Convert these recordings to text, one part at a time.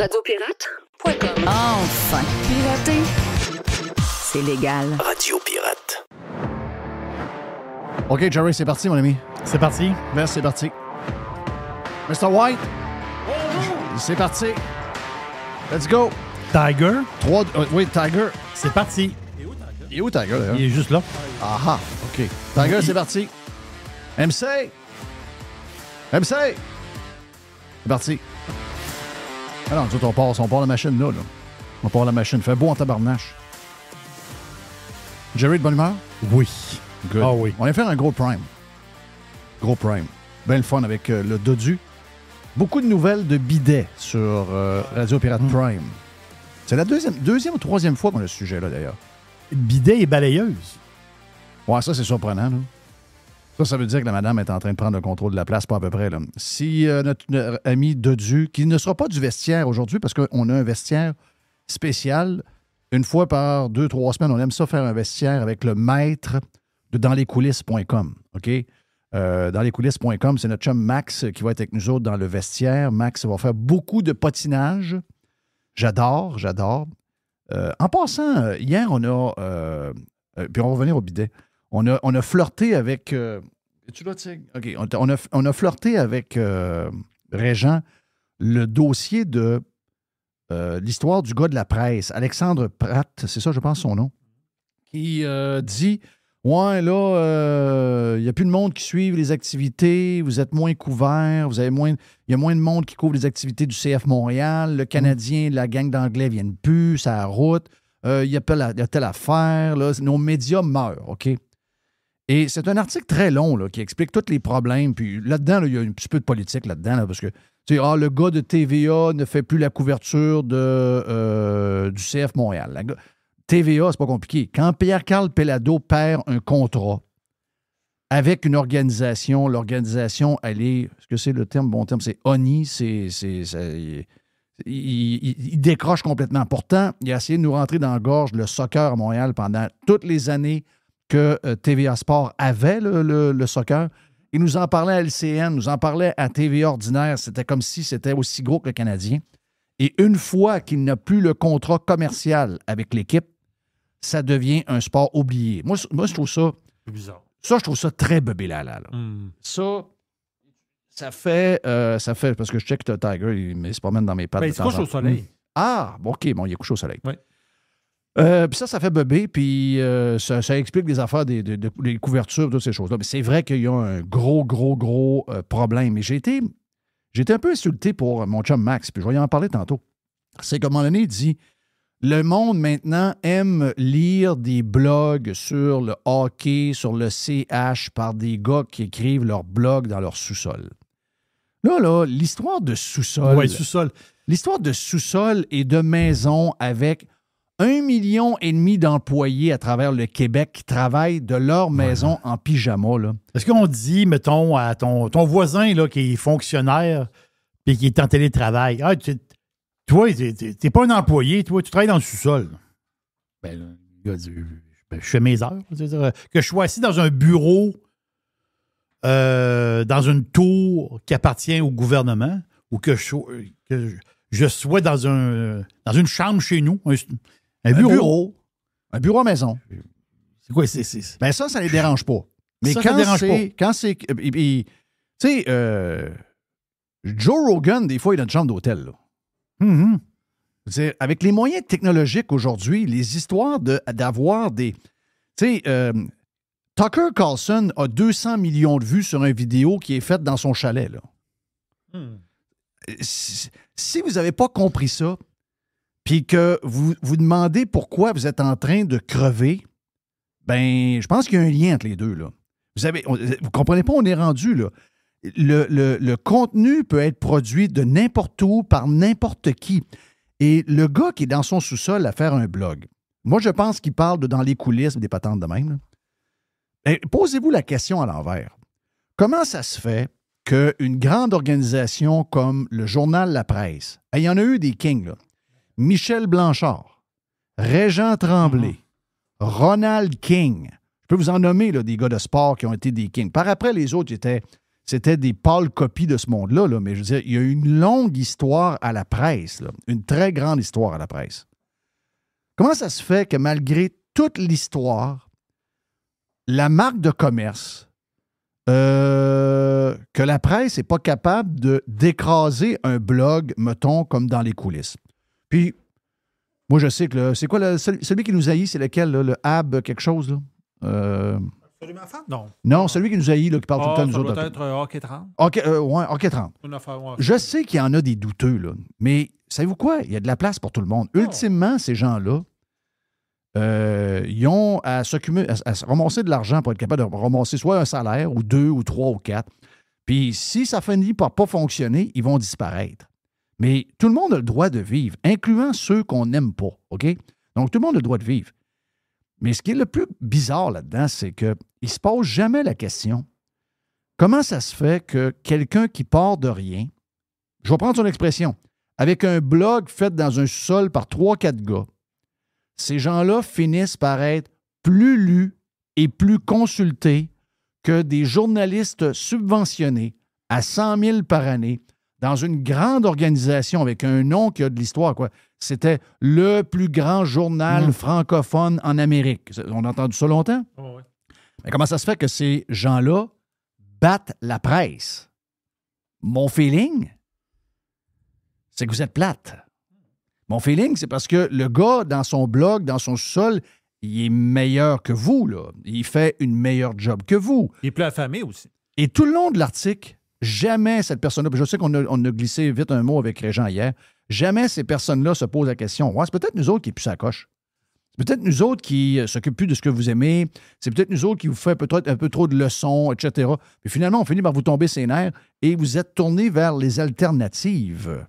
Radiopirate.com. Enfin, pirater, c'est légal. Radio Pirate. OK, Jerry, c'est parti, mon ami. C'est parti. Ben, c'est parti. Mr. White, c'est parti. Let's go. Tiger, Oui, Tiger. c'est parti. Il est où, Tiger, d'ailleurs? Il est juste là. Ah, OK. Tiger, c'est parti. MC. C'est parti. Ah non, nous autres, on part la machine là. On part la machine. Fait beau en tabarnache. Jerry, de bonne humeur? Oui. Good. Ah oui. On vient faire un gros prime. Gros prime. Ben le fun avec le Dodu. Beaucoup de nouvelles de bidets sur Radio Pirate Prime. C'est la deuxième ou troisième fois qu'on a ce sujet-là, d'ailleurs. Bidet et balayeuse. Ouais, ça, c'est surprenant, là. Ça veut dire que la madame est en train de prendre le contrôle de la place, pas à peu près, là. Si notre ami Dodu, qui ne sera pas du vestiaire aujourd'hui, parce qu'on a un vestiaire spécial, une fois par 2-3 semaines, on aime ça faire un vestiaire avec le maître de danslescoulisses.com, OK? Danslescoulisses.com, c'est notre chum Max qui va être avec nous autres dans le vestiaire. Max va faire beaucoup de patinage. J'adore. En passant, hier, on a... puis on va revenir au bidet. On a flirté avec... tu dois, OK. On a flirté avec Régent le dossier de l'histoire du gars de la presse, Alexandre Pratt, c'est ça, je pense, son nom, qui dit... Ouais, là, il n'y a plus de monde qui suit les activités, vous êtes moins couverts, il y a moins de monde qui couvre les activités du CF Montréal, le Canadien, la gang d'Anglais viennent plus, c'est la route, il y a telle affaire, là, nos médias meurent, OK? Et c'est un article très long là, qui explique tous les problèmes, puis là-dedans, il y a un petit peu de politique là-dedans, là, parce que, tu sais, le gars de TVA ne fait plus la couverture du CF Montréal. TVA, c'est pas compliqué. Quand Pierre-Carl Pellado perd un contrat avec une organisation, l'organisation, elle est, est-ce que c'est le terme, bon terme, c'est ONI, il décroche complètement. Pourtant, il a essayé de nous rentrer dans la gorge le soccer à Montréal pendant toutes les années que TVA Sport avait le soccer. Il nous en parlait à LCN, nous en parlait à TVA Ordinaire. C'était comme si c'était aussi gros que le Canadien. Et une fois qu'il n'a plus le contrat commercial avec l'équipe, ça devient un sport oublié. Moi je trouve ça... C'est bizarre. Ça, je trouve ça très bébé-lala. Ça fait... Parce que je check le Tiger, il se promène dans mes pattes. Ben, il se couche au soleil. Ah, OK, bon, il est couché au soleil. Oui. Puis ça fait bébé, puis ça explique des affaires, des couvertures, toutes ces choses-là. Mais c'est vrai qu'il y a un gros problème. Et j'ai été un peu insulté pour mon chum Max, puis je vais y en parler tantôt. C'est qu'à un moment donné, il dit... Le monde, maintenant, aime lire des blogs sur le hockey, sur le CH, par des gars qui écrivent leurs blogs dans leur sous-sol. Là, l'histoire de sous-sol... Oui, sous-sol. L'histoire de sous-sol et de maison avec 1,5 million d'employés à travers le Québec qui travaillent de leur maison en pyjama. Là. Est-ce qu'on dit, mettons, à ton voisin là, qui est fonctionnaire et qui est en télétravail, toi, t'es pas un employé, toi, tu travailles dans le sous-sol. Ben, là, le gars dit, je fais mes heures. Que je sois assis dans un bureau, dans une tour qui appartient au gouvernement, ou que je sois dans une chambre chez nous, un bureau. Un bureau à maison. C'est quoi? Ben ça les dérange pas. Mais ça quand dérange pas. Quand c'est... Tu sais, Joe Rogan, des fois, il a une chambre d'hôtel, là. Mm-hmm. C'est, avec les moyens technologiques aujourd'hui, les histoires d'avoir des... Tu sais, Tucker Carlson a 200 millions de vues sur une vidéo qui est faite dans son chalet. Là. Si vous n'avez pas compris ça, puis que vous vous demandez pourquoi vous êtes en train de crever, ben, je pense qu'il y a un lien entre les deux. Là. Vous comprenez pas, on est rendu là. Le contenu peut être produit de n'importe où par n'importe qui. Et le gars qui est dans son sous-sol à faire un blog, moi, je pense qu'il parle de dans les coulisses des patentes de même. Posez-vous la question à l'envers. Comment ça se fait qu'une grande organisation comme le journal La Presse, il y en a eu des kings, là. Michel Blanchard, Régent Tremblay, Ronald King, je peux vous en nommer là, des gars de sport qui ont été des kings. Par après, les autres étaient c'était des pâles copies de ce monde-là, là. Mais je veux dire, il y a une longue histoire à la presse, là. Une très grande histoire à la presse. Comment ça se fait que malgré toute l'histoire, la marque de commerce, que la presse n'est pas capable d'écraser un blog, mettons, comme dans les coulisses? Puis, moi, je sais que c'est quoi celui qui nous haït, c'est lequel, là, le Ab quelque chose, là? Absolument fan? Non. Non, celui qui nous haït, là, qui parle tout le temps de nous autres. Peut-être Hockey 30. Ouais, Hockey 30. Une affaire, ouais. Je sais qu'il y en a des douteux, là, mais savez-vous quoi? Il y a de la place pour tout le monde. Ultimement, ces gens-là, ils ont à se ramasser de l'argent pour être capable de ramasser soit un salaire, ou 2, ou 3, ou 4. Puis si ça finit par pas fonctionner, ils vont disparaître. Mais tout le monde a le droit de vivre, incluant ceux qu'on n'aime pas, OK? Donc, tout le monde a le droit de vivre. Mais ce qui est le plus bizarre là-dedans, c'est qu'il ne se pose jamais la question, comment ça se fait que quelqu'un qui part de rien, je vais prendre son expression, avec un blog fait dans un sol par 3-4 gars, ces gens-là finissent par être plus lus et plus consultés que des journalistes subventionnés à 100 000 par année dans une grande organisation avec un nom qui a de l'histoire, quoi. C'était le plus grand journal francophone en Amérique. On a entendu ça longtemps? Oh, oui. Mais comment ça se fait que ces gens-là battent la presse? Mon feeling, c'est que vous êtes plate. Mon feeling, c'est parce que le gars, dans son blog, dans son sol, il est meilleur que vous, là. Il fait une meilleure job que vous. Il est plus affamé aussi. Et tout le long de l'article, jamais cette personne-là, puis je sais qu'on a glissé vite un mot avec Régent hier, jamais ces personnes-là se posent la question. Ouais, c'est peut-être nous autres qui est plus sa coche. C'est peut-être nous autres qui s'occupent plus de ce que vous aimez. C'est peut-être nous autres qui vous fait peut-être un peu trop de leçons, etc. Puis finalement, on finit par vous tomber ses nerfs et vous êtes tourné vers les alternatives.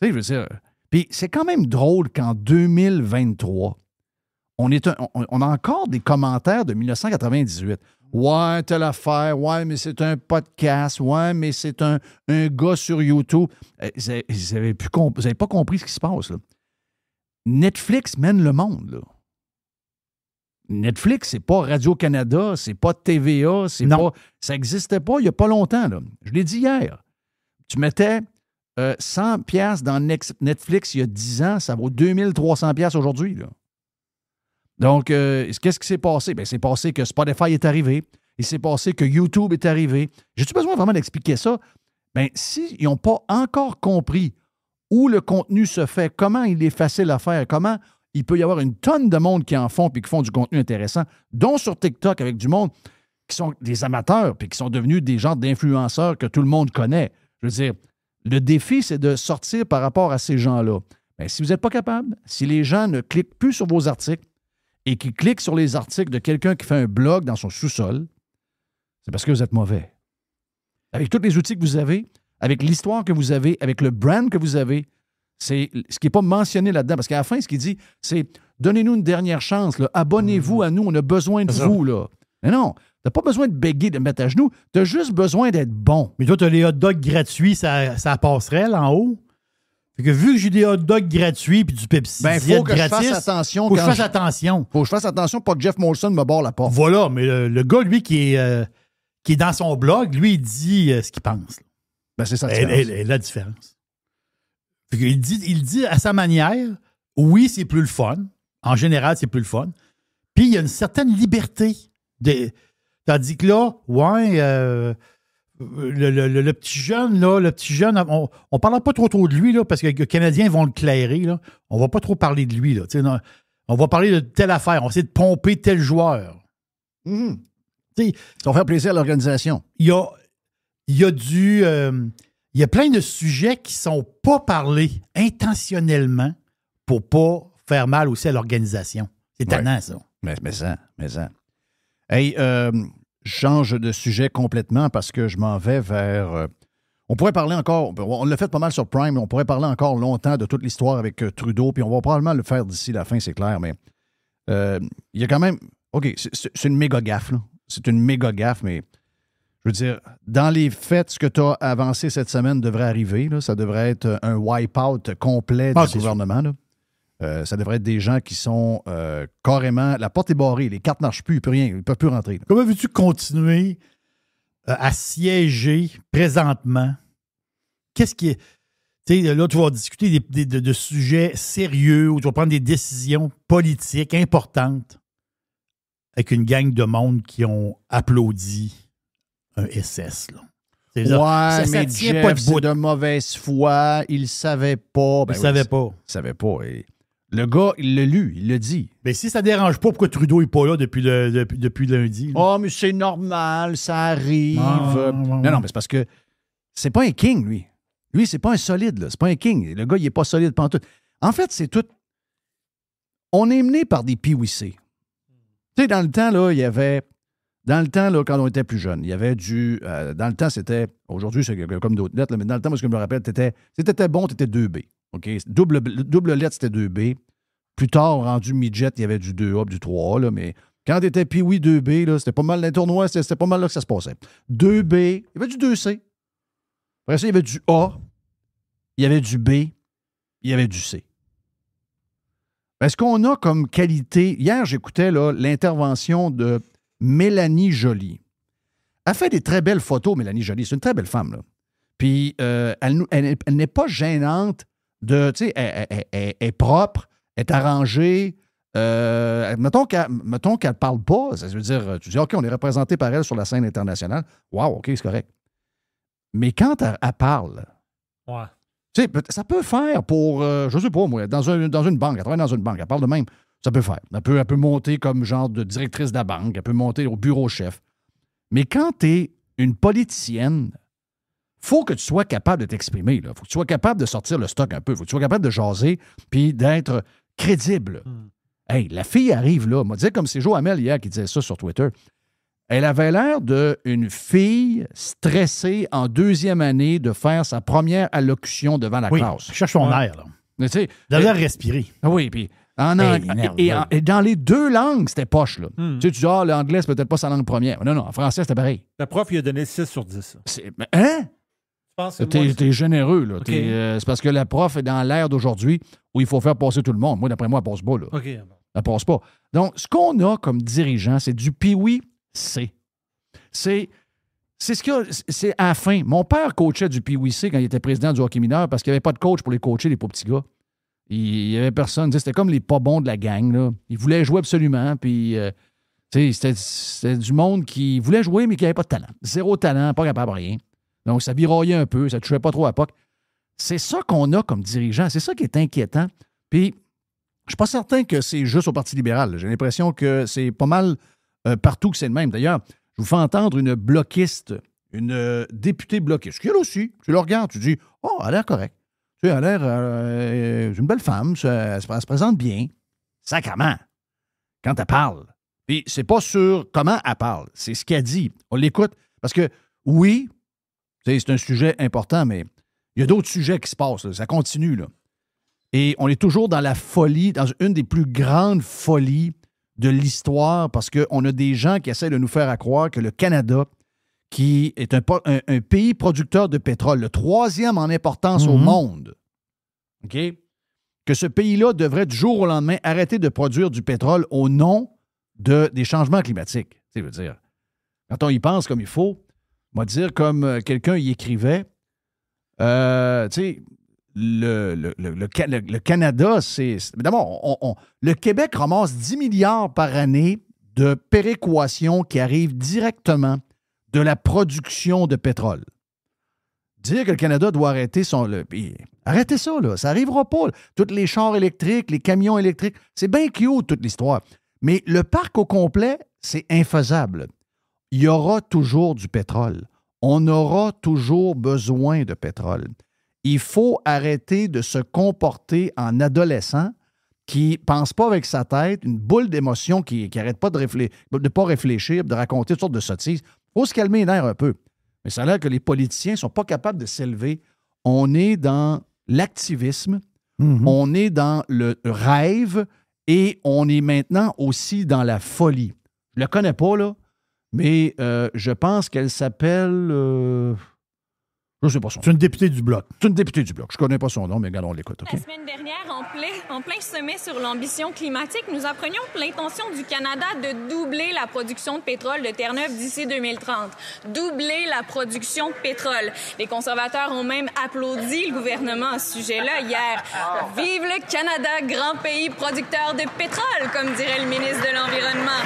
Tu sais, je veux dire. Puis c'est quand même drôle qu'en 2023, on a encore des commentaires de 1998. Ouais, telle affaire. Ouais, mais c'est un podcast. Ouais, mais c'est un gars sur YouTube. Vous n'avez pas compris ce qui se passe, là. Netflix mène le monde, là. Netflix, c'est pas Radio-Canada, c'est pas TVA, c'est pas. Ça n'existait pas il n'y a pas longtemps, là. Je l'ai dit hier. Tu mettais 100$ dans Netflix il y a 10 ans, ça vaut 2300$ aujourd'hui, là. Donc, qu'est-ce qui s'est passé? Bien, c'est passé que Spotify est arrivé. Il s'est passé que YouTube est arrivé. J'ai-tu besoin vraiment d'expliquer ça? Bien, s'ils n'ont pas encore compris où le contenu se fait, comment il est facile à faire, comment il peut y avoir une tonne de monde qui en font puis qui font du contenu intéressant, dont sur TikTok avec du monde qui sont des amateurs puis qui sont devenus des genres d'influenceurs que tout le monde connaît. Je veux dire, le défi, c'est de sortir par rapport à ces gens-là. Bien, si vous n'êtes pas capable, si les gens ne cliquent plus sur vos articles, et qui clique sur les articles de quelqu'un qui fait un blog dans son sous-sol, c'est parce que vous êtes mauvais. Avec tous les outils que vous avez, avec l'histoire que vous avez, avec le brand que vous avez, c'est ce qui n'est pas mentionné là-dedans. Parce qu'à la fin, ce qu'il dit, c'est « Donnez-nous une dernière chance. Là. Abonnez-vous à nous. On a besoin de vous. » là. Mais non, tu n'as pas besoin de béguer, de mettre à genoux. Tu as juste besoin d'être bon. Mais toi, tu as les hot dogs gratuits, ça passerait là en haut. Fait que vu que j'ai des hot dogs gratuits puis du Pepsi faut que gratis, je fasse attention. Faut que je fasse attention. Faut que je fasse attention pour que Jeff Molson me barre la porte. Voilà, mais le gars, lui, qui est dans son blog, lui, il dit ce qu'il pense. Ben, c'est ça la différence. Fait qu'il dit à sa manière, oui, c'est plus le fun. En général, c'est plus le fun. Puis il y a une certaine liberté. Tandis que là, ouais... Le petit jeune, on ne parlera pas trop de lui, là, parce que les Canadiens vont le clairer. Là. On ne va pas trop parler de lui. Là, on va parler de telle affaire. On va essayer de pomper tel joueur. Mm-hmm. Ça va faire plaisir à l'organisation. Il y a plein de sujets qui ne sont pas parlés intentionnellement pour ne pas faire mal aussi à l'organisation. C'est étonnant, ça. Mais ça. Hey, je change de sujet complètement parce que je m'en vais vers... on pourrait parler encore... On l'a fait pas mal sur Prime, mais on pourrait parler encore longtemps de toute l'histoire avec Trudeau, puis on va probablement le faire d'ici la fin, c'est clair, mais il y a quand même... OK, c'est une méga gaffe, là. C'est une méga gaffe, mais je veux dire, dans les faits, ce que tu as avancé cette semaine devrait arriver, là. Ça devrait être un wipe-out complet du gouvernement, là. Ça devrait être des gens qui sont carrément... La porte est barrée, les cartes ne marchent plus, il ne peut rien, ils ne peuvent plus rentrer. Comment veux-tu continuer à siéger présentement? Qu'est-ce qui est... Tu sais, là, tu vas discuter de sujets sérieux où tu vas prendre des décisions politiques importantes avec une gang de monde qui ont applaudi un SS, là. Ouais, mais tient Jeff, pas de c'est bout. de mauvaise foi. Il ne savait pas. Il savait pas. Il savait pas. Et le gars, il l'a lu, il l'a dit. Mais si ça ne dérange pas, pourquoi Trudeau n'est pas là depuis lundi? Là? Oh, mais c'est normal, ça arrive. Non, Non, mais c'est parce que c'est pas un king, lui. Lui, c'est pas un solide, là. C'est pas un king. Le gars, il est pas solide pantoute. En fait, c'est tout. On est mené par des piouissés. Tu sais, dans le temps, là, il y avait. Dans le temps, là, quand on était plus jeune, il y avait du. Dans le temps, c'était. Aujourd'hui, c'est comme d'autres lettres, là, mais dans le temps, moi, ce que je me rappelle, si t'étais bon, t'étais 2B. OK? Double lettre, c'était 2B. Plus tard, rendu midget, il y avait du 2A, du 3A, là, mais quand t'étais Pee-Wee 2B, là, c'était pas mal, les tournois, c'était pas mal là que ça se passait. 2B, il y avait du 2C. Après ça, il y avait du A, il y avait du B, il y avait du C. Est-ce qu'on a comme qualité... Hier, j'écoutais là, l'intervention de Mélanie Joly. Elle fait des très belles photos, Mélanie Joly. C'est une très belle femme, là. Puis, elle n'est pas gênante de... Tu sais, elle est propre, elle est arrangée. Mettons qu'elle parle pas, ça veut dire... Tu dis, OK, on est représenté par elle sur la scène internationale. Wow, OK, c'est correct. Mais quand elle parle... Ouais. Tu sais, ça peut faire pour, je sais pas moi, dans une banque, elle travaille dans une banque, elle parle de même, ça peut faire. Elle peut monter comme genre de directrice de la banque, elle peut monter au bureau chef. Mais quand tu es une politicienne, faut que tu sois capable de t'exprimer. Il faut que tu sois capable de sortir le stock un peu. Il faut que tu sois capable de jaser puis d'être crédible. Hey, la fille arrive là. M'a dit comme c'est Jo Hamel hier qui disait ça sur Twitter. Elle avait l'air d'une fille stressée en deuxième année de faire sa première allocution devant la classe. Cherche son air, là. Mais tu sais, d'aller respirer. Oui, puis en anglais. Et dans les deux langues, c'était poche, là. Tu sais, tu dis, l'anglais, c'est peut-être pas sa langue première. Non, en français, c'était pareil. La prof, il a donné 6 sur 10. Hein? Je pense que T'es généreux, là. Okay. C'est parce que la prof est dans l'ère d'aujourd'hui où il faut faire passer tout le monde. Moi, d'après moi, elle passe pas, là. OK. Elle passe pas. Donc, ce qu'on a comme dirigeant, c'est du Pee-Wee C. C'est à la fin. Mon père coachait du Pee-Wee C quand il était président du hockey mineur parce qu'il n'y avait pas de coach pour les coacher, les pauvres petits gars. Il n'y avait personne. C'était comme les pas bons de la gang, là. Ils voulaient jouer absolument, puis c'était du monde qui voulait jouer, mais qui n'avait pas de talent. Zéro talent, pas capable de rien. Donc, ça viraillait un peu, ça ne touchait pas trop à POC. C'est ça qu'on a comme dirigeant. C'est ça qui est inquiétant. Puis, je ne suis pas certain que c'est juste au Parti libéral. J'ai l'impression que c'est pas mal partout que c'est le même. D'ailleurs, je vous fais entendre une bloquiste, une députée bloquiste, qui elle aussi, tu le regardes, tu dis, oh, elle a l'air correcte. Tu sais, elle a l'air, c'est une belle femme, elle se présente bien. Sacrement, quand elle parle. Puis c'est pas sur comment elle parle, c'est ce qu'elle dit. On l'écoute. Parce que, oui, c'est un sujet important, mais il y a d'autres sujets qui se passent. Là. Ça continue, là. Et on est toujours dans la folie, dans une des plus grandes folies de l'histoire, parce qu'on a des gens qui essaient de nous faire croire que le Canada, qui est un pays producteur de pétrole, le 3e en importance au monde, OK? Que ce pays-là devrait du jour au lendemain arrêter de produire du pétrole au nom des changements climatiques. Tu sais, je veux dire, quand on y pense comme il faut, on va dire comme quelqu'un y écrivait, tu sais, le Canada, c'est... D'abord, le Québec ramasse 10 milliards par année de péréquation qui arrivent directement de la production de pétrole. Dire que le Canada doit arrêter arrêtez ça, là. Ça n'arrivera pas. Tous les chars électriques, les camions électriques, c'est bien cute, toute l'histoire. Mais le parc au complet, c'est infaisable. Il y aura toujours du pétrole. On aura toujours besoin de pétrole. Il faut arrêter de se comporter en adolescent qui ne pense pas avec sa tête, une boule d'émotion qui n'arrête pas de pas réfléchir, de raconter toutes sortes de sottises. Il faut se calmer les nerfs un peu. Mais ça a l'air que les politiciens ne sont pas capables de s'élever. On est dans l'activisme, on est dans le rêve et on est maintenant aussi dans la folie. Je ne la connais pas, là, mais je pense qu'elle s'appelle... Je sais pas son nom. C'est une députée du Bloc. C'est une députée du Bloc. Je connais pas son nom, mais regardons, on l'écoute. OK? La semaine dernière, en plein sommet sur l'ambition climatique, nous apprenions l'intention du Canada de doubler la production de pétrole de Terre-Neuve d'ici 2030. Doubler la production de pétrole. Les conservateurs ont même applaudi le gouvernement à ce sujet-là hier. Vive le Canada, grand pays producteur de pétrole, comme dirait le ministre de l'Environnement.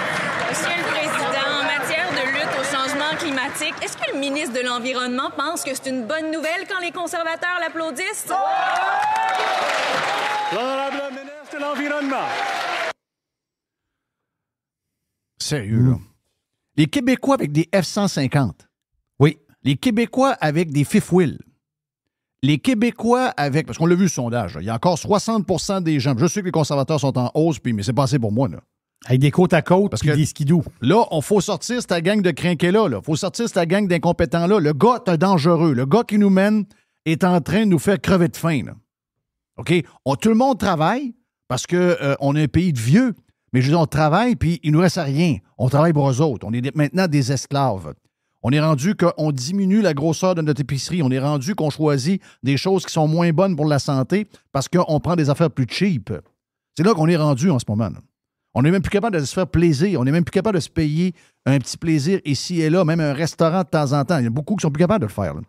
Monsieur le Président, en matière de lutte au changement climatique, est-ce que le ministre de l'Environnement pense que c'est une bonne nouvelle quand les conservateurs l'applaudissent? L'honorable ministre de l'Environnement. Sérieux, là. Les Québécois avec des F-150. Oui. Les Québécois avec des fifth wheels. Les Québécois avec... Parce qu'on l'a vu, le sondage. Là, il y a encore 60% des gens... Je sais que les conservateurs sont en hausse, mais c'est pas assez pour moi, là. Avec des côtes à côte Parce puis que- des skidoo. Là, on faut sortir cette gang de crinqués-là. Il faut sortir cette gang d'incompétents-là. Le gars est un dangereux. Le gars qui nous mène est en train de nous faire crever de faim. Là. OK? Tout le monde travaille parce qu'on est un pays de vieux. Mais je veux dire, on travaille puis il nous reste à rien. On travaille pour eux autres. On est maintenant des esclaves. On est rendu qu'on diminue la grosseur de notre épicerie. On est rendu qu'on choisit des choses qui sont moins bonnes pour la santé parce qu'on prend des affaires plus cheap. C'est là qu'on est rendu en ce moment. Là. On n'est même plus capable de se faire plaisir. On n'est même plus capable de se payer un petit plaisir ici et là, même un restaurant de temps en temps. Il y a beaucoup qui sont plus capables de le faire. Là.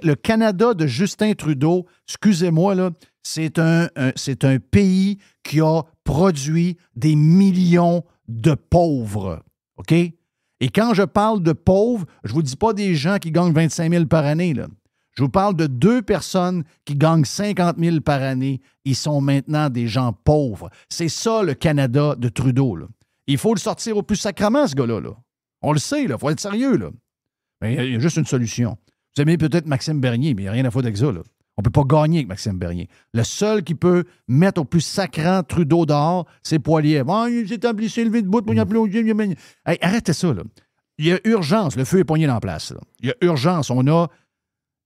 Le Canada de Justin Trudeau, excusez-moi, là, c'est un pays qui a produit des millions de pauvres. OK? Et quand je parle de pauvres, je ne vous dis pas des gens qui gagnent 25 000 par année. Là. Je vous parle de 2 personnes qui gagnent 50 000 par année. Ils sont maintenant des gens pauvres. C'est ça, le Canada de Trudeau. Là. Il faut le sortir au plus sacrement, ce gars-là. Là. On le sait, il faut être sérieux. Là. Mais il y a juste une solution. Vous aimez peut-être Maxime Bernier, mais il n'y a rien à foutre avec ça. Là. On ne peut pas gagner avec Maxime Bernier. Le seul qui peut mettre au plus sacrant Trudeau dehors, c'est Poilievre. Ah, il s'est établi, s'est levé de bout, il a applaudi. Hey, arrêtez ça. Là. Il y a urgence. Le feu est pogné en place. Là. Il y a urgence. On a...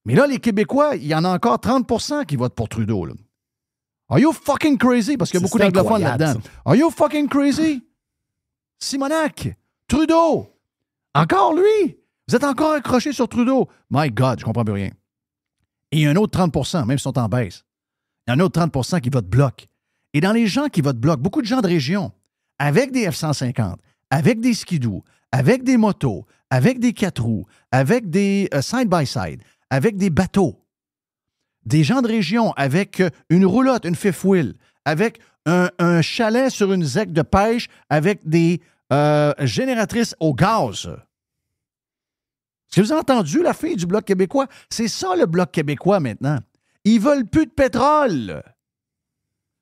Mais là, les Québécois, il y en a encore 30 qui votent pour Trudeau. Là. Are you fucking crazy? Parce qu'il y a beaucoup C'est d'anglophones incroyable, là-dedans. Are you fucking crazy? Simonac, Trudeau, encore lui. Vous êtes encore accroché sur Trudeau. My God, je comprends plus rien. Et il y a un autre 30 même s'ils sont en baisse. Il y a un autre 30 qui votent bloc. Et dans les gens qui votent bloc, beaucoup de gens de région, avec des F-150, avec des skidoo, avec des motos, avec des 4 roues, avec des side-by-side, avec des bateaux. Des gens de région avec une roulotte, une fifth wheel, avec un chalet sur une zec de pêche, avec des génératrices au gaz. Est-ce que vous avez entendu la fille du Bloc québécois? C'est ça, le Bloc québécois, maintenant. Ils veulent plus de pétrole.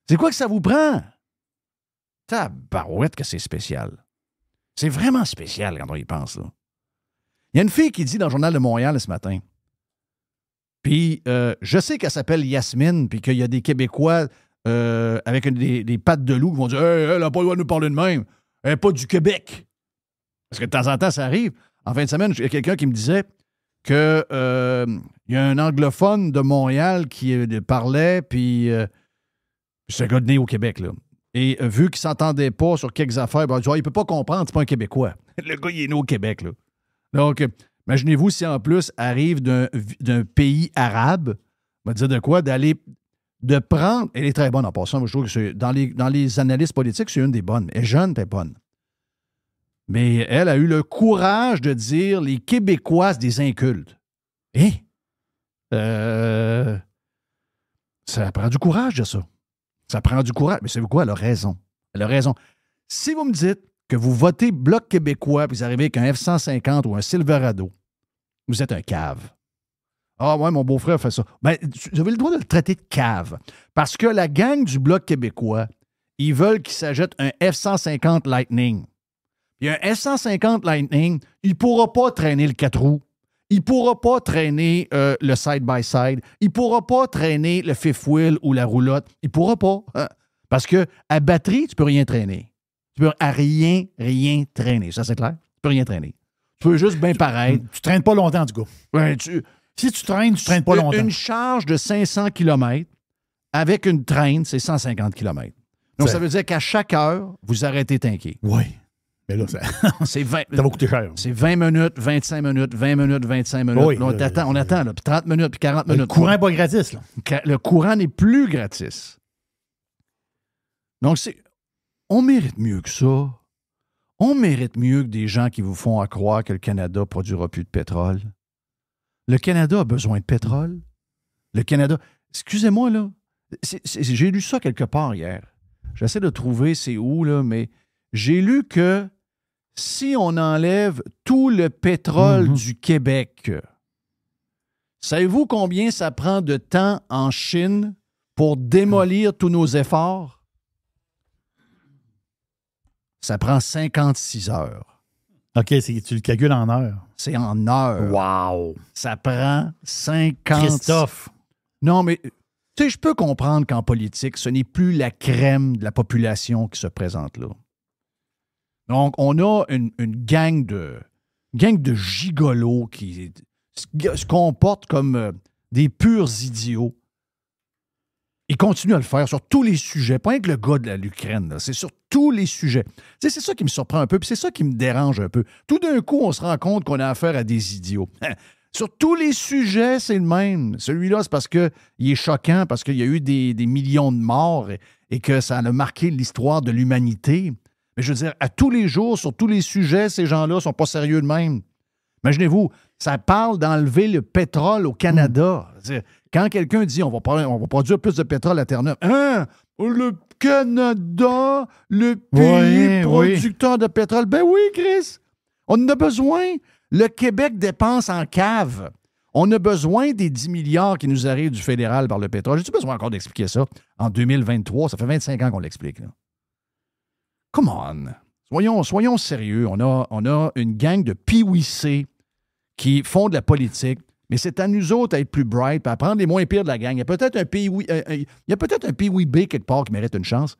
C'est quoi que ça vous prend? Tabarouette que c'est spécial. C'est vraiment spécial quand on y pense, là. Il y a une fille qui dit dans le Journal de Montréal ce matin, puis je sais qu'elle s'appelle Yasmine, puis qu'il y a des Québécois avec des pattes de loup qui vont dire hey, elle n'a pas le droit de nous parler de même. Elle n'est pas du Québec. Parce que de temps en temps, ça arrive. En fin de semaine, il y a quelqu'un qui me disait qu'il y a un anglophone de Montréal qui parlait, puis c'est un gars de né au Québec, là. Et vu qu'il ne s'entendait pas sur quelques affaires, ben, il ne peut pas comprendre, c'est pas un Québécois. Le gars, il est né au Québec, là. Donc, imaginez-vous si en plus arrive d'un pays arabe, on va dire de quoi, de prendre. Elle est très bonne en passant. Moi, je trouve que dans les analyses politiques, c'est une des bonnes. Elle est jeune, elle est bonne. Mais elle a eu le courage de dire les Québécois, c'est des incultes. Ça prend du courage de ça. Ça prend du courage. Mais savez-vous quoi? Elle a raison. Elle a raison. Si vous me dites que vous votez Bloc québécois puis vous arrivez avec un F-150 ou un Silverado, vous êtes un cave. Ah ouais, mon beau-frère fait ça. Ben, vous avez le droit de le traiter de cave. Parce que la gang du Bloc québécois, ils veulent qu'il s'achète un F-150 Lightning. Puis un F-150 Lightning, il ne pourra pas traîner le 4 roues. Il ne pourra pas traîner le side-by-side. Il ne pourra pas traîner le fifth wheel ou la roulotte. Il ne pourra pas. Hein? Parce qu'à batterie, tu ne peux rien traîner. Tu peux à rien traîner. Ça, c'est clair? Tu ne peux rien traîner. Tu peux juste bien paraître. Tu ne traînes pas longtemps, du coup. Ouais, si tu traînes pas longtemps. Une charge de 500 km avec une traîne, c'est 150 km. Donc, ça veut dire qu'à chaque heure, vous arrêtez tanker. Oui. Mais là, ça C'est 20, va coûter cher. c'est 20 minutes, 25 minutes, 20 minutes, 25 minutes. Oui, Là, on attend, là, puis 30 minutes, puis 40 minutes. Le courant n'est pas gratis, là. Le courant n'est plus gratis. Donc, on mérite mieux que ça. On mérite mieux que des gens qui vous font croire que le Canada ne produira plus de pétrole. Le Canada a besoin de pétrole. Le Canada... Excusez-moi, là. J'ai lu ça quelque part hier. J'essaie de trouver c'est où, là, mais j'ai lu que si on enlève tout le pétrole du Québec, savez-vous combien ça prend de temps en Chine pour démolir tous nos efforts? Ça prend 56 heures. OK, tu le calcules en heures. C'est en heures. Wow! Ça prend 50... Christophe! Non, mais tu sais, je peux comprendre qu'en politique, ce n'est plus la crème de la population qui se présente là. Donc, on a une gang de gigolos qui se comportent comme des purs idiots. Ils continuent à le faire sur tous les sujets. Pas rien que le gars de l'Ukraine, c'est sur tous les sujets. Tu sais, c'est ça qui me surprend un peu, puis c'est ça qui me dérange un peu. Tout d'un coup, on se rend compte qu'on a affaire à des idiots. Sur tous les sujets, c'est le même. Celui-là, c'est parce qu'il est choquant, parce qu'il y a eu des millions de morts et que ça a marqué l'histoire de l'humanité. Mais je veux dire, à tous les jours, sur tous les sujets, ces gens-là ne sont pas sérieux de même. Imaginez-vous, ça parle d'enlever le pétrole au Canada. C'est-à-dire, quand quelqu'un dit on va produire plus de pétrole à Terre-Neuve, hein? Le Canada, le pays producteur de pétrole. Ben oui, Chris, on en a besoin. Le Québec dépense en cave. On a besoin des 10 milliards qui nous arrivent du fédéral par le pétrole. J'ai-tu besoin encore d'expliquer ça? En 2023, ça fait 25 ans qu'on l'explique. Là. Come on. Soyons sérieux. On a une gang de pee-wee-c qui font de la politique, mais c'est à nous autres à être plus bright et à prendre les moins pires de la gang. Il y a peut-être un pee-wee-b quelque part qui mérite une chance.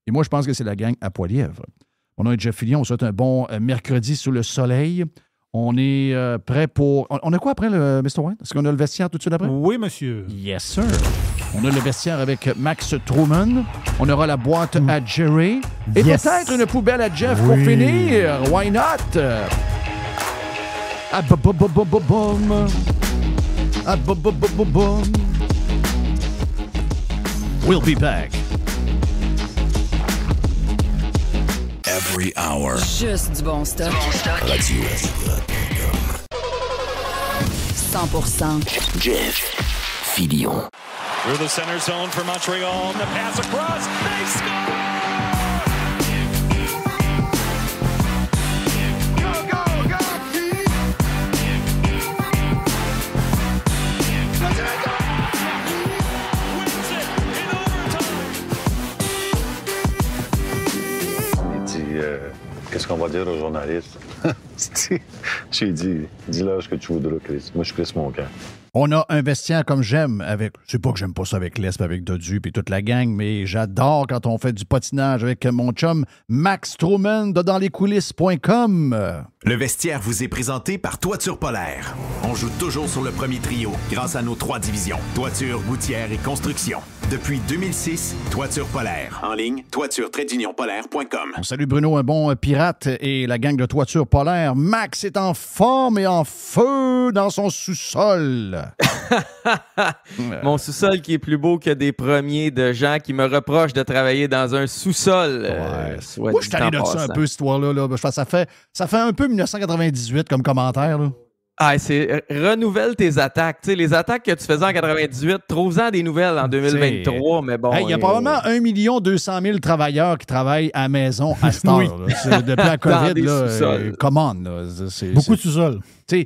Et moi, je pense que c'est la gang à Poilièvre. On a Jeff Fillion. On souhaite un bon mercredi sous le soleil. On est prêt pour... On a quoi après, le Mr. White? Est-ce qu'on a le vestiaire tout de suite après? Oui, monsieur. Yes, sir. On a le vestiaire avec Max Truman. On aura la boîte à Jerry. Et peut-être une poubelle à Jeff pour finir. Why not? We'll be back. Every hour. Juste du bon stock. Radio. 100%. Jeff Fillion. Through the center zone for Montreal. The pass across. They score! Go, go, go! Wins it in overtime. Il dit qu'est-ce qu'on va dire aux journalistes? J'ai dit, dis-leur ce que tu voudras, Chris. Moi, je suis Chris Moncan. On a un vestiaire comme j'aime avec... C'est pas que j'aime pas ça avec Lesp, avec Dodu et toute la gang, mais j'adore quand on fait du patinage avec mon chum Max Truman de danslescoulisses.com. Le vestiaire vous est présenté par Toiture Polaire. On joue toujours sur le premier trio grâce à nos 3 divisions. Toiture, gouttière et construction. Depuis 2006, Toiture Polaire. En ligne, toiture-polaire.com. On salue Bruno, un bon pirate, et la gang de Toiture Polaire. Max est en forme et en feu dans son sous-sol. Mon sous-sol qui est plus beau que des premiers de gens qui me reprochent de travailler dans un sous-sol. Moi, je suis allé de ça un peu, cette histoire-là. Là. Ça fait un peu 1998 comme commentaire. Là. Ah, c'est renouvelle tes attaques. Tu sais, les attaques que tu faisais en 98, trouve-en des nouvelles en 2023, mais bon. Il y a probablement 1 200 000 travailleurs qui travaillent à la maison à cette heure. Là. Depuis la COVID, là, come on. Là. Beaucoup de sous-sol. Puis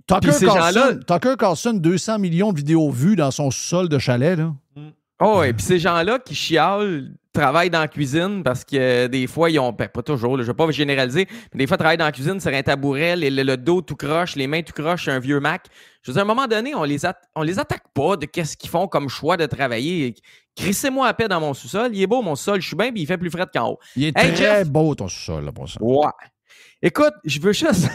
Tucker Carlson, 200 millions de vidéos vues dans son sol de chalet. Là. Oh, et puis ces gens-là qui chialent travaillent dans la cuisine parce que des fois, ils ont... Ben, pas toujours, là, je ne vais pas généraliser, mais des fois, travaillent dans la cuisine sur un tabouret, le dos tout croche, les mains tout croche sur un vieux Mac. Je veux dire, à un moment donné, on les attaque pas de qu'est-ce qu'ils font comme choix de travailler. Crissez-moi à paix dans mon sous-sol. Il est beau, mon sous-sol, je suis bien, puis il fait plus frais qu'en haut. Il est très beau, ton sous-sol, là, pour ça. Ouais. Écoute, je veux juste...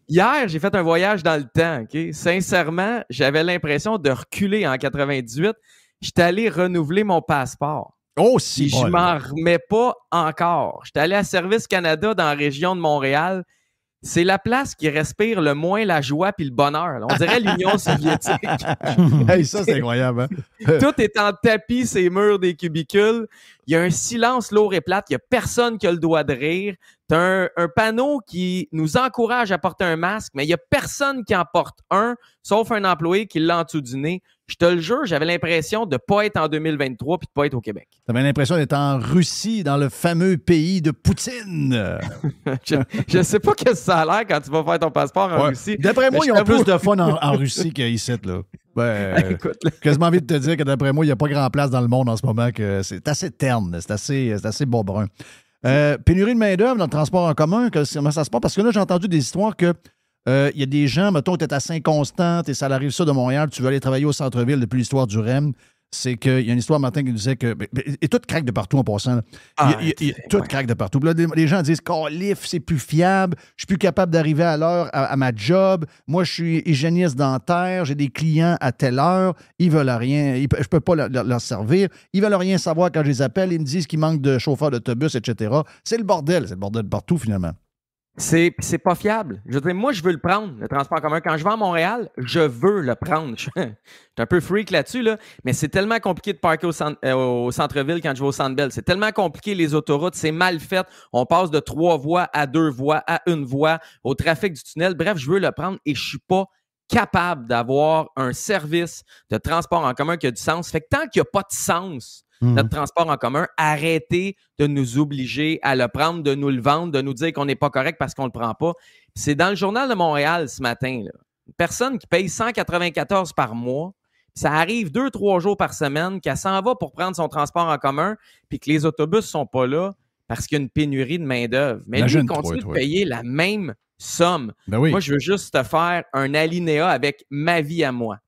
Hier, j'ai fait un voyage dans le temps, OK? Sincèrement, j'avais l'impression de reculer en 98. J'étais allé renouveler mon passeport. Oh, si je m'en remets pas encore. J'étais allé à Service Canada dans la région de Montréal. C'est la place qui respire le moins la joie puis le bonheur. On dirait l'Union soviétique. Hey, ça, c'est incroyable. Hein? Tout est en tapis, ces murs des cubicules. Il y a un silence lourd et plate. Il n'y a personne qui a le droit de rire. Tu as un panneau qui nous encourage à porter un masque, mais il n'y a personne qui en porte un, sauf un employé qui l'a en dessous du nez. Je te le jure, j'avais l'impression de ne pas être en 2023 puis de ne pas être au Québec. Tu avais l'impression d'être en Russie, dans le fameux pays de Poutine. Je sais pas qu'est-ce que ça a l'air quand tu vas faire ton passeport en Russie. D'après moi, ils ont plus de fun en Russie qu'ici, là. Ben, écoute, quasiment envie de te dire que d'après moi, il n'y a pas grand place dans le monde en ce moment, que c'est assez terne, c'est assez bobrun. Pénurie de main-d'œuvre dans le transport en commun, comment ça se passe? Parce que là, j'ai entendu des histoires que il y a des gens, mettons, tu es à Saint-Constant, tu es salarié ça de Montréal, tu veux aller travailler au centre-ville depuis l'histoire du REM. C'est qu'il y a une histoire matin qui nous disait que. Et tout craque de partout en passant. Tout craque de partout. Là, les gens disent Calif, c'est plus fiable, je suis plus capable d'arriver à l'heure à ma job. Moi, je suis hygiéniste dentaire, j'ai des clients à telle heure, ils veulent rien, je peux pas leur servir. Ils veulent rien savoir quand je les appelle, ils me disent qu'il manque de chauffeurs d'autobus, etc. C'est le bordel partout finalement. C'est pas fiable. Je veux dire, moi, je veux le prendre, le transport en commun. Quand je vais à Montréal, je veux le prendre. Je suis un peu freak là-dessus, là, mais c'est tellement compliqué de parker au centre-ville quand je vais au Centre Bell. C'est tellement compliqué, les autoroutes, c'est mal fait. On passe de 3 voies à 2 voies, à 1 voie, au trafic du tunnel. Bref, je veux le prendre et je suis pas capable d'avoir un service de transport en commun qui a du sens. Fait que tant qu'il n'y a pas de sens, notre transport en commun, arrêtez de nous obliger à le prendre, de nous le vendre, de nous dire qu'on n'est pas correct parce qu'on ne le prend pas. C'est dans le Journal de Montréal ce matin, là. Une personne qui paye 194 par mois, ça arrive 2-3 jours par semaine, qu'elle s'en va pour prendre son transport en commun, puis que les autobus ne sont pas là parce qu'il y a une pénurie de main-d'œuvre. Mais lui, il continue de payer la même somme. Ben oui. Moi, je veux juste te faire un alinéa avec ma vie à moi.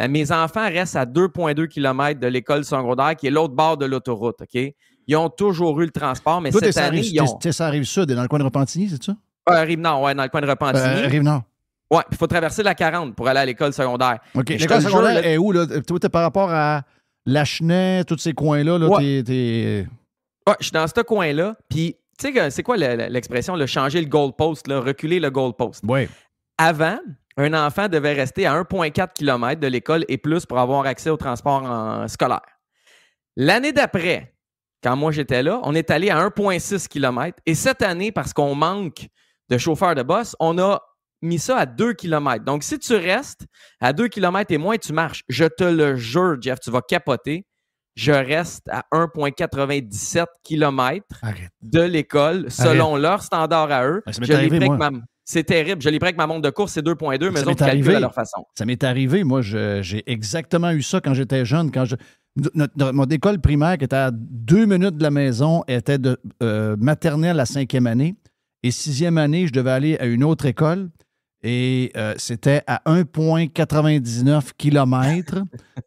Mes enfants restent à 2,2 km de l'école secondaire, qui est l'autre bord de l'autoroute, OK? Ils ont toujours eu le transport, mais toi, cette année, ils ont... Ça arrive sud, dans le coin de Repentigny, c'est ça? Rive-Nord, ouais, dans le coin de Repentigny. Rive-Nord. Ouais, il faut traverser la 40 pour aller à l'école secondaire. OK. L'école secondaire est où, là? Toi, t'es par rapport à Lachenay, tous ces coins-là, là, ouais. t'es... Ouais, je suis dans ce coin-là, puis tu sais, c'est quoi l'expression, le changer le goalpost, là, reculer le goalpost? Oui. Avant, un enfant devait rester à 1,4 km de l'école et plus pour avoir accès au transport scolaire. L'année d'après, quand moi j'étais là, on est allé à 1,6 km. Et cette année, parce qu'on manque de chauffeurs de bus, on a mis ça à 2 km. Donc, si tu restes à 2 km et moins, tu marches. Je te le jure, Jeff, tu vas capoter. Je reste à 1,97 km de l'école, selon leur standard à eux. Ça m'est arrivé, moi. C'est terrible. Je l'ai pris avec ma montre de course, c'est 2,2, mais eux autres calculent à leur façon. Ça m'est arrivé. Moi, j'ai exactement eu ça quand j'étais jeune. Mon école primaire, qui était à 2 minutes de la maison, était de maternelle à 5e année. Et 6e année, je devais aller à une autre école. Et c'était à 1,99 km.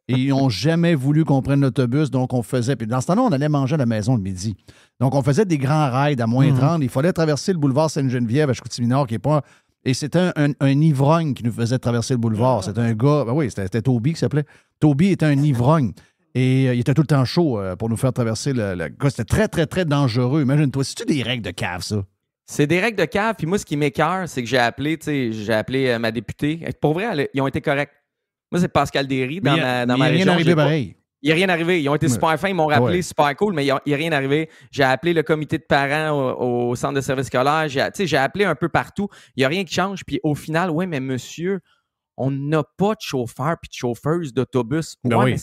Et ils n'ont jamais voulu qu'on prenne l'autobus. Donc, on faisait... Puis dans ce temps-là, on allait manger à la maison le midi. Donc, on faisait des grands raids à moins 30. Il fallait traverser le boulevard Sainte-Geneviève à Chicoutimi-Nord, qui est pas... Et c'était un ivrogne qui nous faisait traverser le boulevard. C'était un gars... Ben oui, c'était Toby qui s'appelait. Toby était un ivrogne. Et il était tout le temps chaud pour nous faire traverser le... C'était très, très, très dangereux. Imagine-toi, c'est-tu des règles de cave, ça? C'est des règles de cave. Puis moi, ce qui m'écoeure, c'est que j'ai appelé ma députée. Pour vrai, ils ont été corrects. Moi, c'est Pascal Derry dans ma région. Il n'y a rien arrivé pareil. Il n'y a rien arrivé. Ils ont été super fins. Ils m'ont rappelé super cool, mais il n'y a rien arrivé. J'ai appelé le comité de parents au centre de service scolaire. J'ai appelé un peu partout. Il n'y a rien qui change. Puis au final, oui, mais monsieur, on n'a pas de chauffeur puis de chauffeuse d'autobus. Ben oui.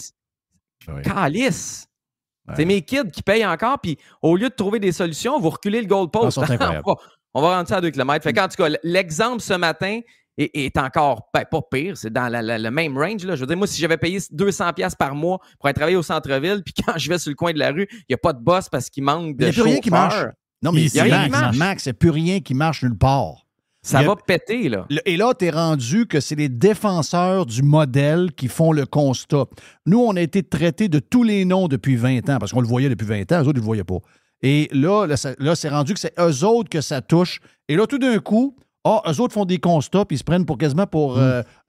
Calice! C'est mes kids qui payent encore, puis au lieu de trouver des solutions, vous reculez le goalpost. On va rendre ça à 2 km. Fait qu'en tout cas, l'exemple ce matin est encore pas pire. C'est dans le même range. Là. Je veux dire, moi, si j'avais payé 200$ par mois pour aller travailler au centre-ville, puis quand je vais sur le coin de la rue, il n'y a pas de boss parce qu'il manque de chauffeur. Il n'y a plus rien qui marche. Non, mais Max, il n'y a plus rien qui marche nulle part. Ça va péter, là. Et là, tu es rendu que c'est les défenseurs du modèle qui font le constat. Nous, on a été traités de tous les noms depuis 20 ans, parce qu'on le voyait depuis 20 ans, eux autres, ils ne le voyaient pas. Et là c'est rendu que c'est eux autres que ça touche. Et là, tout d'un coup, eux autres font des constats, puis ils se prennent quasiment pour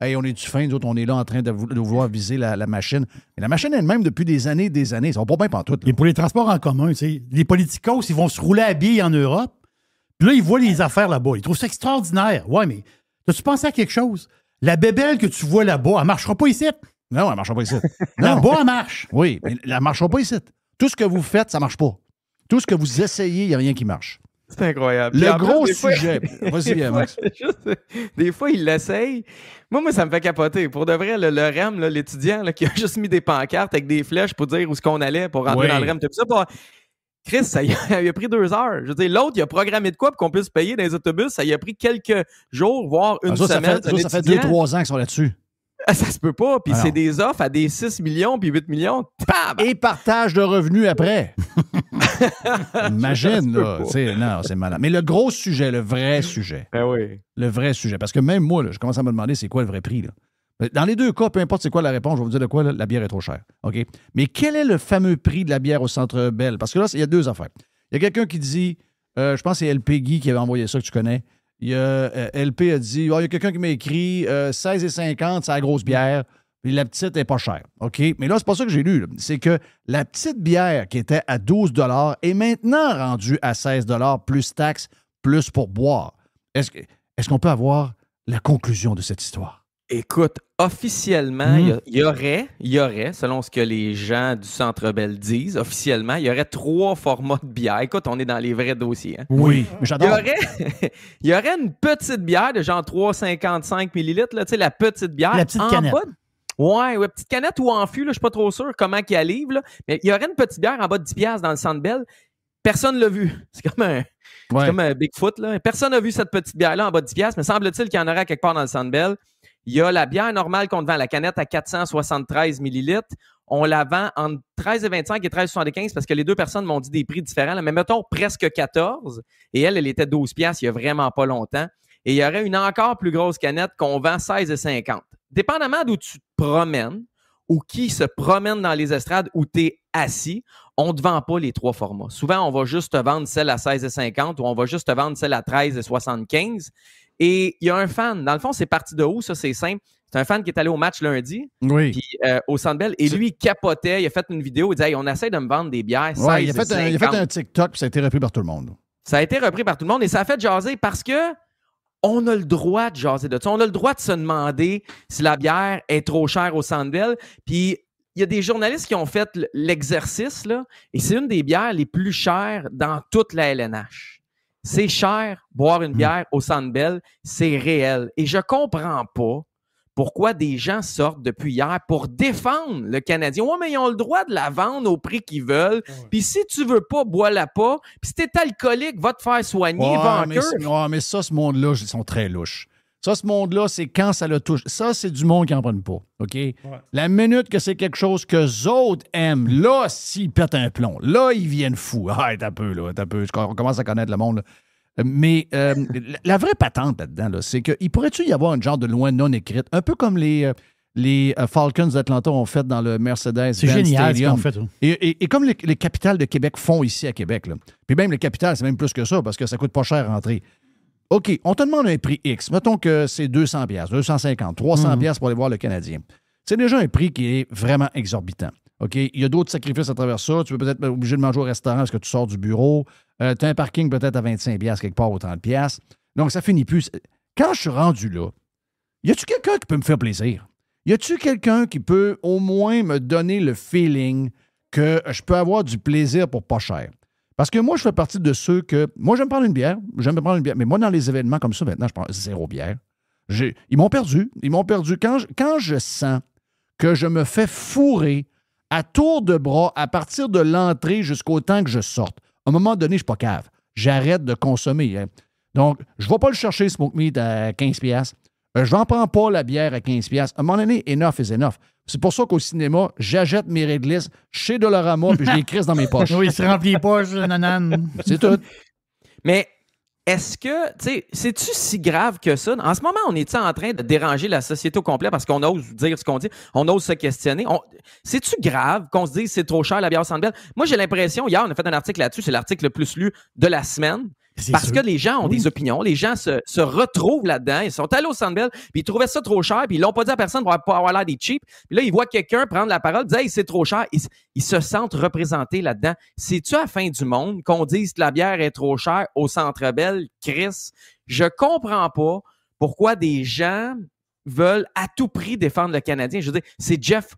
hey, on est-tu fin, nous autres, on est là en train de vouloir viser la machine. Mais la machine elle-même, depuis des années, ça va pas bien pantoute. Et pour les transports en commun, tu sais, les politicos, ils vont se rouler à billes en Europe, puis là, ils voient les affaires là-bas. Ils trouvent ça extraordinaire. Ouais, mais as-tu pensé à quelque chose? La bébelle que tu vois là-bas, elle marchera pas ici. Non, elle ne marchera pas ici. Là-bas, elle marche. Oui, mais elle ne marchera pas ici. Tout ce que vous faites, ça ne marche pas. Tout ce que vous essayez, il n'y a rien qui marche. C'est incroyable. Le gros sujet. Vas-y, Max. Des fois, il l'essaye. Moi, ça me fait capoter. Pour de vrai, le REM, là, l'étudiant là, qui a juste mis des pancartes avec des flèches pour dire où est-ce qu'on allait pour rentrer dans le REM. Tout ça, Chris, ça il a pris 2 heures. Je veux dire, l'autre, il a programmé de quoi pour qu'on puisse payer dans les autobus. Ça il a pris quelques jours, voire une semaine. Ça fait 2-3 ans qu'ils sont là-dessus. Ça se peut pas. Puis c'est des offres à des 6 millions puis 8 millions. Et partage de revenus après. Imagine, là. Non, c'est malade. Mais le gros sujet, le vrai sujet. Ben oui. Le vrai sujet. Parce que même moi, là, je commence à me demander c'est quoi le vrai prix. Là. Dans les deux cas, peu importe c'est quoi la réponse, je vais vous dire de quoi, là, la bière est trop chère. OK? Mais quel est le fameux prix de la bière au Centre Bell? Parce que là, il y a 2 affaires. Il y a quelqu'un qui dit, je pense que c'est LP Guy qui avait envoyé ça, que tu connais. Il y a, LP a dit, il y a quelqu'un qui m'a écrit 16,50, c'est la grosse bière, puis la petite n'est pas chère. OK? Mais là, c'est pas ça que j'ai lu. Là. C'est que la petite bière qui était à 12 $ est maintenant rendue à 16 $ plus taxes, plus pour boire. Est-ce qu'on peut avoir la conclusion de cette histoire? Écoute, officiellement, il y aurait, selon ce que les gens du Centre Bell disent, officiellement, il y aurait 3 formats de bière. Écoute, on est dans les vrais dossiers. Hein? Oui, mais j'adore. Il y aurait une petite bière de genre 3,55 ml, là, tu sais, la petite bière. La petite canette. Ouais, petite canette ou en fût, là, je ne suis pas trop sûr comment qu'elle livre, là. Mais il y aurait une petite bière en bas de 10$ dans le Centre Bell. Personne ne l'a vu. C'est comme un Bigfoot, là. Personne n'a vu cette petite bière-là en bas de 10$, mais semble-t-il qu'il y en aurait quelque part dans le Centre Bell. Il y a la bière normale qu'on te vend, la canette à 473 ml. On la vend entre 13,25 et 13,75 parce que les 2 personnes m'ont dit des prix différents. Là, mais mettons presque 14. Et elle était 12$ il y a vraiment pas longtemps. Et il y aurait une encore plus grosse canette qu'on vend 16,50. Dépendamment d'où tu te promènes ou qui se promène dans les estrades où tu es assis, on ne te vend pas les 3 formats. Souvent, on va juste te vendre celle à 16,50 ou on va juste te vendre celle à 13,75. Et il y a un fan. Dans le fond, c'est parti de où? Ça, c'est simple. C'est un fan qui est allé au match lundi. Oui. Puis au Centre Bell. Et lui, il capotait. Il a fait une vidéo. Il disait, hey, on essaie de me vendre des bières. Ouais, il a fait un TikTok, puis ça a été repris par tout le monde. Ça a été repris par tout le monde et ça a fait jaser parce que on a le droit de jaser de ça. On a le droit de se demander si la bière est trop chère au Centre Bell. Puis il y a des journalistes qui ont fait l'exercice, là, et c'est une des bières les plus chères dans toute la LNH. C'est cher, boire une bière au Centre Bell, c'est réel. Et je comprends pas pourquoi des gens sortent depuis hier pour défendre le Canadien. Ouais, mais ils ont le droit de la vendre au prix qu'ils veulent. Puis si tu veux pas, bois-la pas. Puis si t'es alcoolique, va te faire soigner, va en cure. Mais ça, ce monde-là, ils sont très louches. Ça, ce monde-là, c'est quand ça le touche. Ça, c'est du monde qui n'en prennent pas. OK? Ouais. La minute que c'est quelque chose que autres aiment, là, s'ils pètent un plomb, là, ils viennent fous. Ah, t'as peu, là, t'as peu. On commence à connaître le monde, là. Mais la vraie patente là-dedans, là, c'est qu'il pourrait-tu y avoir un genre de loi non écrite, un peu comme les Falcons d'Atlanta ont fait dans le Mercedes-Benz C'est génial Stadium. ce qu'ils ont fait. Et comme les capitales de Québec font ici à Québec. Là. Puis même les capitales, c'est même plus que ça, parce que ça coûte pas cher à rentrer. OK, on te demande un prix X. Mettons que c'est 200$, 250$, 300$ pour aller voir le Canadien. C'est déjà un prix qui est vraiment exorbitant. OK? Il y a d'autres sacrifices à travers ça. Tu peux peut-être être obligé de manger au restaurant parce que tu sors du bureau. Tu as un parking peut-être à 25$ quelque part ou 30$. Donc, ça finit plus. Quand je suis rendu là, y a-tu quelqu'un qui peut me faire plaisir? Y a-tu quelqu'un qui peut au moins me donner le feeling que je peux avoir du plaisir pour pas cher? Parce que moi, je fais partie de ceux que... Moi, j'aime prendre une bière. Mais moi, dans les événements comme ça, maintenant, je prends 0 bière. Ils m'ont perdu. Quand je sens que je me fais fourrer à tour de bras à partir de l'entrée jusqu'au temps que je sorte, à un moment donné, je ne suis pas cave. J'arrête de consommer. Hein. Donc, je ne vais pas le chercher, Smoke Meat, à 15$. Je n'en prends pas la bière à 15$. À un moment donné, enough is enough. C'est pour ça qu'au cinéma, j'achète mes réglisses chez Dollarama puis je les crisse dans mes poches. Oui, il se remplit les poches, nanane. C'est tout. Mais est-ce que, tu sais, c'est-tu si grave que ça? En ce moment, on est en train de déranger la société au complet parce qu'on ose dire ce qu'on dit, on ose se questionner. C'est-tu grave qu'on se dise c'est trop cher la bière au Centre Bell? Moi, j'ai l'impression, hier, on a fait un article là-dessus, c'est l'article le plus lu de la semaine. Parce que les gens ont des opinions, les gens se retrouvent là-dedans, ils sont allés au Centre Bell, puis ils trouvaient ça trop cher, puis ils l'ont pas dit à personne pour pas avoir l'air des cheap. Puis là, ils voient quelqu'un prendre la parole, dire « Hey, c'est trop cher », ils se sentent représentés là-dedans. C'est-tu à la fin du monde qu'on dise que la bière est trop chère au Centre Bell, Chris? Je comprends pas pourquoi des gens veulent à tout prix défendre le Canadien. Je veux dire, c'est Jeff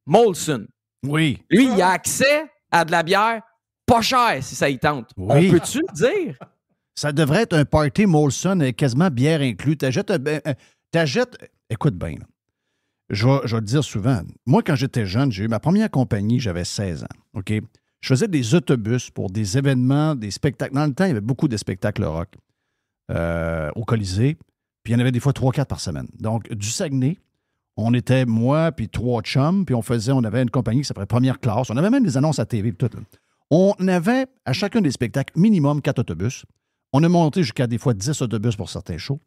Molson. Oui. Lui, il a accès à de la bière pas chère si ça y tente. Oui. On peut-tu le dire? Ça devrait être un party Molson avec quasiment bière inclus. T'achètes. Écoute bien, là. Je vais le dire souvent. Moi, quand j'étais jeune, j'ai eu ma première compagnie, j'avais 16 ans. OK? Je faisais des autobus pour des événements, des spectacles. Dans le temps, il y avait beaucoup de spectacles rock au Colisée. Puis il y en avait des fois 3-4 par semaine. Donc, du Saguenay, on était moi puis 3 chums, puis on avait une compagnie qui s'appelait Première Classe. On avait même des annonces à TV et tout. Là. On avait à chacun des spectacles minimum 4 autobus. On a monté jusqu'à des fois 10 autobus pour certains shows.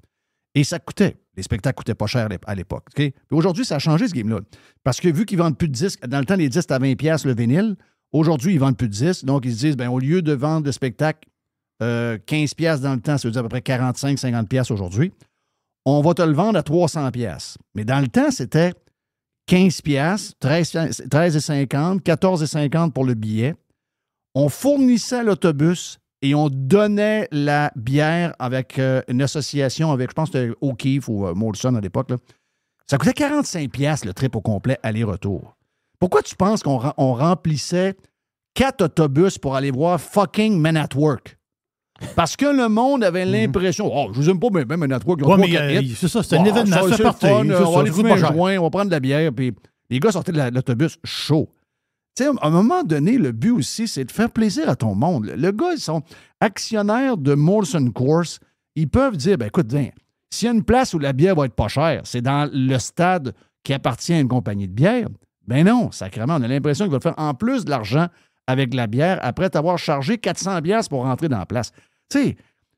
Et ça coûtait. Les spectacles coûtaient pas cher à l'époque. Okay? Puis aujourd'hui, ça a changé ce game-là. Parce que vu qu'ils vendent plus de disques, dans le temps, les disques à 20$ le vinyle, aujourd'hui, ils vendent plus de disques. Donc, ils se disent, au lieu de vendre le spectacle 15$ dans le temps, ça veut dire à peu près 45-50$ aujourd'hui, on va te le vendre à 300$. Mais dans le temps, c'était 15$, 13,50$, 14,50$ pour le billet. On fournissait l'autobus et on donnait la bière avec une association avec, je pense que c'était O'Keeffe ou Molson à l'époque. Là. Ça coûtait 45$ le trip au complet aller-retour. Pourquoi tu penses qu'on remplissait 4 autobus pour aller voir fucking Men at Work? Parce que le monde avait l'impression, je vous aime pas, mais Men at Work, ils ont 3-4 hits. C'est ça, c'est un événement, c'est parti. On va aller fumer un joint, on va prendre de la bière, puis les gars sortaient de l'autobus chaud. Tu sais, à un moment donné, le but aussi, c'est de faire plaisir à ton monde. Le gars, ils sont actionnaires de Molson Coors. Ils peuvent dire, écoute, s'il y a une place où la bière va être pas chère, c'est dans le stade qui appartient à une compagnie de bière. Ben non, sacrément, on a l'impression qu'ils veulent faire en plus de l'argent avec la bière après t'avoir chargé 400$ pour rentrer dans la place. Tu sais,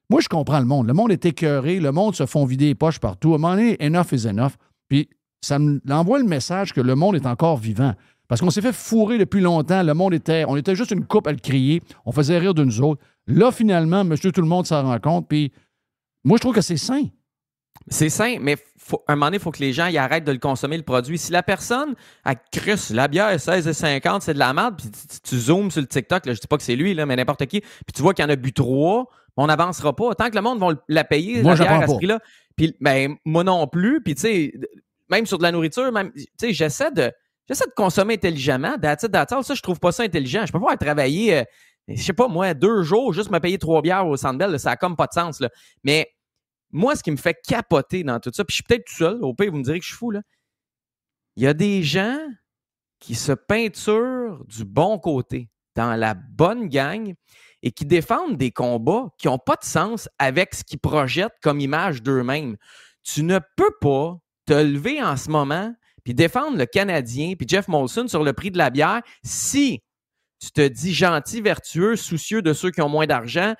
moi, je comprends le monde. Le monde est écœuré, le monde se font vider les poches partout. À un moment donné, enough is enough. Puis ça m'envoie le message que le monde est encore vivant. Parce qu'on s'est fait fourrer depuis longtemps. On était juste une couple à le crier. On faisait rire de nous autres. Là, finalement, monsieur tout le monde s'en rend compte. Puis moi, je trouve que c'est sain. C'est sain, mais à un moment donné, il faut que les gens y arrêtent de le consommer, le produit. Si la personne, elle crisse la bière 16,50$, c'est de la merde, puis tu zoomes sur le TikTok, là, je dis pas que c'est lui, là, mais n'importe qui, puis tu vois qu'il y en a bu 3, on n'avancera pas. Tant que le monde va la payer, moi, la bière à ce prix-là. Puis, moi non plus. Puis, tu sais, même sur de la nourriture, j'essaie de consommer intelligemment. Ça, je trouve pas ça intelligent. Je peux pas aller travailler, je sais pas, moi, 2 jours, juste me payer 3 bières au Centre Bell, là, ça a comme pas de sens, là. Mais moi, ce qui me fait capoter dans tout ça, puis je suis peut-être tout seul, au pire, vous me direz que je suis fou, là. Il y a des gens qui se peinturent du bon côté, dans la bonne gang, et qui défendent des combats qui n'ont pas de sens avec ce qu'ils projettent comme image d'eux-mêmes. Tu ne peux pas te lever en ce moment puis défendre le Canadien puis Jeff Molson sur le prix de la bière si tu te dis gentil, vertueux, soucieux de ceux qui ont moins d'argent,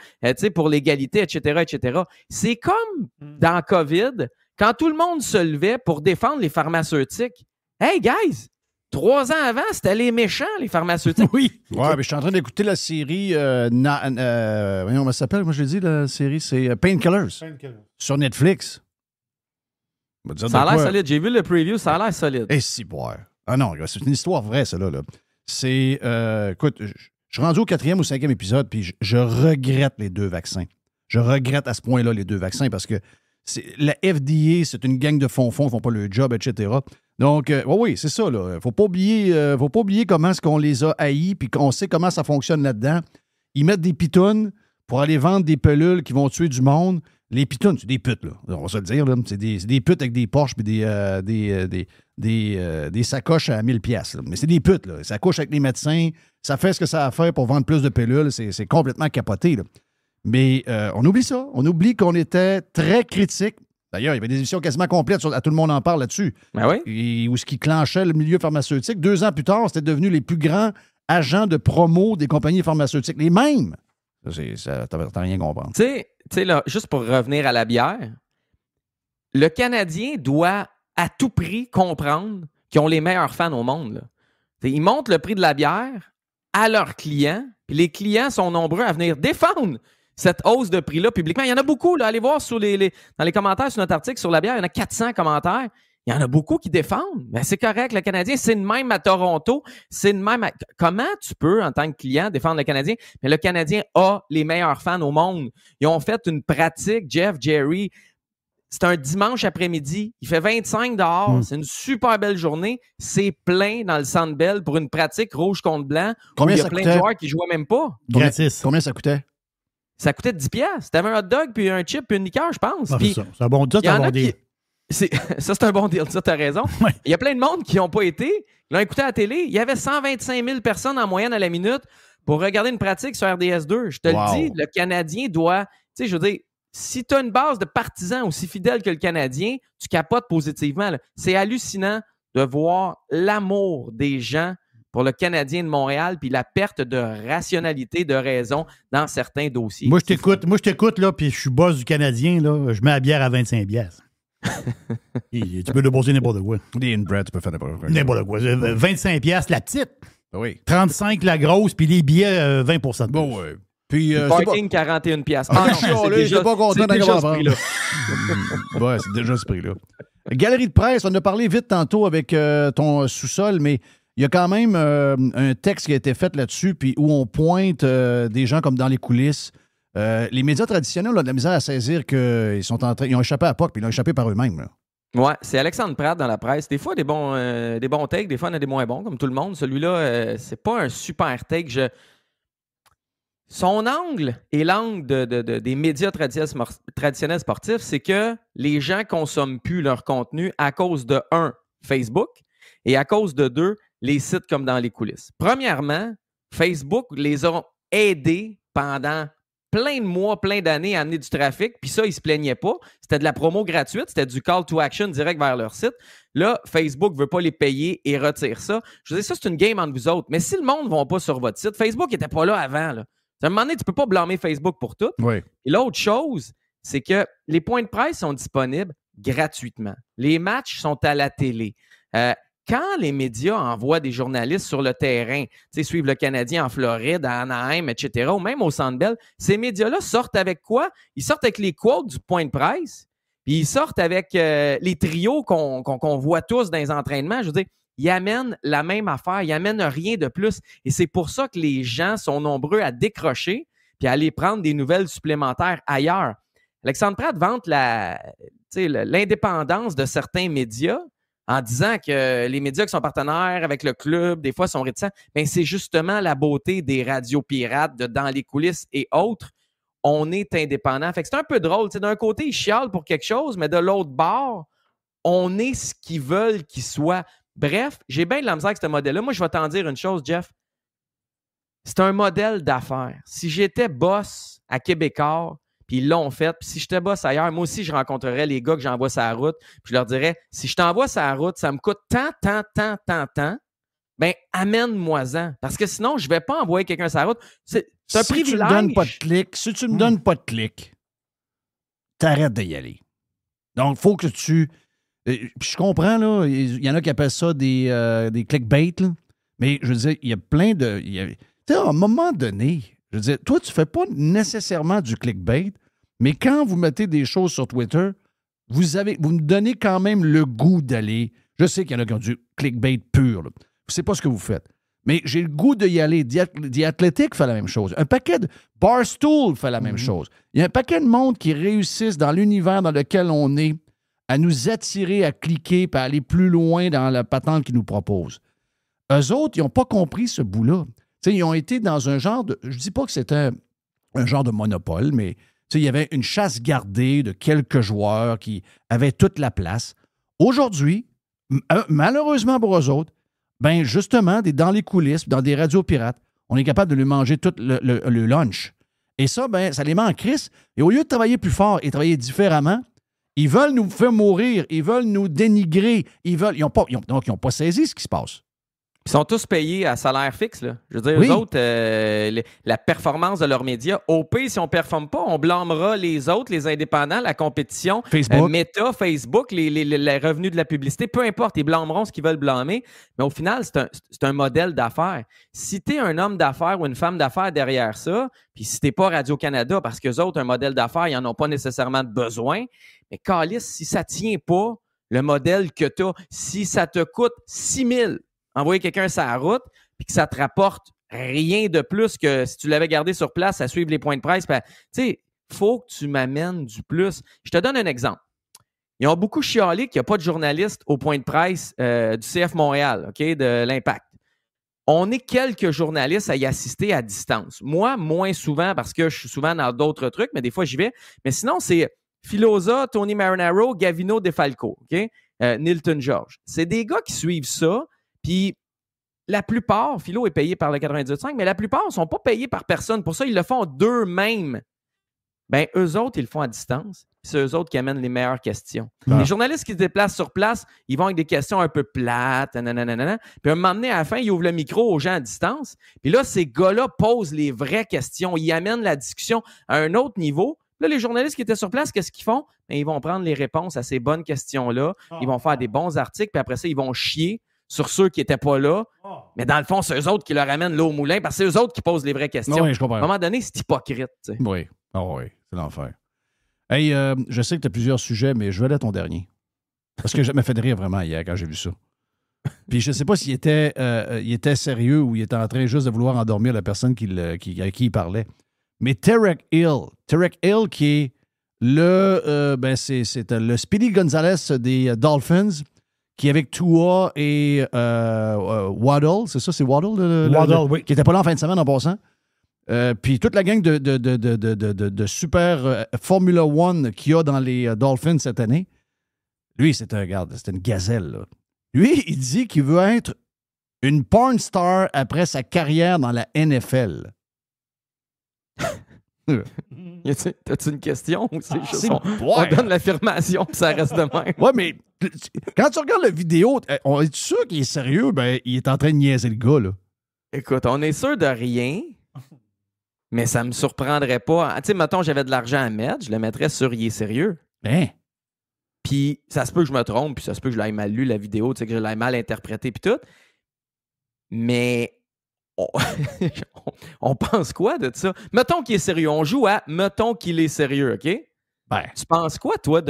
pour l'égalité, etc., etc. C'est comme dans COVID, quand tout le monde se levait pour défendre les pharmaceutiques. Hey, guys! 3 ans avant, c'était les méchants, les pharmaceutiques. Oui. Ouais, mais je suis en train d'écouter la série. Voyons, comment ça s'appelle? Moi, je l'ai dit, la série, c'est Painkillers. Sur Netflix. Ça a l'air solide. J'ai vu le preview, ça a l'air solide. Et si, boire. Ah non, c'est une histoire vraie, celle-là. Là. C'est. Écoute, je suis rendu au 4e ou 5e épisode, puis je regrette les 2 vaccins. Je regrette à ce point-là les 2 vaccins parce que la FDA, c'est une gang de fonds, ils font pas le job, etc. Donc, oui, c'est ça, là. Faut pas oublier comment est-ce qu'on les a haïs, puis qu'on sait comment ça fonctionne là-dedans. Ils mettent des pitounes pour aller vendre des pelules qui vont tuer du monde. Les pitounes, c'est des putes, là. On va se le dire, là. C'est des putes avec des Porsche puis des sacoches à 1000$. Là. Mais c'est des putes, là. Ça couche avec les médecins. Ça fait ce que ça a à faire pour vendre plus de pilules. C'est complètement capoté, là. Mais on oublie ça. On oublie qu'on était très critique. D'ailleurs, il y avait des émissions quasiment complètes à Tout le monde en parle là-dessus. Ben oui. Et où ce qui clenchait le milieu pharmaceutique. 2 ans plus tard, c'était devenu les plus grands agents de promo des compagnies pharmaceutiques. Les mêmes. T'as rien compris. Tu sais, là, juste pour revenir à la bière, le Canadien doit à tout prix comprendre qu'ils ont les meilleurs fans au monde. Là. Ils montent le prix de la bière à leurs clients, puis les clients sont nombreux à venir défendre cette hausse de prix-là publiquement. Il y en a beaucoup. Là, allez voir dans les commentaires sur notre article sur la bière, il y en a 400 commentaires. Il y en a beaucoup qui défendent. Ben, c'est correct, le Canadien, c'est de même à Toronto. C'est de même Comment tu peux, en tant que client, défendre le Canadien? Mais le Canadien a les meilleurs fans au monde. Ils ont fait une pratique, Jeff, Jerry. C'est un dimanche après-midi. Il fait 25 dehors. C'est une super belle journée. C'est plein dans le Centre Bell pour une pratique rouge contre blanc. Combien où il y a ça plein coûtait? de joueurs qui jouaient même pas. Gratis. Combien ça coûtait? Ça coûtait 10$. T'avais un hot dog, puis un chip, puis une liqueur, je pense. Ah, Puis, c'est un bon deal. il y en a qui- Ça, c'est un bon deal. Ça, t'as raison. Ouais. Il y a plein de monde qui n'ont pas été. Ils l'ont écouté à la télé. Il y avait 125 000 personnes en moyenne à la minute pour regarder une pratique sur RDS2. Je te le dis, le Canadien doit... Tu sais, je veux dire, si tu as une base de partisans aussi fidèles que le Canadien, tu capotes positivement. Là. C'est hallucinant de voir l'amour des gens pour le Canadien de Montréal puis la perte de rationalité, de raison dans certains dossiers. Moi, je t'écoute, là, puis je suis boss du Canadien, là. Je mets la bière à 25$. Et tu peux déposer n'importe quoi. Des inbred, tu peux faire n'importe quoi. N'importe quoi. 25$ la petite. Oui. 35$ la grosse, puis les billets, 20% de plus. Bon, ouais. Puis, Parking, 41$. Ah, non, je suis pas content c'est d'aller déjà voir ce prendre. Ouais, c'est déjà ce prix-là. Galerie de presse, on a parlé vite tantôt avec ton sous-sol, mais il y a quand même un texte qui a été fait là-dessus, puis où on pointe des gens comme dans les coulisses. Les médias traditionnels ont de la misère à saisir qu'ils sont en train. Ils ont échappé à POC, puis ils l'ont échappé par eux-mêmes. Là. Ouais, c'est Alexandre Pratt dans la presse. Des fois, des bons takes, des fois, il y en a des moins bons, comme tout le monde. Celui-là, c'est pas un super take. Son angle et l'angle des médias traditionnels sportifs, c'est que les gens consomment plus leur contenu à cause de, 1, Facebook, et à cause de 2, les sites comme dans les coulisses. Premièrement, Facebook les a aidés pendant plein de mois, plein d'années à amener du trafic, puis ça, ils se plaignaient pas. C'était de la promo gratuite, c'était du call to action direct vers leur site. Là, Facebook ne veut pas les payer et retire ça. Je veux dire, ça, c'est une game entre vous autres. Mais si le monde ne va pas sur votre site, Facebook n'était pas là avant. Là. À un moment donné, tu ne peux pas blâmer Facebook pour tout. Oui. Et l'autre chose, c'est que les points de presse sont disponibles gratuitement. Les matchs sont à la télé. Quand les médias envoient des journalistes sur le terrain, suivre le Canadien en Floride, à Anaheim, etc., ou même au Centre Bell, ces médias-là sortent avec quoi? Ils sortent avec les quotes du point de presse, puis ils sortent avec les trios qu'on voit tous dans les entraînements. Je veux dire, ils amènent la même affaire, ils amènent rien de plus. Et c'est pour ça que les gens sont nombreux à décrocher puis à aller prendre des nouvelles supplémentaires ailleurs. Alexandre Pratt vante l'indépendance de certains médias en disant que les médias qui sont partenaires avec le club, des fois, sont réticents. Bien, c'est justement la beauté des radios pirates de Dans les coulisses et autres. On est indépendant. Fait que c'est un peu drôle. D'un côté, ils chialent pour quelque chose, mais de l'autre bord, on est ce qu'ils veulent qu'ils soient. Bref, j'ai bien de la misère avec ce modèle-là. Moi, je vais t'en dire une chose, Jeff. C'est un modèle d'affaires. Si j'étais boss à Québécois, puis ils l'ont fait, puis si j'étais boss ailleurs, moi aussi, je rencontrerais les gars que j'envoie sur la route, puis je leur dirais, si je t'envoie sur la route, ça me coûte tant, bien, amène-moi-en. Parce que sinon, je ne vais pas envoyer quelqu'un sur la route. C'est un privilège. Si tu me donnes pas de clic, si tu me donnes pas de clic, t'arrêtes d'y aller. Donc, il faut que tu... Puis je comprends, là, il y en a qui appellent ça des clickbait, là. Mais je veux dire, il y a plein de... Tu sais, à un moment donné, je veux dire, toi, tu fais pas nécessairement du clickbait, mais quand vous mettez des choses sur Twitter, vous me donnez quand même le goût d'aller. Je sais qu'il y en a qui ont du clickbait pur, là. C'est pas ce que vous faites. Mais j'ai le goût d'y aller. The Athletic fait la même chose. Un paquet de... Barstool fait la même chose. Il y a un paquet de monde qui réussissent dans l'univers dans lequel on est à nous attirer, à cliquer, puis à aller plus loin dans la patente qu'ils nous proposent. Eux autres, ils n'ont pas compris ce bout-là. T'sais, ils ont été dans un genre de... Je dis pas que c'était un genre de monopole, mais il y avait une chasse gardée de quelques joueurs qui avaient toute la place. Aujourd'hui, malheureusement pour eux autres, ben justement, dans les coulisses, dans des radios pirates, on est capable de lui manger tout le lunch. Et ça, ben, ça les met en crise. Et au lieu de travailler plus fort et travailler différemment, ils veulent nous faire mourir, ils veulent nous dénigrer, donc ils n'ont pas saisi ce qui se passe. Ils sont tous payés à salaire fixe. Là. Je veux dire, eux autres, la performance de leurs médias, au pire, si on ne performe pas, on blâmera les autres, les indépendants, la compétition, Meta, Facebook, les revenus de la publicité, peu importe, ils blâmeront ce qu'ils veulent blâmer. Mais au final, c'est un modèle d'affaires. Si tu es un homme d'affaires ou une femme d'affaires derrière ça, puis si tu n'es pas Radio-Canada, parce qu'eux autres, un modèle d'affaires, ils n'en ont pas nécessairement de besoin, mais câlisse, si ça ne tient pas, le modèle que tu as, si ça te coûte 6 000, envoyer quelqu'un sur la route, puis que ça te rapporte rien de plus que si tu l'avais gardé sur place à suivre les points de presse. Tu sais, il faut que tu m'amènes du plus. Je te donne un exemple. Ils ont beaucoup chialé qu'il n'y a pas de journaliste au point de presse du CF Montréal, OK, de l'Impact. On est quelques journalistes à y assister à distance. Moi, moins souvent, parce que je suis souvent dans d'autres trucs, mais des fois, j'y vais. Mais sinon, c'est Filosa, Tony Marinaro, Gavino DeFalco, OK? Nilton George. C'est des gars qui suivent ça. Puis la plupart, Philo est payé par le 98.5, mais la plupart ne sont pas payés par personne. Pour ça, ils le font d'eux-mêmes. Bien, eux autres, ils le font à distance. Puis c'est eux autres qui amènent les meilleures questions. Les journalistes qui se déplacent sur place, ils vont avec des questions un peu plates, nanana. Puis à un moment donné, à la fin, ils ouvrent le micro aux gens à distance. Puis là, ces gars-là posent les vraies questions. Ils amènent la discussion à un autre niveau. Là, les journalistes qui étaient sur place, qu'est-ce qu'ils font? Bien, ils vont prendre les réponses à ces bonnes questions-là. Ils vont faire des bons articles, puis après ça, ils vont chier sur ceux qui n'étaient pas là. Mais dans le fond, c'est eux autres qui leur amènent l'eau au moulin parce que c'est eux autres qui posent les vraies questions. Oui, je comprends. À un moment donné, c'est hypocrite. T'sais. Oui. Oui, c'est l'enfer. Hey, je sais que tu as plusieurs sujets, mais je vais aller à ton dernier. Parce que ça m'a fait rire vraiment hier quand j'ai vu ça. Puis je ne sais pas s'il était, il était sérieux ou il était en train juste de vouloir endormir la personne à qui il parlait. Mais Tarek Hill qui est c'est le Speedy Gonzalez des Dolphins, qui avec Tua et Waddle, c'est ça, c'est Waddle? Waddle, oui. Qui n'était pas là en fin de semaine en passant. Puis toute la gang de super Formula One qu'il y a dans les Dolphins cette année, lui, c'était une gazelle. Là. Lui, il dit qu'il veut être une porn star après sa carrière dans la NFL. T'as-tu une question ou c'est juste on donne l'affirmation puis ça reste de même? Ouais, mais quand tu regardes la vidéo, on est sûr qu'il est sérieux? Ben, il est en train de niaiser le gars, là. Écoute, on est sûr de rien, mais ça me surprendrait pas. Tu sais, mettons, j'avais de l'argent à mettre, je le mettrais sur il est sérieux. Hein? Puis ça se peut que je me trompe, puis ça se peut que je l'aille mal lu, la vidéo, tu sais, que je l'aille mal interprété, puis tout. Mais on pense quoi de ça? Mettons qu'il est sérieux. On joue à mettons qu'il est sérieux, OK? Ben. Tu penses quoi, toi,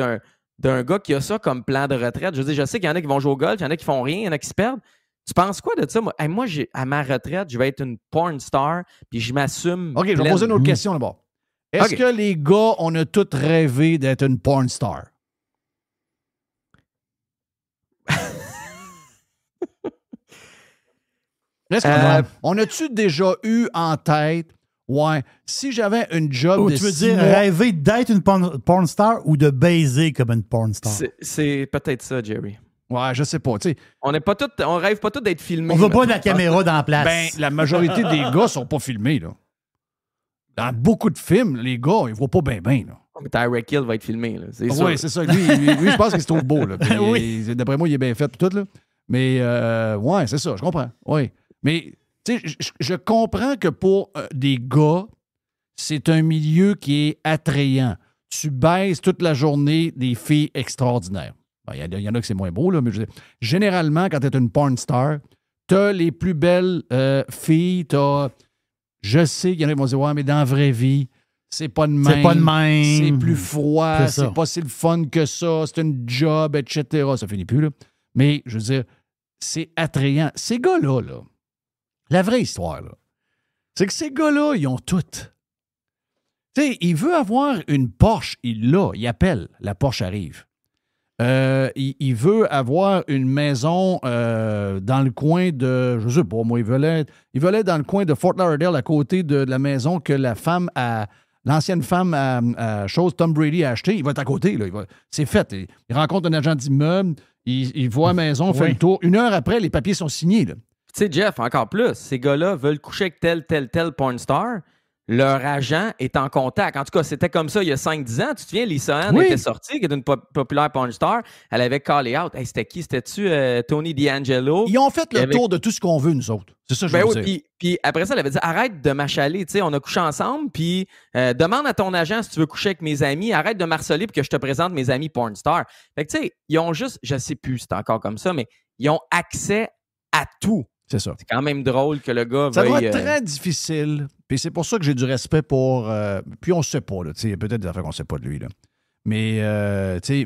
d'un gars qui a ça comme plan de retraite? Je veux dire, je sais qu'il y en a qui vont jouer au golf, il y en a qui font rien, il y en a qui se perdent. Tu penses quoi de ça? Moi, à ma retraite, je vais être une porn star, puis je m'assume. OK, je vais poser une autre question d'abord. Est-ce que les gars, on a tous rêvé d'être une porn star? On a-tu déjà eu en tête, si j'avais une job de tu veux dire rêver d'être une porn star ou de baiser comme une porn star? C'est peut-être ça, Jerry. Ouais, je sais pas. On rêve pas tous d'être filmés. On veut pas de la caméra dans la place. Ben, la majorité des gars sont pas filmés, là. Dans beaucoup de films, les gars, ils voient pas bien, là. Mais Tyreek Hill va être filmé, là. Oui, c'est ça. Lui, je pense qu'il se trouve beau, là. Oui. D'après moi, il est bien fait, tout, là. Mais, ouais, c'est ça, je comprends. Oui. Mais, tu sais, je comprends que pour des gars, c'est un milieu qui est attrayant. Tu baises toute la journée des filles extraordinaires. Il y en a que c'est moins beau, là, mais je veux dire, généralement, quand tu es une porn star, tu as les plus belles filles, je sais qu'il y en a qui vont dire, ouais, mais dans la vraie vie, c'est pas de même. C'est pas de même. C'est plus froid, c'est pas si le fun que ça, c'est une job, etc. Ça finit plus, là. Mais, je veux dire, c'est attrayant. Ces gars-là, là, la vraie histoire, là, c'est que ces gars-là, ils ont tout. Tu sais, il veut avoir une Porsche, il l'a, il appelle, la Porsche arrive. Il veut avoir une maison dans le coin de, je sais pas, moi, il veut aller dans le coin de Fort Lauderdale, à côté de la maison que l'ancienne femme Tom Brady a acheté. Il va être à côté, là. C'est fait. Il rencontre un agent d'immeuble, il voit la maison, fait le tour. 1 heure après, les papiers sont signés, là. Tu sais, Jeff, encore plus, ces gars-là veulent coucher avec tel porn star. leur agent est en contact. En tout cas, c'était comme ça il y a 5-10 ans. Tu te souviens, Lisa Ann était sortie, qui est une populaire porn star. Elle avait callé out. Hey, c'était qui? C'était-tu Tony D'Angelo? Ils ont fait le tour de tout ce qu'on veut, nous autres. C'est ça que je veux dire. Puis après ça, elle avait dit, arrête de m'achaler. Tu sais, on a couché ensemble, puis demande à ton agent si tu veux coucher avec mes amis. Arrête de m'harceler pour que je te présente mes amis porn stars. Fait que tu sais, ils ont juste, je sais plus si c'est encore comme ça, mais ils ont accès à tout. C'est ça. C'est quand même drôle que le gars ça veuille... doit être très difficile. Puis c'est pour ça que j'ai du respect pour... puis on ne sait pas, là. Il y a peut-être des affaires qu'on ne sait pas de lui, là. Mais,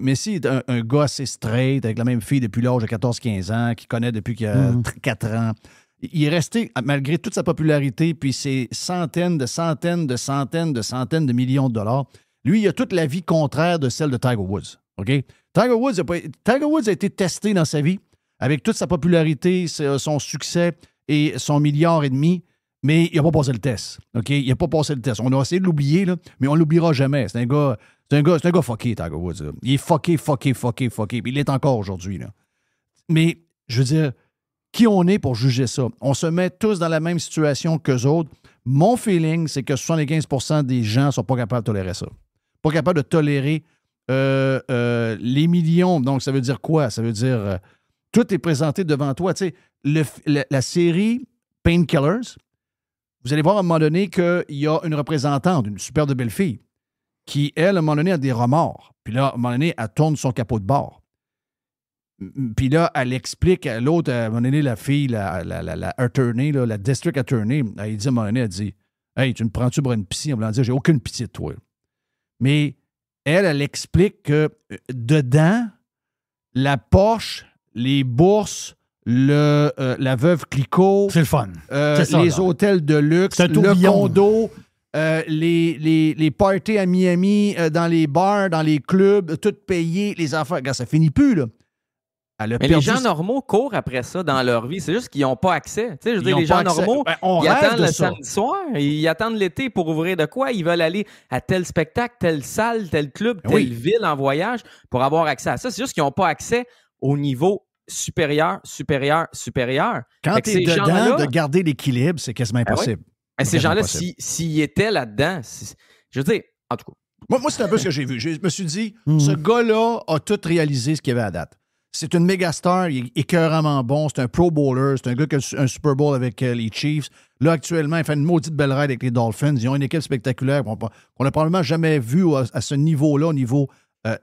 mais si un gars assez straight, avec la même fille depuis l'âge de 14-15 ans, qui connaît depuis qu'il a 4 ans, il est resté, malgré toute sa popularité, puis ses centaines de millions de dollars, lui, il a toute la vie contraire de celle de Tiger Woods. OK? Tiger Woods a été testé dans sa vie, avec toute sa popularité, son succès et son $1,5 milliard, mais il n'a pas passé le test. OK? Il n'a pas passé le test. On a essayé de l'oublier, là, mais on ne l'oubliera jamais. C'est un gars fucké, Tiger Woods. Là. Il est fucké. Puis il l'est encore aujourd'hui. Là. Mais, je veux dire, qui on est pour juger ça? On se met tous dans la même situation qu'eux autres. Mon feeling, c'est que 75% des gens ne sont pas capables de tolérer ça. Pas capables de tolérer les millions. Donc, ça veut dire quoi? Ça veut dire... tout est présenté devant toi. Tu sais, la série Painkillers, vous allez voir à un moment donné qu'il y a une représentante, une super de belle fille, qui, elle, à un moment donné, a des remords. Puis là, à un moment donné, elle tourne son capot de bord. Puis là, elle explique à l'autre, à un moment donné, la fille, la attorney, la district attorney, elle dit à un moment donné, elle dit « Hey, tu me prends-tu pour une piscine? » En voulant dire « J'ai aucune pitié de toi. » Mais elle explique que dedans, la Porsche, les bourses, la veuve Clicquot, c'est le fun. Les hôtels de luxe, le condo, les parties à Miami, dans les bars, dans les clubs, tout payé, les affaires. Regarde, ça finit plus, là. Mais les gens normaux courent après ça dans leur vie. C'est juste qu'ils n'ont pas accès. Tu sais, je veux dire, les gens normaux, ils attendent le samedi soir, ils attendent l'été pour ouvrir de quoi. Ils veulent aller à tel spectacle, telle salle, tel club, telle ville en voyage pour avoir accès à ça. C'est juste qu'ils n'ont pas accès au niveau supérieur. Quand tu es dedans, de garder l'équilibre, c'est quasiment impossible. Oui. Ces gens-là, s'ils étaient là-dedans, je veux dire, en tout cas. Moi, c'est un peu ce que j'ai vu. Je me suis dit, ce gars-là a tout réalisé ce qu'il y avait à date. C'est une méga star, il est écœuramment bon, c'est un pro bowler, c'est un gars qui a un Super Bowl avec les Chiefs. Là, actuellement, il fait une maudite belle ride avec les Dolphins. Ils ont une équipe spectaculaire qu'on n'a probablement jamais vu à ce niveau-là, au niveau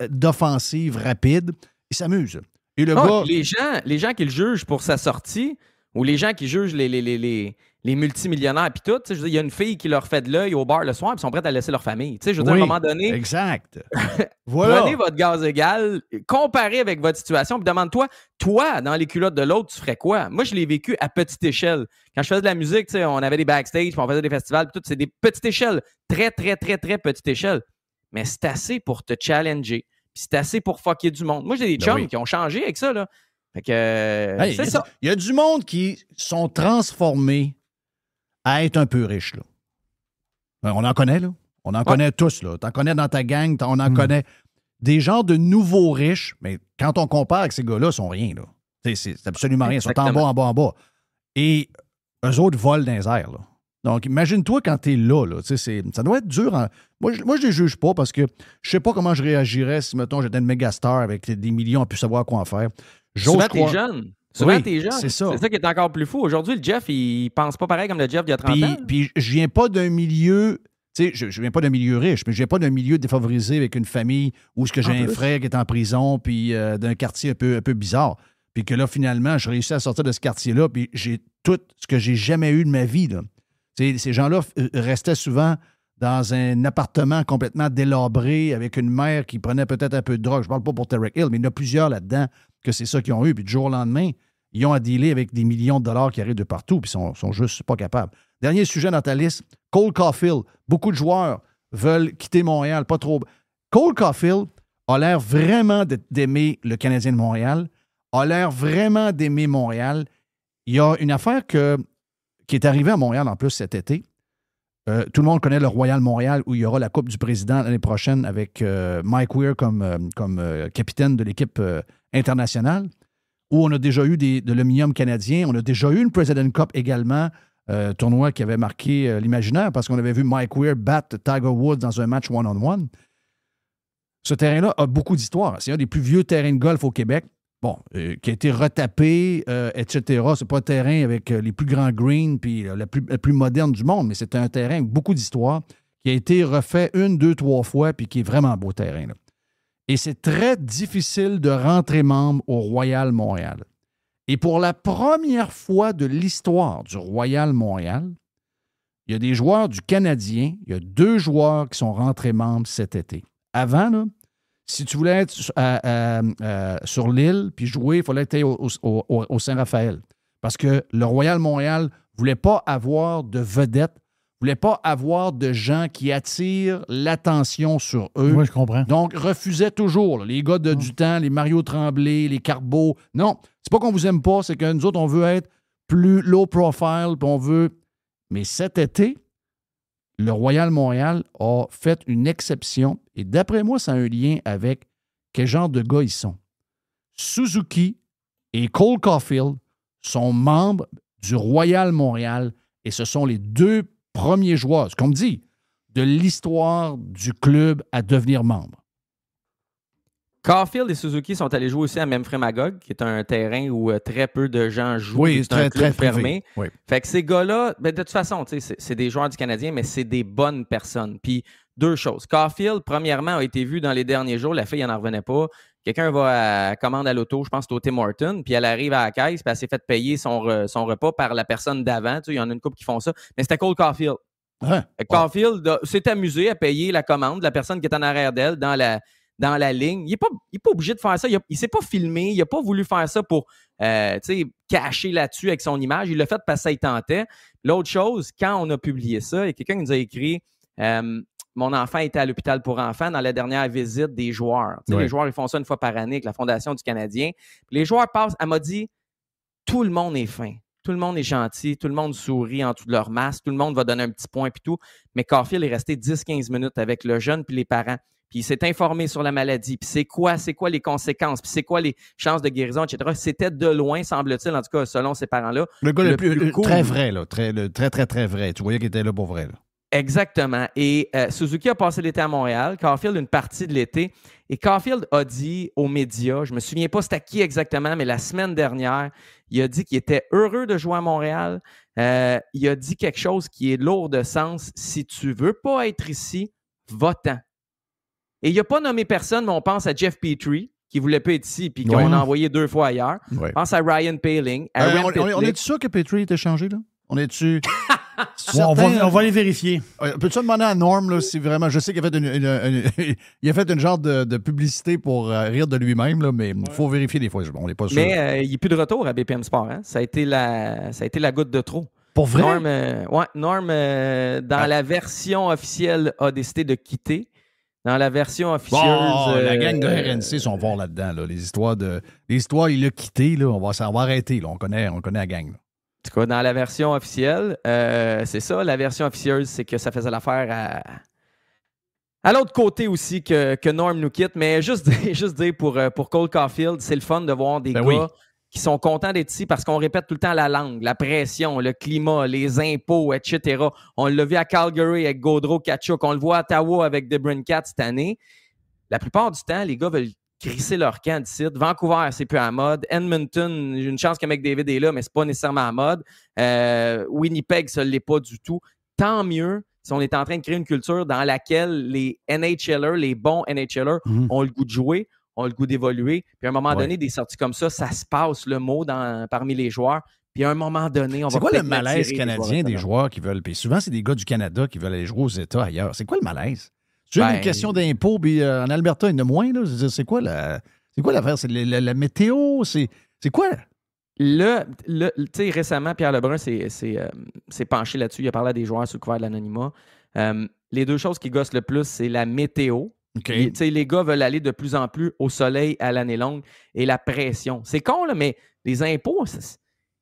d'offensive rapide. Il s'amuse. Et le gars... Les gens qui le jugent pour sa sortie, ou les gens qui jugent les multimillionnaires puis tout, je veux dire, il y a une fille qui leur fait de l'œil au bar le soir, puis ils sont prêts à laisser leur famille. Tu sais, je veux dire, à un moment donné, exact. Voilà. Prenez votre gaz égal, comparez avec votre situation, puis demande-toi, toi, dans les culottes de l'autre, tu ferais quoi? Moi, je l'ai vécu à petite échelle. Quand je faisais de la musique, tu sais, on avait des backstage, puis on faisait des festivals, puis tout, c'est des petites échelles, très, très, très, très petites échelles. Mais c'est assez pour te challenger, puis c'est assez pour fucker du monde. Moi, j'ai des chums qui ont changé avec ça, là. Fait que, c'est ça. Il y a du monde qui sont transformés à être un peu riche, là. On en connaît, là. On en connaît tous, là. T'en connais dans ta gang, on en connaît. Des gens de nouveaux riches, mais quand on compare avec ces gars-là, ils sont rien, là. C'est absolument rien. Ils sont en bas. Et eux autres volent dans les airs, là. Donc, imagine-toi quand t'es là, là. Ça doit être dur. Moi, je les juge pas parce que je sais pas comment je réagirais si, mettons, j'étais une méga star avec des millions à plus savoir quoi en faire. Souvent, t'es jeune. Souvent, t'es jeune. C'est ça. C'est ça qui est encore plus fou. Aujourd'hui, le Jeff, il pense pas pareil comme le Jeff d'il y a 30 ans. Puis je viens pas d'un milieu... Tu sais, je viens pas d'un milieu riche, mais je viens pas d'un milieu défavorisé avec une famille où j'ai un frère qui est en prison, puis d'un quartier un peu bizarre. Puis que là, finalement, je réussis à sortir de ce quartier-là, puis j'ai tout ce que j'ai jamais eu de ma vie, là. Ces gens-là restaient souvent dans un appartement complètement délabré avec une mère qui prenait peut-être un peu de drogue. Je parle pas pour Tarek Hill, mais il y en a plusieurs là-dedans que c'est ça qu'ils ont eu. Puis du jour au lendemain, ils ont à dealer avec des millions de dollars qui arrivent de partout, puis ils sont juste pas capables. Dernier sujet dans ta liste, Cole Caulfield. Beaucoup de joueurs veulent quitter Montréal, pas trop. Cole Caulfield a l'air vraiment d'aimer le Canadien de Montréal, a l'air vraiment d'aimer Montréal. Il y a une affaire qui est arrivée à Montréal en plus cet été. Tout le monde connaît le Royal Montréal où il y aura la Coupe du Président l'année prochaine avec Mike Weir comme capitaine de l'équipe internationale, où on a déjà eu de l'Omnium canadien. On a déjà eu une President Cup également tournoi qui avait marqué l'imaginaire parce qu'on avait vu Mike Weir battre Tiger Woods dans un match one-on-one. Ce terrain-là a beaucoup d'histoire. C'est un des plus vieux terrains de golf au Québec. Bon, qui a été retapé, etc. C'est pas un terrain avec les plus grands greens puis la plus moderne du monde, mais c'est un terrain avec beaucoup d'histoire qui a été refait 1, 2, 3 fois puis qui est vraiment un beau terrain, là. Et c'est très difficile de rentrer membre au Royal Montréal. Et pour la première fois de l'histoire du Royal Montréal, il y a des joueurs du Canadien, il y a 2 joueurs qui sont rentrés membres cet été. Avant, là, si tu voulais être sur l'île puis jouer, il fallait que tu ailles au Saint-Raphaël. Parce que le Royal Montréal ne voulait pas avoir de vedettes, ne voulait pas avoir de gens qui attirent l'attention sur eux. Oui, je comprends. Donc, refusait toujours. Là, les gars du temps, les Mario Tremblay, les Carbeau. Non, c'est pas qu'on vous aime pas, c'est que nous autres, on veut être plus low profile, puis on veut... Mais cet été, le Royal Montréal a fait une exception. Et d'après moi, ça a un lien avec quel genre de gars ils sont. Suzuki et Cole Caulfield sont membres du Royal Montréal et ce sont les 2 premiers joueurs, ce qu'on me dit, de l'histoire du club à devenir membre. Caulfield et Suzuki sont allés jouer aussi à Memphremagog, qui est un terrain où très peu de gens jouent. Oui, c'est un club très fermé. Oui. Fait que ces gars-là, de toute façon, c'est des joueurs du Canadien, mais c'est des bonnes personnes. Puis 2 choses. Caulfield, premièrement, a été vu dans les derniers jours. La fille, elle n'en revenait pas. Quelqu'un va à commande à l'auto, je pense que c'est au Tim Hortons, puis elle arrive à la caisse, puis elle s'est fait payer son repas par la personne d'avant. Il y en a une couple qui font ça. Mais c'était Cole Caulfield. Hein? Caulfield s'est amusé à payer la commande de la personne qui est en arrière d'elle dans la ligne. Il n'est pas obligé de faire ça. Il ne s'est pas filmé. Il n'a pas voulu faire ça pour cacher là-dessus avec son image. Il l'a fait parce que ça y tentait. L'autre chose, quand on a publié ça, il y a quelqu'un qui nous a écrit mon enfant était à l'hôpital pour enfants dans la dernière visite des joueurs. Ouais. Les joueurs, ils font ça une fois par année avec la Fondation du Canadien. Puis les joueurs passent. Elle m'a dit tout le monde est fin. Tout le monde est gentil, tout le monde sourit en dessous de leur masque, tout le monde va donner un petit point puis tout. Mais Caulfield est resté 10-15 minutes avec le jeune puis les parents. Puis il s'est informé sur la maladie. Puis c'est quoi les conséquences? Puis c'est quoi les chances de guérison, etc. C'était de loin, semble-t-il, en tout cas, selon ces parents-là. Le gars le plus cool. Très vrai, là. Très, très vrai. Tu voyais qu'il était là pour vrai, là. Exactement. Et Suzuki a passé l'été à Montréal, Caulfield une partie de l'été. Et Caulfield a dit aux médias, je ne me souviens pas c'était à qui exactement, mais la semaine dernière, il a dit qu'il était heureux de jouer à Montréal. Il a dit quelque chose qui est lourd de sens. Si tu ne veux pas être ici, va-t'en. Et il n'a pas nommé personne, mais on pense à Jeff Petrie, qui ne voulait pas être ici puis qu'on a envoyé 2 fois ailleurs. Ouais. On pense à Ryan Paling. On est sûr que Petrie était changé, là? On est-tu... on va les vérifier. Peux-tu demander à Norm, là, si vraiment... Je sais qu'il a fait il a fait une genre de publicité pour rire de lui-même, là, mais il faut vérifier des fois. On n'est pas sûr. Mais il n'est plus de retour à BPM Sport. Hein? Ça a été la goutte de trop. Pour vrai? Norm dans la version officielle, a décidé de quitter. Dans la version officieuse... la gang de RNC sont forts là-dedans. Là. Les histoires, il l'a quitté. Là, on va arrêter. Là. On connaît la gang. Là. En tout cas, dans la version officielle, c'est ça. La version officieuse, c'est que ça faisait l'affaire à l'autre côté aussi que Norm nous quitte. Mais juste dire pour Cole Caulfield, c'est le fun de voir des gars qui sont contents d'être ici parce qu'on répète tout le temps la langue, la pression, le climat, les impôts, etc. On l'a vu à Calgary avec Gaudreau, Tkachuk. On le voit à Ottawa avec DeBrincat cette année. La plupart du temps, les gars veulent crisser leur camp d'ici. Vancouver, c'est plus à la mode. Edmonton, j'ai une chance que McDavid est là, mais c'est pas nécessairement à la mode. Winnipeg, ça ne l'est pas du tout. Tant mieux si on est en train de créer une culture dans laquelle les NHLers, les bons NHLers, ont le goût de jouer, ont le goût d'évoluer. Puis à un moment donné, des sorties comme ça se passe le mot parmi les joueurs. Puis à un moment donné, on va... C'est quoi le malaise canadien des joueurs qui veulent... Puis souvent, c'est des gars du Canada qui veulent aller jouer aux États ailleurs. C'est quoi le malaise? C'est une question d'impôt, puis en Alberta, il y en a moins. Là. C'est quoi l'affaire? C'est la météo? C'est quoi? Tu sais, récemment, Pierre Lebrun s'est penché là-dessus. Il a parlé à des joueurs sous le couvert de l'anonymat. Les 2 choses qui gossent le plus, c'est la météo. Okay. Les gars veulent aller de plus en plus au soleil à l'année longue et la pression. C'est con, là, mais les impôts,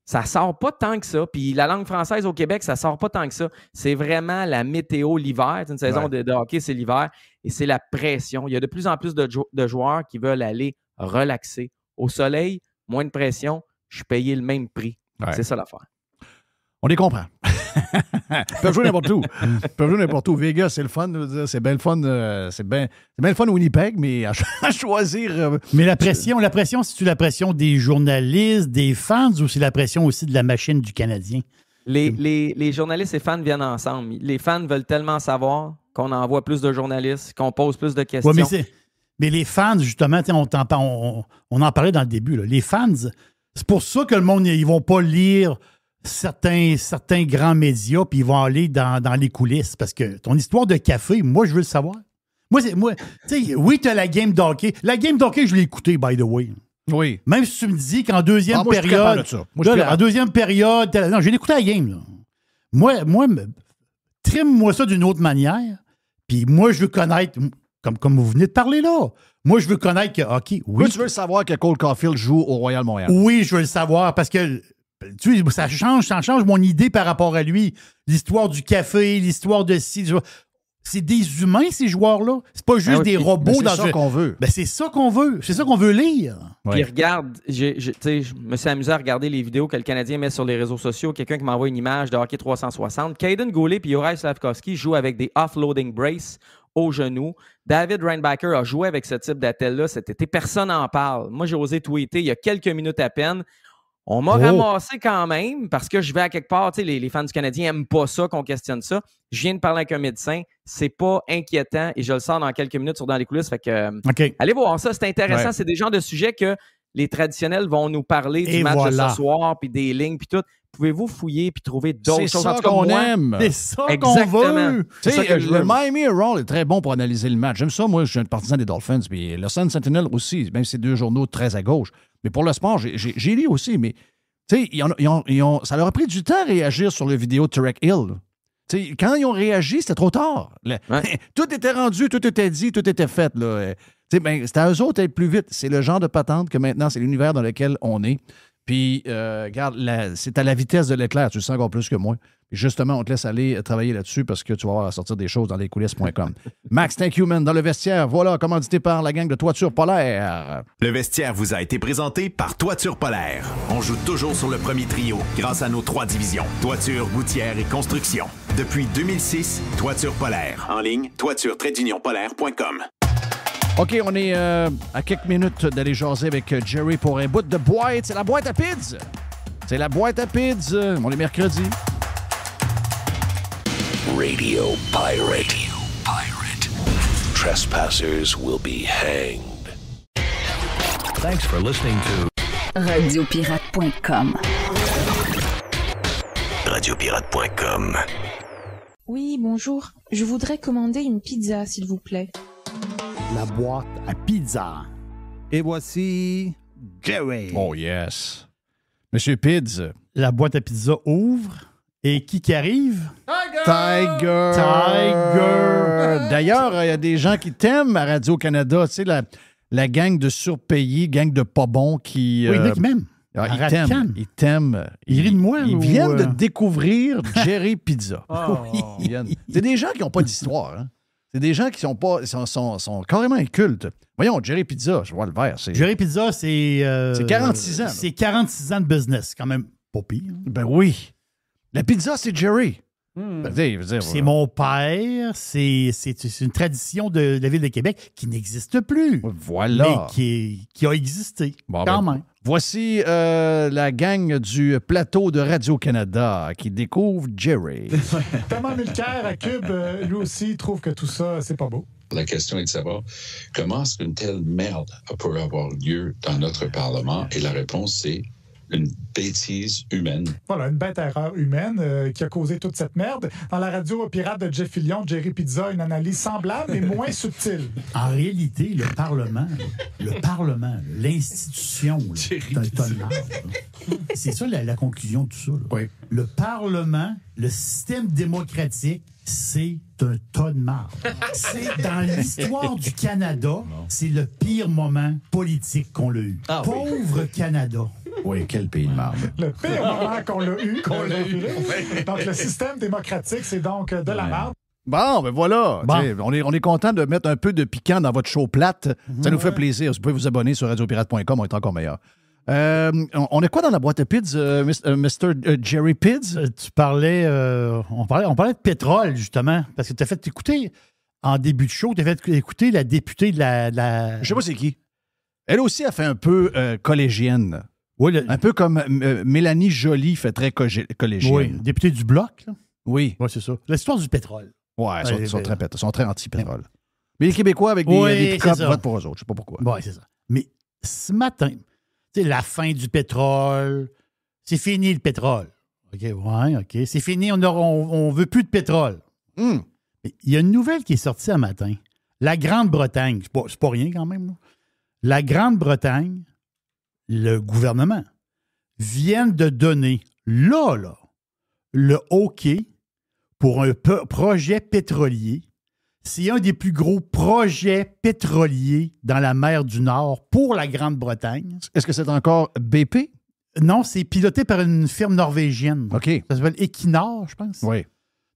ça sort pas tant que ça. Puis la langue française au Québec, ça sort pas tant que ça. C'est vraiment la météo l'hiver. C'est une saison de hockey, c'est l'hiver. Et c'est la pression. Il y a de plus en plus de joueurs qui veulent aller relaxer. Au soleil, moins de pression, je suis payé le même prix. Ouais. C'est ça l'affaire. On les comprend. Ils peuvent jouer n'importe où. Ils peuvent jouer n'importe où. Vegas, c'est le fun. C'est bien le fun. C'est bien le fun Winnipeg, mais à choisir. Mais la pression, c'est-tu la pression des journalistes, des fans, ou c'est la pression aussi de la machine du Canadien? Les journalistes et fans viennent ensemble. Les fans veulent tellement savoir qu'on envoie plus de journalistes, qu'on pose plus de questions. Ouais, mais les fans, justement, on en parlait dans le début. Là. Les fans, c'est pour ça que le monde, ils vont pas lire certains grands médias, puis ils vont aller dans les coulisses. Parce que ton histoire de café, moi, je veux le savoir. Oui, tu as la game d'hockey. La game d'hockey, je l'ai écoutée, by the way. Oui. Même si tu me dis qu'en deuxième moi, période. En deuxième période. Non, j'ai écouté la game. Là. Moi, trime-moi ça d'une autre manière. Puis moi, je veux connaître, comme vous venez de parler là. Moi, je veux connaître que, OK, oui. Moi, tu veux savoir que Cole Caulfield joue au Royal Montréal. Oui, je veux le savoir parce que. Tu sais, ça change mon idée par rapport à lui. L'histoire du café, l'histoire de ci. C'est des humains, ces joueurs-là. C'est pas juste des robots dans C'est ça qu'on veut. Ben, c'est ça qu'on veut. C'est ça qu'on veut lire. Puis regarde, je me suis amusé à regarder les vidéos que le Canadien met sur les réseaux sociaux. Quelqu'un qui m'envoie une image de Hockey 360. Kaiden Goulet et Juraj Slafkovsky jouent avec des offloading braces au genou. David Reinbacher a joué avec ce type d'attelle-là cet été. Personne n'en parle. Moi, j'ai osé tweeter il y a quelques minutes à peine. On m'a ramassé quand même parce que je vais à quelque part. Tu sais, les fans du Canadien n'aiment pas ça, qu'on questionne ça. Je viens de parler avec un médecin. C'est pas inquiétant et je le sors dans quelques minutes sur Dans les coulisses. Fait que, allez voir ça, c'est intéressant. Ouais. C'est des genres de sujets que les traditionnels vont nous parler du match de ce soir, puis des lignes, puis tout. Pouvez-vous fouiller puis trouver d'autres choses? C'est ça qu'on aime. C'est ça qu'on veut. Tu sais, le Miami Herald est très bon pour analyser le match. J'aime ça. Moi, je suis un partisan des Dolphins. Puis le Sun Sentinel aussi, même si c'est deux journaux très à gauche. Mais pour le sport, j'ai lu aussi. Mais tu sais, ça leur a pris du temps à réagir sur la vidéo de Tarek Hill. Tu sais, quand ils ont réagi, c'était trop tard. Tout était rendu, tout était dit, tout était fait. Là. C'était à eux autres d'être plus vite. C'est le genre de patente que maintenant, c'est l'univers dans lequel on est. Puis, regarde, c'est à la vitesse de l'éclair. Tu le sens encore plus que moi. Puis justement, on te laisse aller travailler là-dessus parce que tu vas avoir à sortir des choses dans lescoulisses.com. Max, thank you, man. Dans le vestiaire, voilà, commandité par la gang de Toiture Polaire. Le vestiaire vous a été présenté par Toiture Polaire. On joue toujours sur le premier trio grâce à nos 3 divisions. Toiture, gouttière et construction. Depuis 2006, Toiture Polaire. En ligne, toiture-polaire.com. OK, on est à quelques minutes d'aller jaser avec Jerry pour un bout de boîte. C'est la boîte à pids. C'est la boîte à pids. On est mercredi. Radio Pirate. Trespassers will be hanged. Thanks for listening to Radiopirate.com. Radiopirate.com. Oui, bonjour. Je voudrais commander une pizza, s'il vous plaît. La boîte à pizza. Et voici Jerry. Oh yes. Monsieur Pids. La boîte à pizza ouvre. Et qui arrive? Tiger. D'ailleurs, il y a des gens qui t'aiment à Radio-Canada. Tu sais, la gang de surpayés, gang de pas bons qui... Oui, il y en a qui m'aiment. Ils t'aiment. Ils rient de moi. Ils viennent de découvrir Jerry Pizza. Oh. C'est des gens qui n'ont pas d'histoire. Hein? C'est des gens qui sont carrément incultes. Voyons, Jerry Pizza, je vois le vert. Jerry Pizza, c'est... c'est 46 ans. C'est 46 ans de business, quand même pas pire. Ben oui. La pizza, c'est Jerry. C'est mon père. C'est une tradition de la Ville de Québec qui n'existe plus. Voilà. Mais qui a existé, quand même. Voici la gang du plateau de Radio-Canada qui découvre Jerry. Thomas Mulcair à Cube, lui aussi, trouve que tout ça, c'est pas beau. La question est de savoir comment est-ce qu'une telle merde peut avoir lieu dans notre Parlement? Et la réponse, c'est une bêtise humaine. Voilà, une bête erreur humaine qui a causé toute cette merde. Dans la radio pirate de Jeff Fillion, Jerry Pizza, une analyse semblable mais moins subtile. En réalité, le Parlement, l'institution, c'est un tas de merde. C'est ça la conclusion de tout ça. Oui. Le Parlement, le système démocratique, c'est un tas de marde. C'est dans l'histoire du Canada, c'est le pire moment politique qu'on l'a eu. Pauvre Canada. Oui, quel pays de marde. Le pire moment qu'on l'a eu. Donc, le système démocratique, c'est donc de la marde. Bon, ben voilà. On est content de mettre un peu de piquant dans votre show plate. Ça nous fait plaisir. Vous pouvez vous abonner sur radiopirate.com, on est encore meilleur. On est quoi dans la boîte à Pids, Mr. Jerry Pids? Tu parlais, on parlait de pétrole, justement, parce que tu as fait écouter, en début de show, tu as fait écouter la députée de la... Je sais pas c'est qui. Elle aussi a fait un peu collégienne. Oui, un peu comme Mélanie Joly fait très collégienne. Oui, députée du Bloc. Là. Oui. Oui, c'est ça. L'histoire du pétrole. Oui, ils sont très anti-pétrole. Mais les Québécois, avec des pick-up, votent pour eux autres. Je sais pas pourquoi. Oui, c'est ça. Mais ce matin, tu sais, la fin du pétrole, c'est fini le pétrole. OK, ouais, OK. C'est fini, on veut plus de pétrole. Mais il y a une nouvelle qui est sortie un matin. La Grande-Bretagne, c'est pas rien quand même, là. La Grande-Bretagne, le gouvernement, viennent de donner, là, le OK pour un projet pétrolier. C'est un des plus gros projets pétroliers dans la mer du Nord pour la Grande-Bretagne. Est-ce que c'est encore BP? Non, c'est piloté par une firme norvégienne. OK. Ça s'appelle Equinor, je pense. Oui.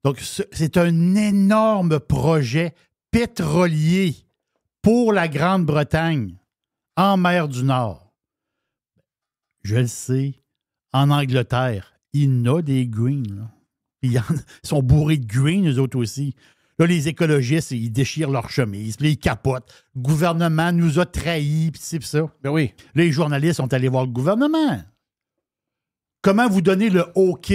Donc, c'est un énorme projet pétrolier pour la Grande-Bretagne en mer du Nord. Je le sais, en Angleterre, il y en a des greens. Là. Ils sont bourrés de green, eux autres aussi. Là, les écologistes, ils déchirent leur chemise, puis ils capotent. Le gouvernement nous a trahis, puis c'est pis ça. Ben oui. Là, les journalistes sont allés voir le gouvernement. Comment vous donnez le OK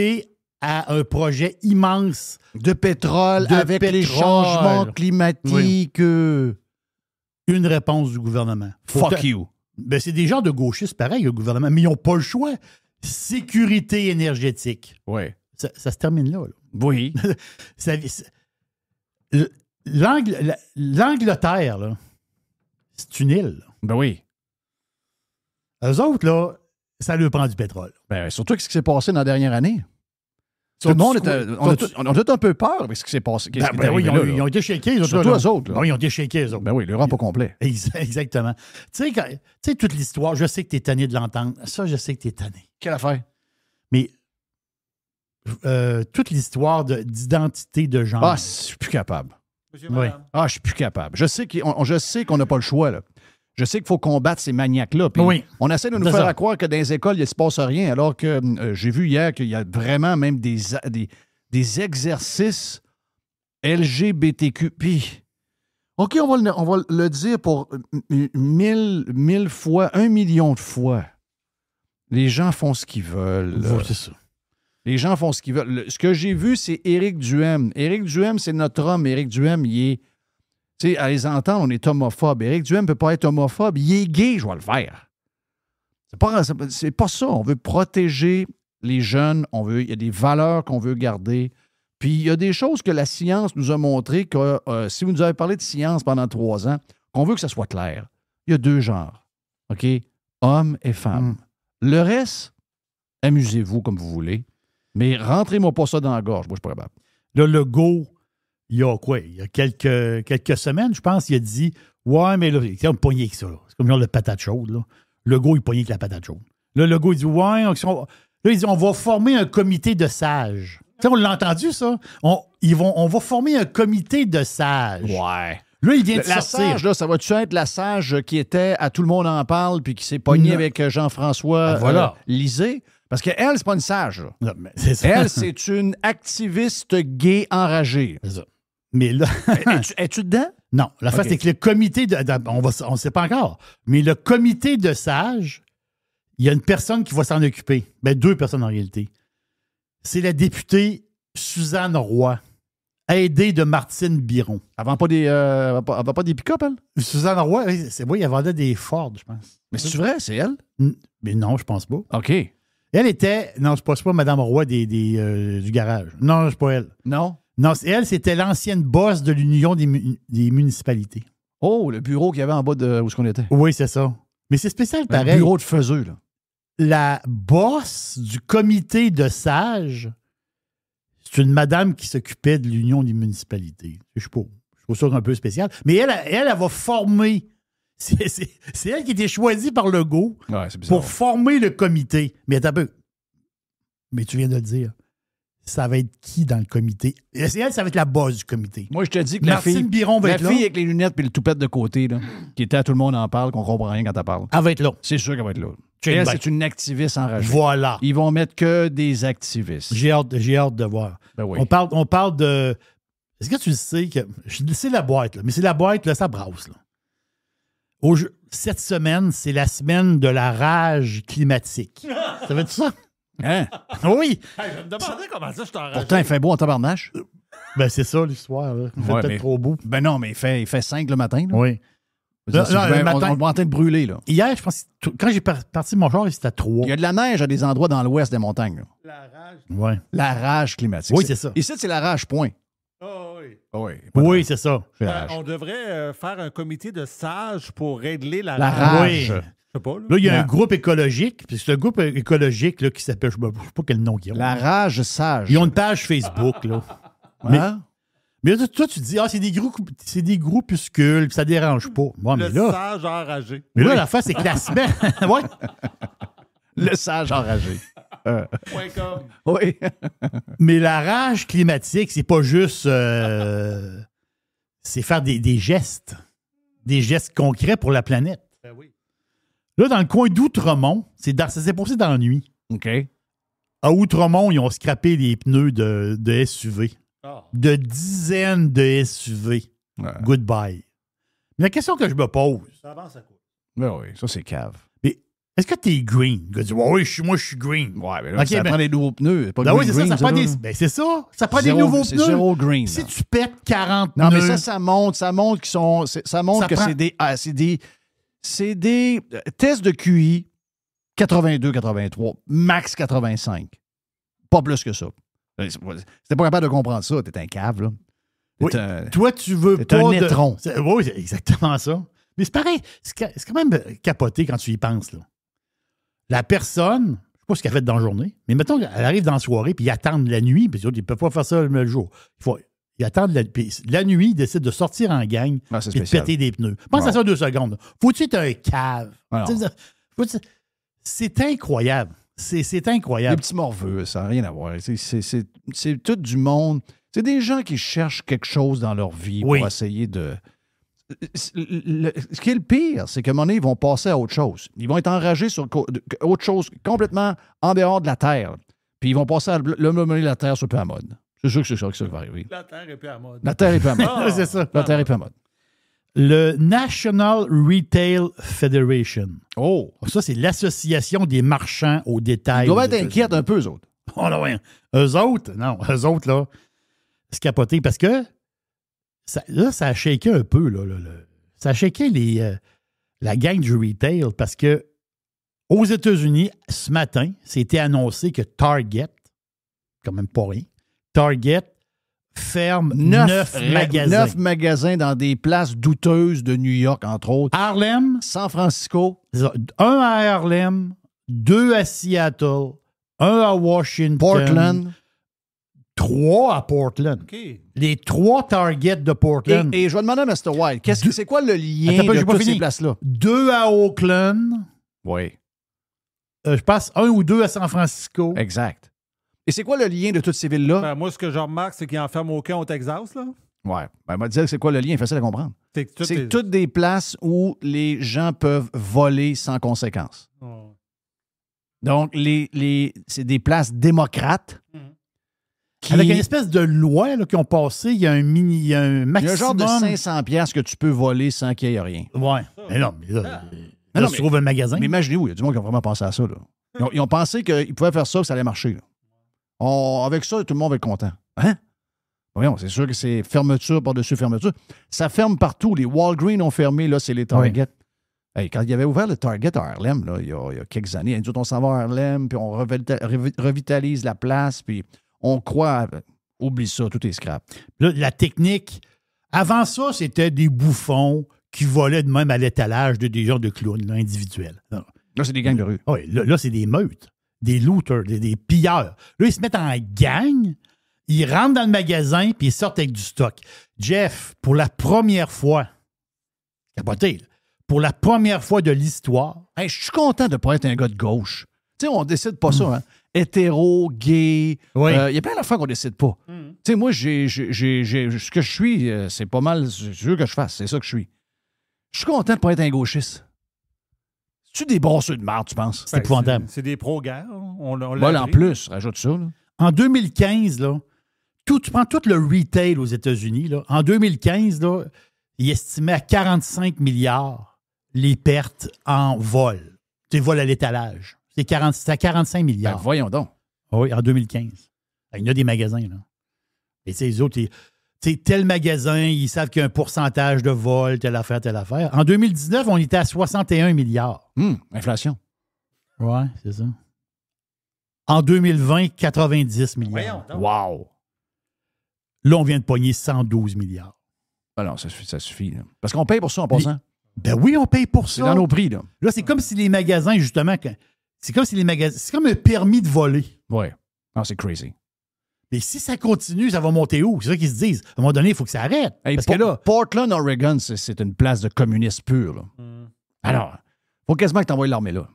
à un projet immense de pétrole avec les changements climatiques? Oui. Une réponse du gouvernement. Fuck you. Ben, c'est des gens de gauchistes, pareil, le gouvernement, mais ils n'ont pas le choix. Sécurité énergétique. Oui. Ça se termine là. Oui. L'Angleterre, là, c'est une île. Là. Ben oui. Eux autres, là, ça leur prend du pétrole. Ben, surtout ce qui s'est passé dans la dernière année. Tout le monde on a tout un peu peur avec ce qui s'est passé. Oui, ils ont été shakés. Surtout eux autres. Oui, ils ont été shakés, eux autres. Ben oui, l'Europe au complet. Exactement. Tu sais, toute l'histoire, je sais que tu es tanné de l'entendre. Ça, je sais que tu es tanné. Quelle affaire? Mais toute l'histoire d'identité de genre. Ah, je suis plus capable. Oui. Ah, je suis plus capable. Je sais qu'on n'a pas le choix, là. Je sais qu'il faut combattre ces maniaques-là. Oui. On essaie de nous faire croire que dans les écoles, il ne se passe rien, alors que j'ai vu hier qu'il y a vraiment même des exercices LGBTQ. Puis, OK, on va le dire pour 1000 fois, 1 million de fois. Les gens font ce qu'ils veulent. C'est ça. Les gens font ce qu'ils veulent. Ce que j'ai vu, c'est Éric Duhaime. Éric Duhaime, c'est notre homme. Éric Duhaime, il est... Tu sais, à les entendre, on est homophobe. Éric Duhaime ne peut pas être homophobe. Il est gay, je vais le faire. C'est pas ça. On veut protéger les jeunes. Il y a des valeurs qu'on veut garder. Puis il y a des choses que la science nous a montrées que si vous nous avez parlé de science pendant 3 ans, qu'on veut que ça soit clair. Il y a 2 genres. OK? Hommes et femmes. Le reste, amusez-vous comme vous voulez. Mais rentrez-moi pas ça dans la gorge. Moi, je suis pas capable. Le logo... Il y a quoi? Il y a quelques semaines, je pense, il a dit ouais, mais là, c'est comme pogné que ça. Là. C'est comme genre le patate chaude. Là. Le gars, il pognait avec la patate chaude. Là, le gars, il dit ouais, là, il dit on va former un comité de sages. Tu sais, on l'a entendu, ça? On va former un comité de sages. Ouais. Là, il vient de la sortir. Sage, là, ça va-tu être la sage qui était à Tout le monde en parle puis qui s'est pogné avec Jean-François Lisée? Parce qu'elle, c'est pas une sage. Non, mais c'est ça. Elle, c'est une activiste gay enragée. C'est ça. Mais là... Es-tu dedans? Non. La face, c'est que le comité on ne sait pas encore. Mais le comité de sages, il y a une personne qui va s'en occuper. Ben, 2 personnes en réalité. C'est la députée Suzanne Roy, aidée de Martine Biron. Elle vend pas des pick-up, elle? Suzanne Roy, c'est vrai, elle vendait des Ford, je pense. Mais c'est vrai, c'est elle? Mais non, je pense pas. OK. Elle était... Non, c'est pas Mme Roy du garage. Non, c'est pas elle. Non? Non, elle, c'était l'ancienne boss de l'Union des municipalités. Oh, le bureau qu'il y avait en bas de où est-ce qu'on était. Oui, c'est ça. Mais c'est spécial, pareil. Le bureau de Feuzeux, là. La boss du comité de sages, c'est une madame qui s'occupait de l'Union des municipalités. Je trouve ça un peu spécial. Mais elle va former... C'est elle qui était choisie par Legault pour former le comité. Mais attends un peu. Mais tu viens de le dire. ça va être qui dans le comité? Elle, ça va être la base du comité. Moi, je te dis que Martine Biron va être là. La fille avec les lunettes et le toupette de côté, là, qui était à Tout le monde en parle, qu'on comprend rien quand elle parle. Elle va être là. C'est sûr qu'elle va être là. Elle, c'est une activiste enragée. Voilà. Ils vont mettre que des activistes. J'ai hâte de voir. Ben oui. On parle de... Est-ce que tu sais que... C'est la boîte, là. Mais c'est la boîte, là, ça brasse, là. Cette semaine, c'est la semaine de la rage climatique. Ça veut dire ça? Hein? Oui. Hey, je me demandais comment ça je t'en rage. Pourtant, il fait beau en tabarnache. Ben, c'est ça, l'histoire. Là. Il fait peut-être trop beau. Ben non, mais il fait 5 le matin. Là. Oui. On est en train de brûler. Là. Hier, je pense, quand j'ai parti de mon char, c'était à 3. Il y a de la neige à des endroits dans l'ouest des montagnes. Là. La rage. Ouais. La rage climatique. Oui, c'est ça. Ici, c'est la rage, point. Oh, oui. Oui, oui c'est ça. On devrait faire un comité de sages pour régler la rage. Oui. Je sais pas. Là, il y a un groupe écologique. Puis c'est un groupe écologique là, qui s'appelle, je ne sais pas quel nom qu'ils ont. La rage sage. Ils ont une page Facebook. Là. Mais toi, tu te dis, c'est des groupuscules, puis ça dérange pas. Bon, le mais là, sage enragé. Mais là, la face, c'est que la semaine. Ouais. Le sage enragé. Oui. Mais la rage climatique, c'est pas juste. C'est faire des gestes. Des gestes concrets pour la planète. Ben oui. Là, dans le coin d'Outremont, ça s'est passé dans la nuit. OK. À Outremont, ils ont scrappé des pneus de SUV. De dizaines de SUV. Ouais. Goodbye. Mais la question que je me pose. Ça avance à quoi? Ben oui, ça, c'est cave. Mais est-ce que t'es green? Le gars dit, oui, moi, je suis green. Ouais, mais là, ça prend des nouveaux pneus. Pas oui, c'est green, ça. C'est ça. Ça prend des nouveaux pneus. C'est zéro green. Si tu pètes 40 pneus. Non, mais ça montre qu'ils sont. Ça montre que c'est des tests de QI 82, 83, max 85. Pas plus que ça. C'était pas capable de comprendre ça. T'es un cave, là. Oui. Toi, tu veux pas. Un étron. Oui, c'est exactement ça. Mais c'est pareil. C'est quand même capoté quand tu y penses, là. La personne, je sais pas ce qu'elle a fait dans la journée, mais mettons qu'elle arrive dans la soirée puis ils attendent la nuit, puis ils ne peuvent pas faire ça le jour. Ils attendent la nuit, ils décident de sortir en gang et de péter des pneus. Pense à ça 2 secondes. Faut-tu être un cave? C'est incroyable. C'est incroyable. Des petits morveux, ça n'a rien à voir. C'est tout du monde. C'est des gens qui cherchent quelque chose dans leur vie pour essayer de... Ce qui est le pire, c'est qu'à un moment donné, ils vont passer à autre chose. Ils vont être enragés sur autre chose complètement en dehors de la Terre. Puis ils vont passer à la Terre sur peu à mode. C'est sûr que c'est ça qui va arriver. La Terre est plus à mode. La Terre est plus à mode. C'est ça. La Terre est plus à mode. Le National Retail Federation. Oh! Ça, c'est l'association des marchands au détail. Ils doivent être inquiets un peu, eux autres. Oh là, ouais. Eux autres, là, c'est capoté parce que ça a shaké un peu, là. Ça a shaké la gang du retail parce que aux États-Unis, ce matin, c'était annoncé que Target, quand même pas rien, Target ferme 9 magasins. 9 magasins dans des places douteuses de New York, entre autres. Harlem. San Francisco. 1 à Harlem, 2 à Seattle, 1 à Washington. Portland. 3 à Portland. Okay. Les 3 Target de Portland. Et je vais demander à Mr. White, c'est quoi le lien de toutes ces places-là? 2 à Oakland. Oui. Je passe 1 ou 2 à San Francisco. Exact. Et c'est quoi le lien de toutes ces villes-là? Ben, moi, ce que je remarque, c'est qu'ils en ferment aucun au Texas, là. Oui. Ben, on va dire c'est quoi le lien, facile à comprendre. C'est toutes des places où les gens peuvent voler sans conséquence. Oh. Donc, c'est des places démocrates. Avec une espèce de loi là, qui ont passé, il y a un maximum. Il y a un genre de 500$ que tu peux voler sans qu'il y ait rien. Ouais. Mais non, mais là, tu trouves un magasin. Mais imaginez-vous, il y a du monde qui a vraiment pensé à ça. Là. Ils ont pensé qu'ils pouvaient faire ça, que ça allait marcher. Là. Avec ça, tout le monde va être content. Hein? Voyons, c'est sûr que c'est fermeture par-dessus fermeture. Ça ferme partout. Les Walgreens ont fermé, là, c'est les Target. Oui. Hey, quand il y avait ouvert le Target à Harlem, là, il y a quelques années, on s'en va à Harlem, puis on revitalise la place, puis on croit... Oublie ça, tout est scrap. Là, la technique... Avant ça, c'était des bouffons qui volaient de même à l'étalage des genres de clowns là, individuels. Là, c'est des gangs de rue. Oui, là, c'est des meutes, des looters, des pilleurs. Là, ils se mettent en gang, ils rentrent dans le magasin, puis ils sortent avec du stock. Jeff, pour la première fois, capoté, pour la première fois de l'histoire... Hey, je suis content de ne pas être un gars de gauche. Tu sais, on décide pas ça, hein? hétéro, gay. Oui. Il y a plein d'affaires qu'on décide pas. Tu sais, moi, ce que je suis, c'est pas mal ce que je fasse. C'est ça que je suis. Je suis content de pas être un gauchiste. C'est-tu des brosseux de marde, tu penses? C'est épouvantable. C'est des pro-guerres. On l'a Voilà, en appris. plus, rajoute ça. Là. En 2015, là, tu prends tout le retail aux États-Unis. Là, en 2015, là, il estimait à 45 milliards les pertes en vol. Tu sais, vol à l'étalage. C'est à 45 milliards. Ben, voyons donc. Oui, en 2015. Il y en a des magasins. Là. Et tu sais, les autres, tel magasin, ils savent qu'il y a un pourcentage de vol, telle affaire, telle affaire. En 2019, on était à 61 milliards. Inflation. Oui, c'est ça. En 2020, 90 milliards. Wow. Là, on vient de pogner 112 milliards. Ben non, ça suffit. Là. Parce qu'on paye pour ça en passant. Ben oui, on paye pour ça. C'est dans nos prix. Là, c'est comme si les magasins, justement, c'est comme un permis de voler. Oui. Non, c'est crazy. Mais si ça continue, ça va monter où? C'est ça qu'ils se disent. À un moment donné, il faut que ça arrête. Hey, parce que là, Portland, Oregon, c'est une place de communistes pur. Là. Alors, il faut quasiment que tu envoies l'armée là.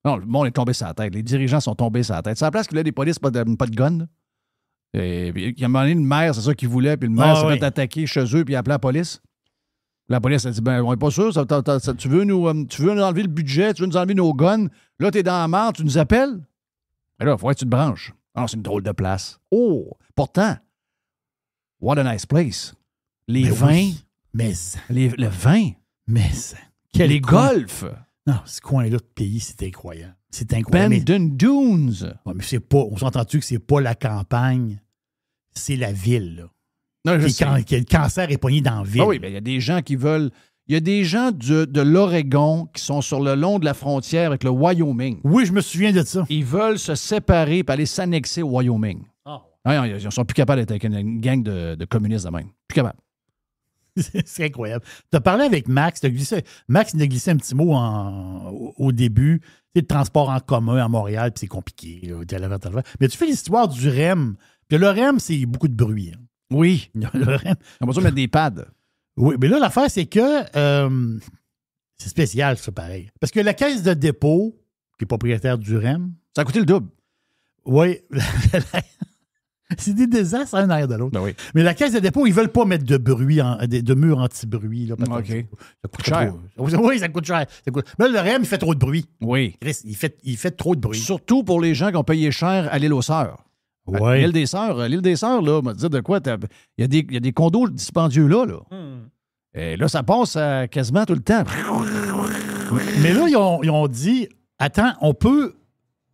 Non, le monde est tombé sur la tête. Les dirigeants sont tombés sur la tête. C'est la place qu'il y a des polices, pas de gun. Là. Et puis, il y a un moment donné, le maire, c'est ça qu'il voulait, puis le maire s'est fait attaquer chez eux, puis il a appelé la police. La police a dit, ben, on n'est pas sûr, tu veux nous enlever le budget, tu veux nous enlever nos guns. Là, t'es dans la merde, tu nous appelles. Et là, il faudrait que tu te branches. Ah, c'est une drôle de place. Oh, pourtant, what a nice place. Les vins. Oui, mais le vin. Mais les golfs. Non, ce coin-là de pays, c'est incroyable. C'est incroyable. Bandon Dunes. Ouais, mais c'est pas. On s'entend-tu que c'est pas la campagne, c'est la ville, là. Non, le cancer est poigné dans la ville. Ah oui, bien, il y a des gens qui veulent. Il y a des gens de l'Oregon qui sont sur le long de la frontière avec le Wyoming. Oui, je me souviens de ça. Ils veulent se séparer et aller s'annexer au Wyoming. Ah, ils ne sont plus capables d'être avec une gang de communistes de même. Plus capables. C'est incroyable. Tu as parlé avec Max. Max, il a glissé un petit mot au début. Tu sais, le transport en commun à Montréal, puis c'est compliqué. Là, mais tu fais l'histoire du REM. Puis le REM, c'est beaucoup de bruit. Hein. Oui. Le REM. On va besoin de mettre des pads. Oui, mais là, l'affaire, c'est que c'est spécial, ça, pareil. Parce que la caisse de dépôt, qui est propriétaire du REM... Ça a coûté le double. Oui. C'est des désastres un derrière de l'autre. Ben oui. Mais la caisse de dépôt, ils ne veulent pas mettre de bruit, de murs anti-bruit. Là, OK. Ça coûte cher. Oui, ça coûte cher. Mais le REM, il fait trop de bruit. Oui. Il fait trop de bruit. Surtout pour les gens qui ont payé cher à l'île aux Sœurs. Oui. L'île des Sœurs, là, on va te dire de quoi. Il y a des condos dispendieux là. Et là, ça passe quasiment tout le temps. Mais là, ils ont dit, attends, on peut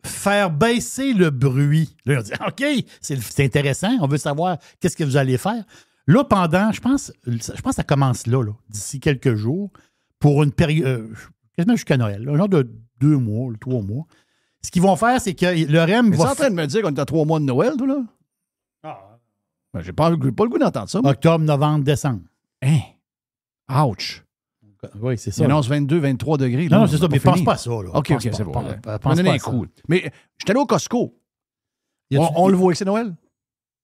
faire baisser le bruit. Là, ils ont dit, OK, c'est intéressant, on veut savoir qu'est-ce que vous allez faire. Là, pendant, je pense que ça commence là d'ici quelques jours, pour une période, quasiment jusqu'à Noël, un genre de 2 mois, 3 mois. Ce qu'ils vont faire, c'est que le REM va... Tu es en train de me dire qu'on est à 3 mois de Noël, toi, là? Ben, j'ai pas le goût d'entendre ça. Moi. Octobre, novembre, décembre. Hein? Ouch! Oui, c'est ça. Il annonce 22, 23 degrés. Là, non, c'est ça, mais pense pas à ça. Là. OK, c'est bon. On donner un coup. Mais j'étais allé au Costco. On le voit que c'est Noël?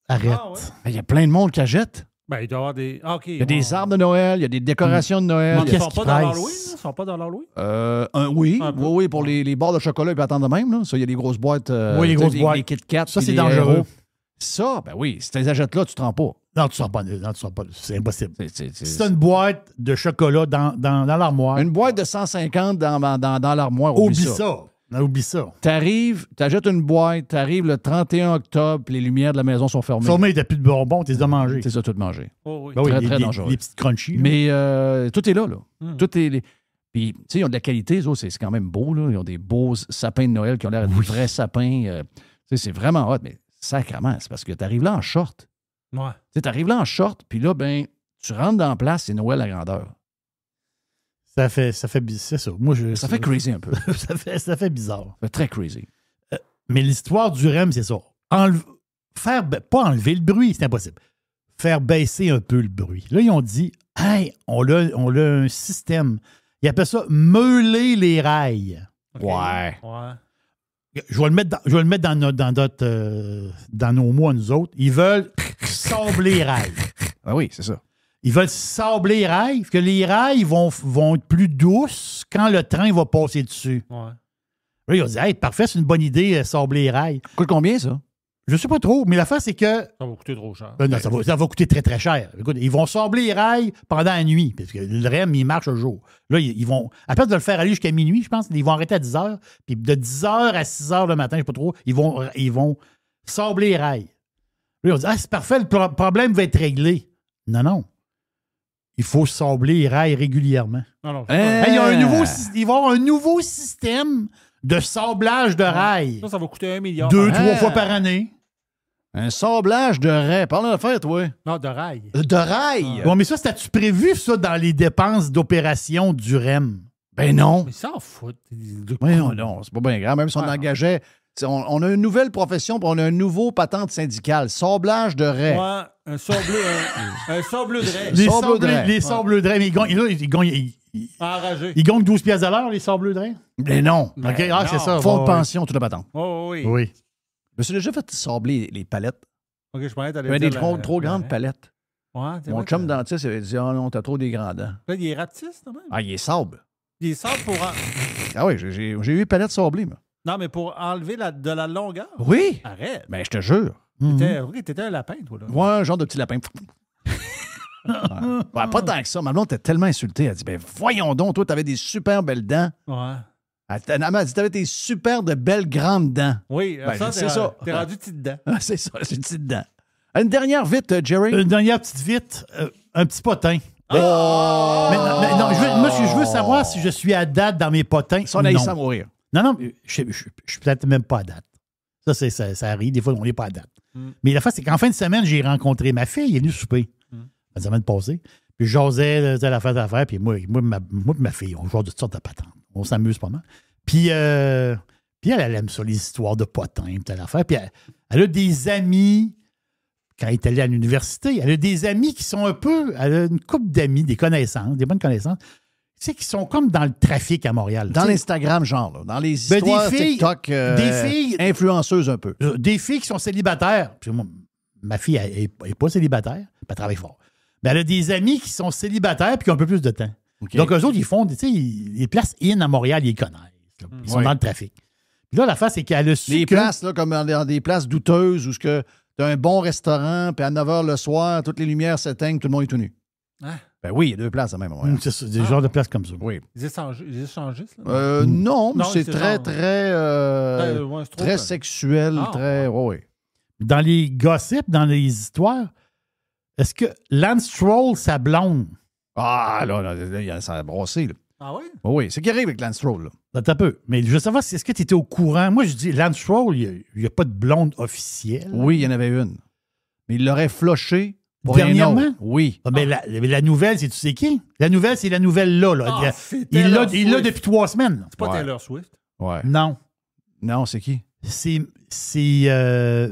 Arrête. Il y a plein de monde qui achète. Ben, il doit y avoir des... Il y a des arbres de Noël, il y a des décorations de Noël. Ils ne sont pas dans l'Halloween? Ils ne sont pas dans l'Halloween? Oui, pour les barres de chocolat, ils peuvent attendre de même. Là. Ça, il y a des grosses boîtes. Oui, les grosses boîtes. Les Kit Kat. Ça, c'est dangereux. Ça, ben oui, si tu les achètes là, tu ne te rends pas. Non, tu ne sors pas. C'est impossible. C'est une boîte de chocolat dans l'armoire. Une boîte de 150 dans l'armoire. Oublie ça. Oublie ça. T'achètes une boîte, t'arrives le 31 octobre, les lumières de la maison sont fermées. Fermées, t'as plus de bonbons, t'es déjà mangé. C'est ça, tout mangé. Oh, oui. Ben oui, très dangereux. Les petites crunchy. Mais tout est là. Tout est... Puis, tu sais, ils ont de la qualité, c'est quand même beau. Là. Ils ont des beaux sapins de Noël qui ont l'air de vrais sapins. C'est vraiment hot, mais sacrément, c'est parce que t'arrives là en short. Ouais. Tu t'arrives là en short, puis là, ben, tu rentres dans la place, c'est Noël à grandeur. Ça fait c'est ça. Moi, ça fait crazy un peu. ça fait bizarre. Ça fait très crazy. Mais l'histoire du REM, c'est ça. Pas enlever le bruit, c'est impossible. Faire baisser un peu le bruit. Là, ils ont dit, hey, on a un système. Ils appellent ça meuler les rails. Okay. Ouais. Je vais le mettre dans nos mots, nous autres. Ils veulent sabler les rails. Ah oui, c'est ça. Ils veulent sabler les rails, parce que les rails vont être plus douces quand le train va passer dessus. Ouais. Là, ils ont dit, hey, parfait, c'est une bonne idée, sabler les rails. Ça coûte combien, ça? Je sais pas trop, mais l'affaire, c'est que. Ça va coûter trop cher. Non, ça va coûter très, très cher. Écoute, ils vont sabler les rails pendant la nuit, parce que le REM, il marche le jour. Là, ils vont, à place de le faire aller jusqu'à minuit, je pense, ils vont arrêter à 10 h, puis de 10 h à 6 h le matin, je sais pas trop, ils vont sabler les rails. Là, ils ont dit, c'est parfait, le problème va être réglé. Non. Il faut sabler les rails régulièrement. Non, il va y avoir un nouveau système de sablage de rails. Ça va coûter 1 milliard. 2-3 fois par année. Un sablage de rails. Parle d'affaires, toi. Non, de rails. De rails? Bon, mais ça, c'était-tu prévu, ça, dans les dépenses d'opération du REM? Ben non. Mais ça en fout. Oui, non, c'est pas bien grave. Même si on engageait... On a une nouvelle profession, puis on a un nouveau patente syndical. Sablage de rails. Ouais, un sableux de rails. Les sableux de rails, mais Enragé. ils gagnent 12 piastres à l'heure, les sableux de rails? Mais non. OK, c'est ça. Fonds de pension, toute la patente. Oh oui. Oui. Je me suis déjà fait sabler les palettes. OK, je parlais d'aller des trop grandes palettes. Ouais, mon chum dentiste, il avait dit, non, t'as trop des grands dents. Là, il est rapetisse, quand même. Ah, il est sable. Il est sable pour... Ah oui, j'ai eu des palettes sablées, moi. Non, mais pour enlever de la longueur. Oui. Arrête. Ben, je te jure. T'étais un lapin, toi, là. Ouais, un genre de petit lapin. Ouais, pas tant que ça. Ma blonde était tellement insultée. Elle a dit, ben voyons donc, toi, t'avais des super belles dents. Ouais. Elle m'a dit, t'avais des super de belles grandes dents. Oui, ben, c'est ça. T'es rendu petite dent. C'est ça, j'ai une petite dent. Une dernière vite, Jerry. Une dernière petite vite. Un petit potin. Oh! Mais non, je veux savoir si je suis à date dans mes potins. Ça, on a eu ça à mourir. Non, je suis peut-être même pas à date. Ça arrive. Des fois, on n'est pas à date. Mais la fois, c'est qu'en fin de semaine, j'ai rencontré ma fille. Elle est venue souper. La semaine passée. Puis je jasais la fête à faire. Puis moi et ma fille, on joue de toutes sortes de patentes. On s'amuse pas mal. Puis elle aime ça, les histoires de potins. Puis telle affaire. Puis elle a des amis, quand elle est allée à l'université, elle a des amis qui sont un peu... Elle a une couple d'amis, des connaissances, des bonnes connaissances, tu sais, qui sont comme dans le trafic à Montréal. Dans l'Instagram, genre, là, dans les histoires des filles, TikTok des filles influenceuses un peu. Des filles qui sont célibataires. Puis moi, ma fille, elle n'est pas célibataire, elle travaille fort. Mais elle a des amis qui sont célibataires et qui ont un peu plus de temps. Okay. Donc, eux autres, ils font, tu sais, les places in à Montréal, ils les connaissent. Là. Ils sont dans le trafic. Puis là, l'affaire, c'est qu'elle a su les places, là, comme dans des places douteuses où tu as un bon restaurant, puis à 9 h le soir, toutes les lumières s'éteignent, tout le monde est tout nu. Ah. Ben oui, il y a 2 places à même moment. C'est des genres de places comme ça. Oui. Les échangistes, là? Non, c'est très, genre... très sexuel, très... Oui. Dans les gossips, dans les histoires, est-ce que Lance Stroll, sa blonde... Ah, là, ça a brossé, là. Ah oui? Oui, c'est qui arrive avec Lance Stroll, là. Attends un peu. Mais je veux savoir, est-ce que tu étais au courant? Moi, je dis, Lance Stroll, il n'y a pas de blonde officielle. Oui, il y en avait une. Mais il l'aurait floché pour dernièrement? Oui. Ah, mais la nouvelle, c'est tu sais qui? La nouvelle, c'est la nouvelle là. Il l'a depuis 3 semaines. C'est pas Taylor Swift? Ouais. Non. Non, c'est qui? C'est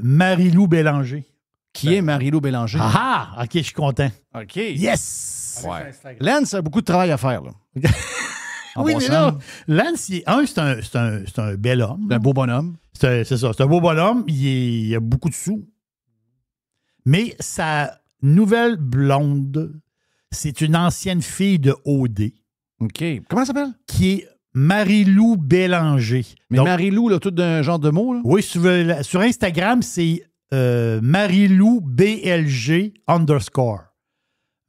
Marie-Lou Bélanger. Qui est Marie-Lou Bélanger? Ah! OK, je suis content. OK. Yes! Ouais. Lance a beaucoup de travail à faire, là. Oui, mais là, Lance, c'est un bel homme. C'est un beau bonhomme. C'est ça, c'est un beau bonhomme. Il a beaucoup de sous. Mais sa nouvelle blonde, c'est une ancienne fille de OD. OK. Comment elle s'appelle? Qui est Marie-Lou Bélanger. Mais donc, Marie-Lou, là, tout d'un genre de mot, là? Oui, sur Instagram, c'est Marie-Lou BLG _.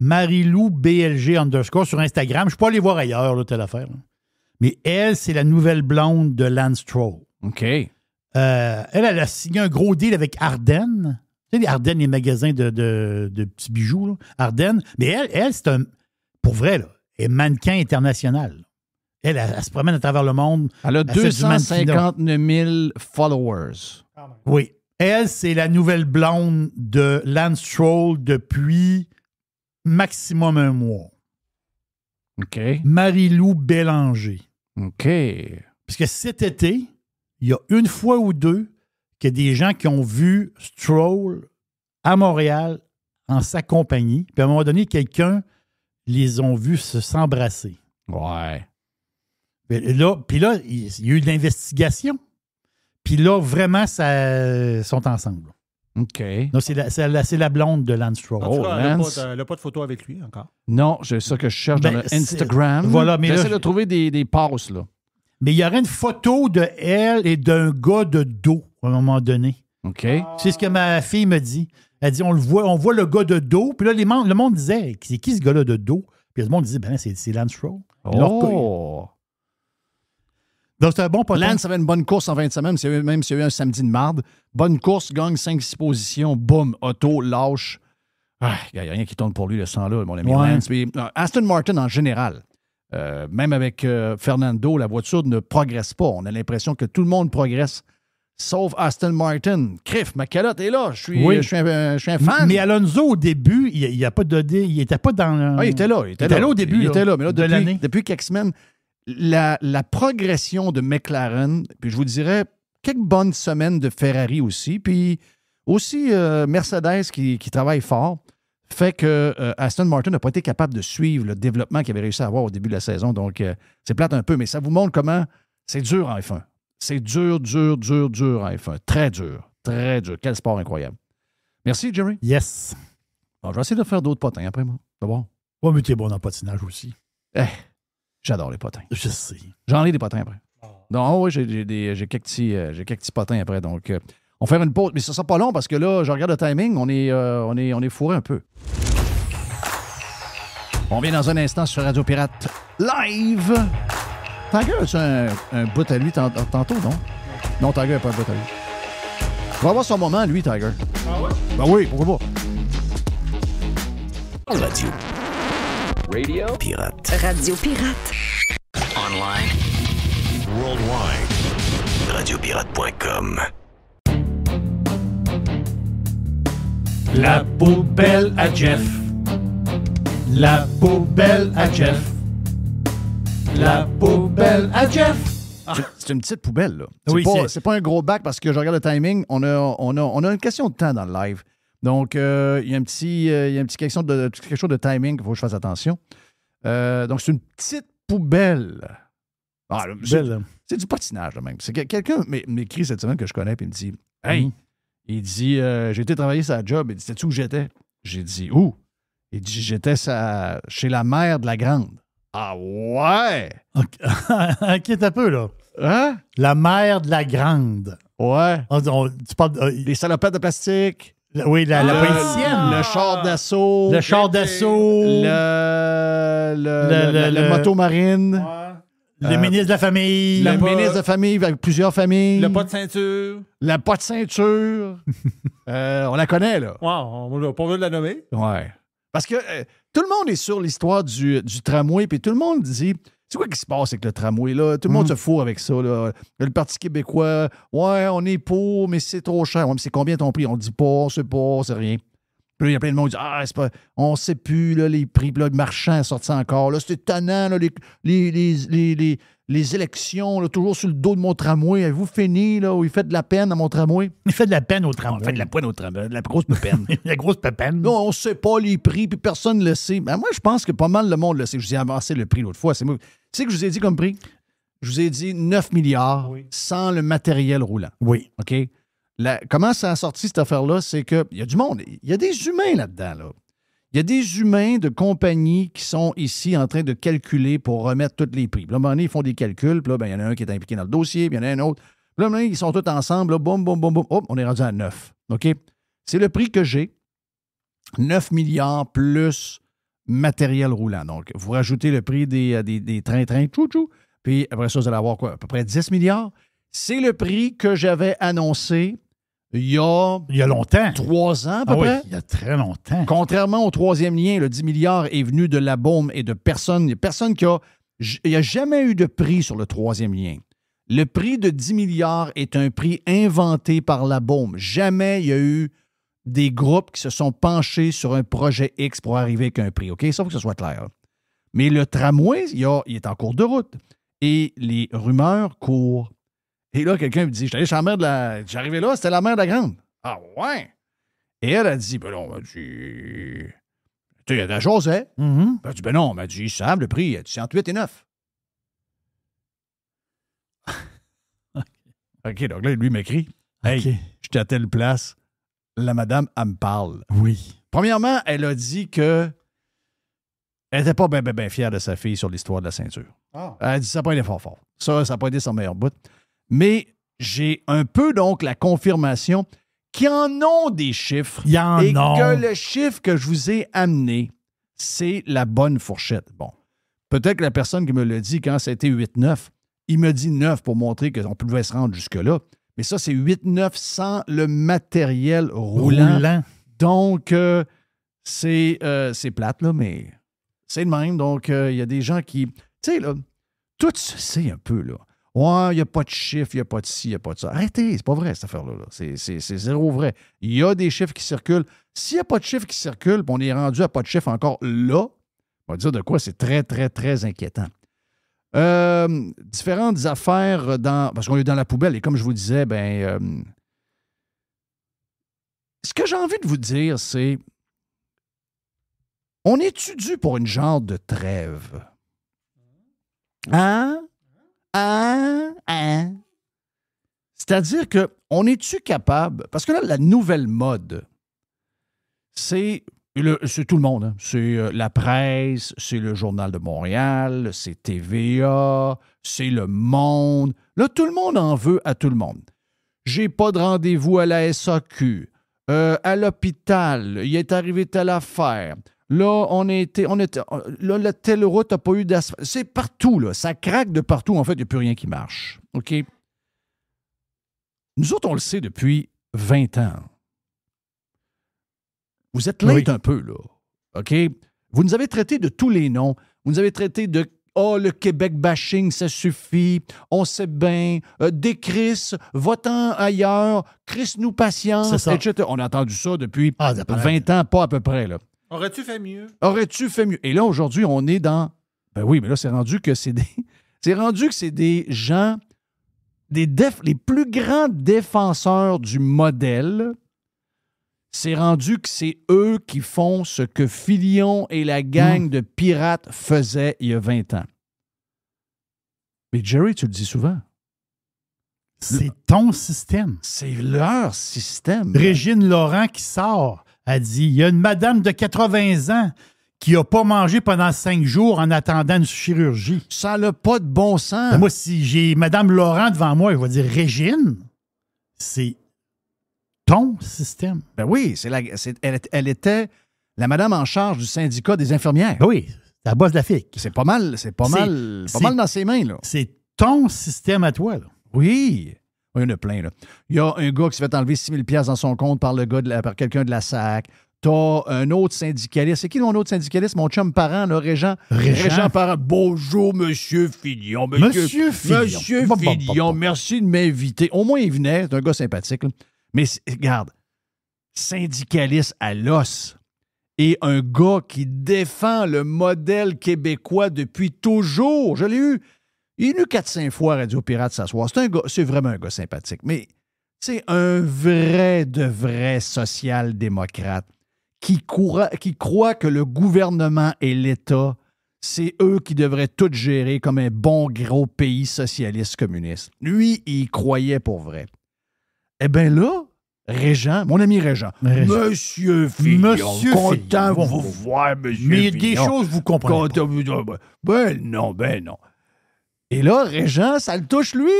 Marie-Lou BLG _ sur Instagram. Je peux pas aller voir ailleurs, là, telle affaire. Là. Mais elle, c'est la nouvelle blonde de Lance Stroll. OK. Elle a signé un gros deal avec Ardennes. Tu sais, les Ardennes, les magasins de petits bijoux, là. Ardennes. Mais elle c'est un... Pour vrai, là, elle est mannequin international. Elle se promène à travers le monde. Elle a 259 000 followers. Oui. Elle, c'est la nouvelle blonde de Lance Stroll depuis... maximum 1 mois. OK. Marie-Lou Bélanger. OK. Parce que cet été, il y a une fois ou deux qu'il y a des gens qui ont vu Stroll à Montréal en sa compagnie. Puis à un moment donné, quelqu'un les ont vus s'embrasser. Ouais. Puis là, il y a eu de l'investigation. Puis là, vraiment, ils sont ensemble. OK. Non, c'est la blonde de Lance Stroll. En tout cas, elle n'a pas de photo avec lui encore. Non, c'est ça que je cherche dans le Instagram. Voilà, mais j'essaie de trouver des passes, là. Mais il y aurait une photo de elle et d'un gars de dos à un moment donné. OK. C'est ce que ma fille me dit. Elle dit, on voit le gars de dos. Puis là, le monde disait, c'est qui ce gars-là de dos? Puis le monde disait, ben c'est Lance Stroll. Oh! Donc, c'est un bon potin. Lance avait une bonne course en fin de semaine, même s'il y a eu un samedi de marde. Bonne course, gagne 5-6 positions, boum, auto, lâche. Il n'y a rien qui tourne pour lui, le sang-là, mon ami Lance. Puis, Aston Martin, en général, même avec Fernando, la voiture ne progresse pas. On a l'impression que tout le monde progresse, sauf Aston Martin. Criff, ma calotte est là. Je suis un fan. Mais Alonso, au début, il n'était pas dans... Il était là. Il était là au début. Il était là, mais là, de l'année. Depuis quelques semaines, la progression de McLaren, puis je vous dirais, quelques bonnes semaines de Ferrari aussi, puis aussi Mercedes qui travaille fort, fait que Aston Martin n'a pas été capable de suivre le développement qu'il avait réussi à avoir au début de la saison. Donc, c'est plate un peu, mais ça vous montre comment c'est dur en F1. C'est dur en F1. Très dur. Très dur. Quel sport incroyable. Merci, Jerry. Yes. Bon, je vais essayer de faire d'autres potins après, moi. D'abord. Ouais, mais tu es bon dans le patinage aussi. J'adore les potins. Je sais. J'en ai des potins après. Donc, oui, j'ai quelques petits potins après. Donc, on va faire une pause. Mais ça sera pas long parce que là, je regarde le timing. On est fourré un peu. On vient dans un instant sur Radio Pirate Live. Tiger, as-tu un bout à lui tantôt, non? Non, Tiger n'a pas un bout à lui. Il va avoir son moment, lui, Tiger. Ah ouais? Ben oui, pourquoi pas? Radio Pirate. Radio Pirate. Online. Worldwide. Radiopirate.com. La poubelle à Jeff. La poubelle à Jeff. La poubelle à Jeff. C'est une petite poubelle, là. Oui, c'est pas un gros bac parce que je regarde le timing. On a une question de temps dans le live. Donc, il y a un petit quelque chose de timing qu'il faut que je fasse attention. Donc, c'est une petite poubelle. C'est du patinage, là, même. C'est quelqu'un m'écrit cette semaine que je connais et il me dit « Hey! Il dit j'ai été travailler sa job. Il dit sais-tu où j'étais? J'ai dit où? Il dit j'étais chez la mère de la grande. Ah ouais! Inquiète un peu, là. Hein? La mère de la grande. Ouais. Tu parles les salopettes de plastique. Oui, la politicienne. Le char d'assaut. Le char d'assaut. Le moto marine. Ouais. Le ministre de la famille. Le ministre de famille avec plusieurs familles. Le pas de ceinture. La pas de ceinture. On la connaît, là. Wow, on n'a pas besoin de la nommer. Ouais. Parce que tout le monde est sur l'histoire du tramway, puis tout le monde dit c'est quoi qui se passe avec le tramway, là? Tout le monde se fout avec ça, là. Le Parti québécois, ouais, on est pour, mais c'est trop cher. Ouais, mais c'est combien ton prix? On ne dit pas, on sait pas, on sait rien. Puis là, il y a plein de monde qui dit c'est pas, on ne sait plus, là, les prix. Puis là, le marchand est sorti encore. Là, c'est étonnant, là, les élections, là, toujours sur le dos de mon tramway. Avez-vous fini, là, où il fait de la peine à mon tramway? Il fait de la peine au tramway. Il fait de la peine au tramway, de la grosse peine. La grosse pépine. Non, on ne sait pas les prix, puis personne ne le sait. Ben, moi, je pense que pas mal le monde le sait. Je vous ai avancé le prix l'autre fois. C'est moi. Tu sais que je vous ai dit comme prix? Je vous ai dit 9 milliards sans le matériel roulant. Oui. OK? Comment ça a sorti, cette affaire-là? C'est qu'il y a du monde. Il y a des humains là-dedans, là. Il y a des humains de compagnie qui sont ici en train de calculer pour remettre tous les prix. Puis là, à un moment donné, ils font des calculs. Puis là, ben, il y en a un qui est impliqué dans le dossier, puis il y en a un autre. Puis là, à un moment donné, ils sont tous ensemble. Là, boum, boum, boum, boum. Hop, on est rendu à 9. OK? C'est le prix que j'ai. 9 milliards plus matériel roulant. Donc, vous rajoutez le prix des trains-trains, tchou-tchou. Puis après ça, vous allez avoir quoi? À peu près 10 milliards. C'est le prix que j'avais annoncé il y a longtemps. 3 ans, à peu près. Oui, il y a très longtemps. Contrairement au troisième lien, le 10 milliards est venu de la Baume et de personne. Il n'y a personne qui a... Il n'y a jamais eu de prix sur le troisième lien. Le prix de 10 milliards est un prix inventé par la Baume. Jamais il y a eu des groupes qui se sont penchés sur un projet X pour arriver avec un prix. OK? Ça, il faut que ce soit clair. Mais le tramway, il est en cours de route. Et les rumeurs courent. Et là, quelqu'un me dit, j'étais allé chez la mère de la... J'arrivais là, c'était la mère de la grande. Ah ouais? Et elle a dit, ben non, elle m'a dit... Tu sais, il y a de la Josée. Elle a dit, ben non, elle m'a dit, ils savent le prix, c'est entre 8 et 9. OK, donc là, lui m'écrit, hey, j'étais à telle place. La madame, elle me parle. Oui. Premièrement, elle a dit que Elle n'était pas bien fière de sa fille sur l'histoire de la ceinture. Ah. Elle a dit ça n'a pas été fort. Ça n'a pas été son meilleur bout. Mais j'ai un peu, donc, la confirmation qu'ils en ont des chiffres. Ils en ont. Que le chiffre que je vous ai amené, c'est la bonne fourchette. Bon. Peut-être que la personne qui me l'a dit quand c'était 8-9, il me dit 9 pour montrer qu'on pouvait se rendre jusque-là. Mais ça, c'est 8-9 sans le matériel roulant. Donc, c'est plate, là, mais c'est le même. Donc, il y a des gens qui... Tu sais, là, tout se sait un peu, là. Ouais, il n'y a pas de chiffres, il n'y a pas de ci, il n'y a pas de ça. Arrêtez, c'est pas vrai, cette affaire-là. Là. C'est zéro vrai. Il y a des chiffres qui circulent. S'il n'y a pas de chiffres qui circulent, puis on est rendu à pas de chiffres encore là, on va dire de quoi c'est très, très, très inquiétant. Différentes affaires parce qu'on est dans la poubelle, et comme je vous disais, ce que j'ai envie de vous dire, c'est on est-tu dû pour une genre de trêve? Hein? C'est-à-dire qu'on est-tu capable, parce que là, la nouvelle mode, c'est tout le monde. Hein? C'est la presse, c'est le Journal de Montréal, c'est TVA, c'est Le Monde. Là, tout le monde en veut à tout le monde. J'ai pas de rendez-vous à la SAQ. À l'hôpital, il est arrivé telle affaire. Là, là, la telle route n'a pas eu d'asphalte. C'est partout, là. Ça craque de partout. En fait, il n'y a plus rien qui marche. OK? Nous autres, on le sait depuis 20 ans. Vous êtes late un peu, là. OK? Vous nous avez traité de tous les noms. Vous nous avez traité de « Oh, le Québec bashing, ça suffit. On sait bien. Des Chris, va-t'en ailleurs. Chris nous patience. » etc. On a entendu ça depuis 20 ans, pas à peu près, là. Aurais-tu fait mieux? Aurais-tu fait mieux? Et là, aujourd'hui, on est dans... Ben oui, mais là, c'est rendu que c'est des... C'est rendu que c'est des gens... Les plus grands défenseurs du modèle... C'est rendu que c'est eux qui font ce que Filion et la gang de pirates faisaient il y a 20 ans. Mais Jerry, tu le dis souvent. C'est ton système. C'est leur système. Régine Laurent qui sort, a dit, il y a une madame de 80 ans qui n'a pas mangé pendant 5 jours en attendant une chirurgie. Ça n'a pas de bon sens. Mais moi, si j'ai Madame Laurent devant moi, je vais dire, Régine, c'est ton système. Ben oui, elle était la madame en charge du syndicat des infirmières. Ben oui, c'est la bosse de la FIC. C'est pas mal dans ses mains, là. C'est ton système à toi, là. Oui. Il y en a plein, là. Il y a un gars qui s'est fait enlever 6 000 $ dans son compte par quelqu'un de la SAC. T'as un autre syndicaliste. C'est qui mon autre syndicaliste? Mon chum parent, là, Régent Parent. Bonjour, Monsieur Filion. Monsieur Filion, merci de m'inviter. Au moins, il venait. C'est un gars sympathique, là. Mais regarde, syndicaliste à l'os et un gars qui défend le modèle québécois depuis toujours. Je l'ai eu. Il est venu 4-5 fois à Radio Pirate s'asseoir. C'est vraiment un gars sympathique. Mais c'est un vrai social-démocrate qui croit que le gouvernement et l'État, c'est eux qui devraient tout gérer comme un bon gros pays socialiste communiste. Lui, il y croyait pour vrai. Eh bien là, Régent, mon ami Régent. Monsieur Filion, content de vous voir, monsieur Filion. Mais il y a des choses que vous comprenez pas. Ben non. Et là, Régent, ça le touche lui.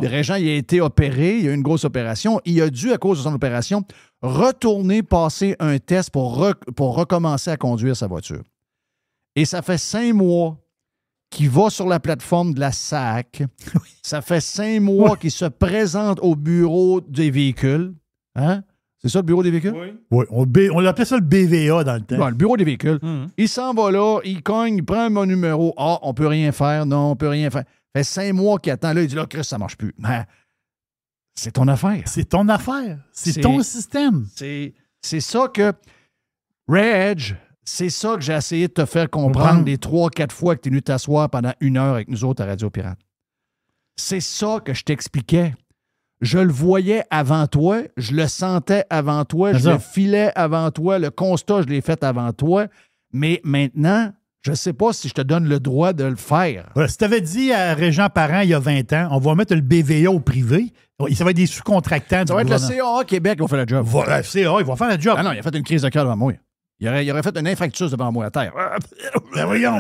Régent, il a été opéré, il a eu une grosse opération. Il a dû, à cause de son opération, retourner passer un test pour recommencer à conduire sa voiture. Et ça fait 5 mois qu'il va sur la plateforme de la SAC. Ça fait 5 mois qu'il se présente au bureau des véhicules. Hein? C'est ça, le bureau des véhicules? Oui. On appelait ça le BVA dans le temps. Bon, le bureau des véhicules. Il s'en va là, il cogne, il prend mon numéro. Ah, on peut rien faire. Non, on peut rien faire. Ça fait 5 mois qu'il attend. Là, il dit là, Chris, ça marche plus. Ben, c'est ton affaire. C'est ton affaire. C'est ton système. C'est ça que... Reg... C'est ça que j'ai essayé de te faire comprendre les 3-4 fois que tu es venu t'asseoir pendant 1 heure avec nous autres à Radio Pirate. C'est ça que je t'expliquais. Je le voyais avant toi, je le sentais avant toi, je le filais avant toi, le constat, je l'ai fait avant toi. Mais maintenant, je ne sais pas si je te donne le droit de le faire. Ouais, si tu avais dit à Régent Parent il y a 20 ans, on va mettre le BVA au privé, ça va être des sous-contractants. Ça va être le CAA Québec qui va faire le job. Le CAA, il va faire le job. Ah non, il a fait une crise de cœur devant moi. Il aurait fait une infarctus devant moi à terre. Ben voyons.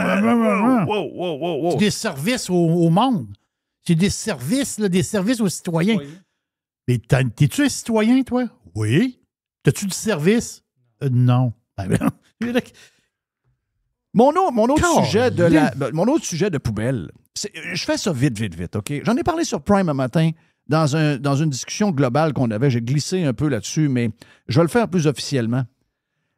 Wow. C'est des services au monde. C'est des services aux citoyens. Mais t'es-tu un citoyen, toi? Oui. T'as-tu du service? Non. Mon autre sujet de poubelle, je fais ça vite, OK? J'en ai parlé sur Prime un matin dans une discussion globale qu'on avait. J'ai glissé un peu là-dessus, mais je vais le faire plus officiellement.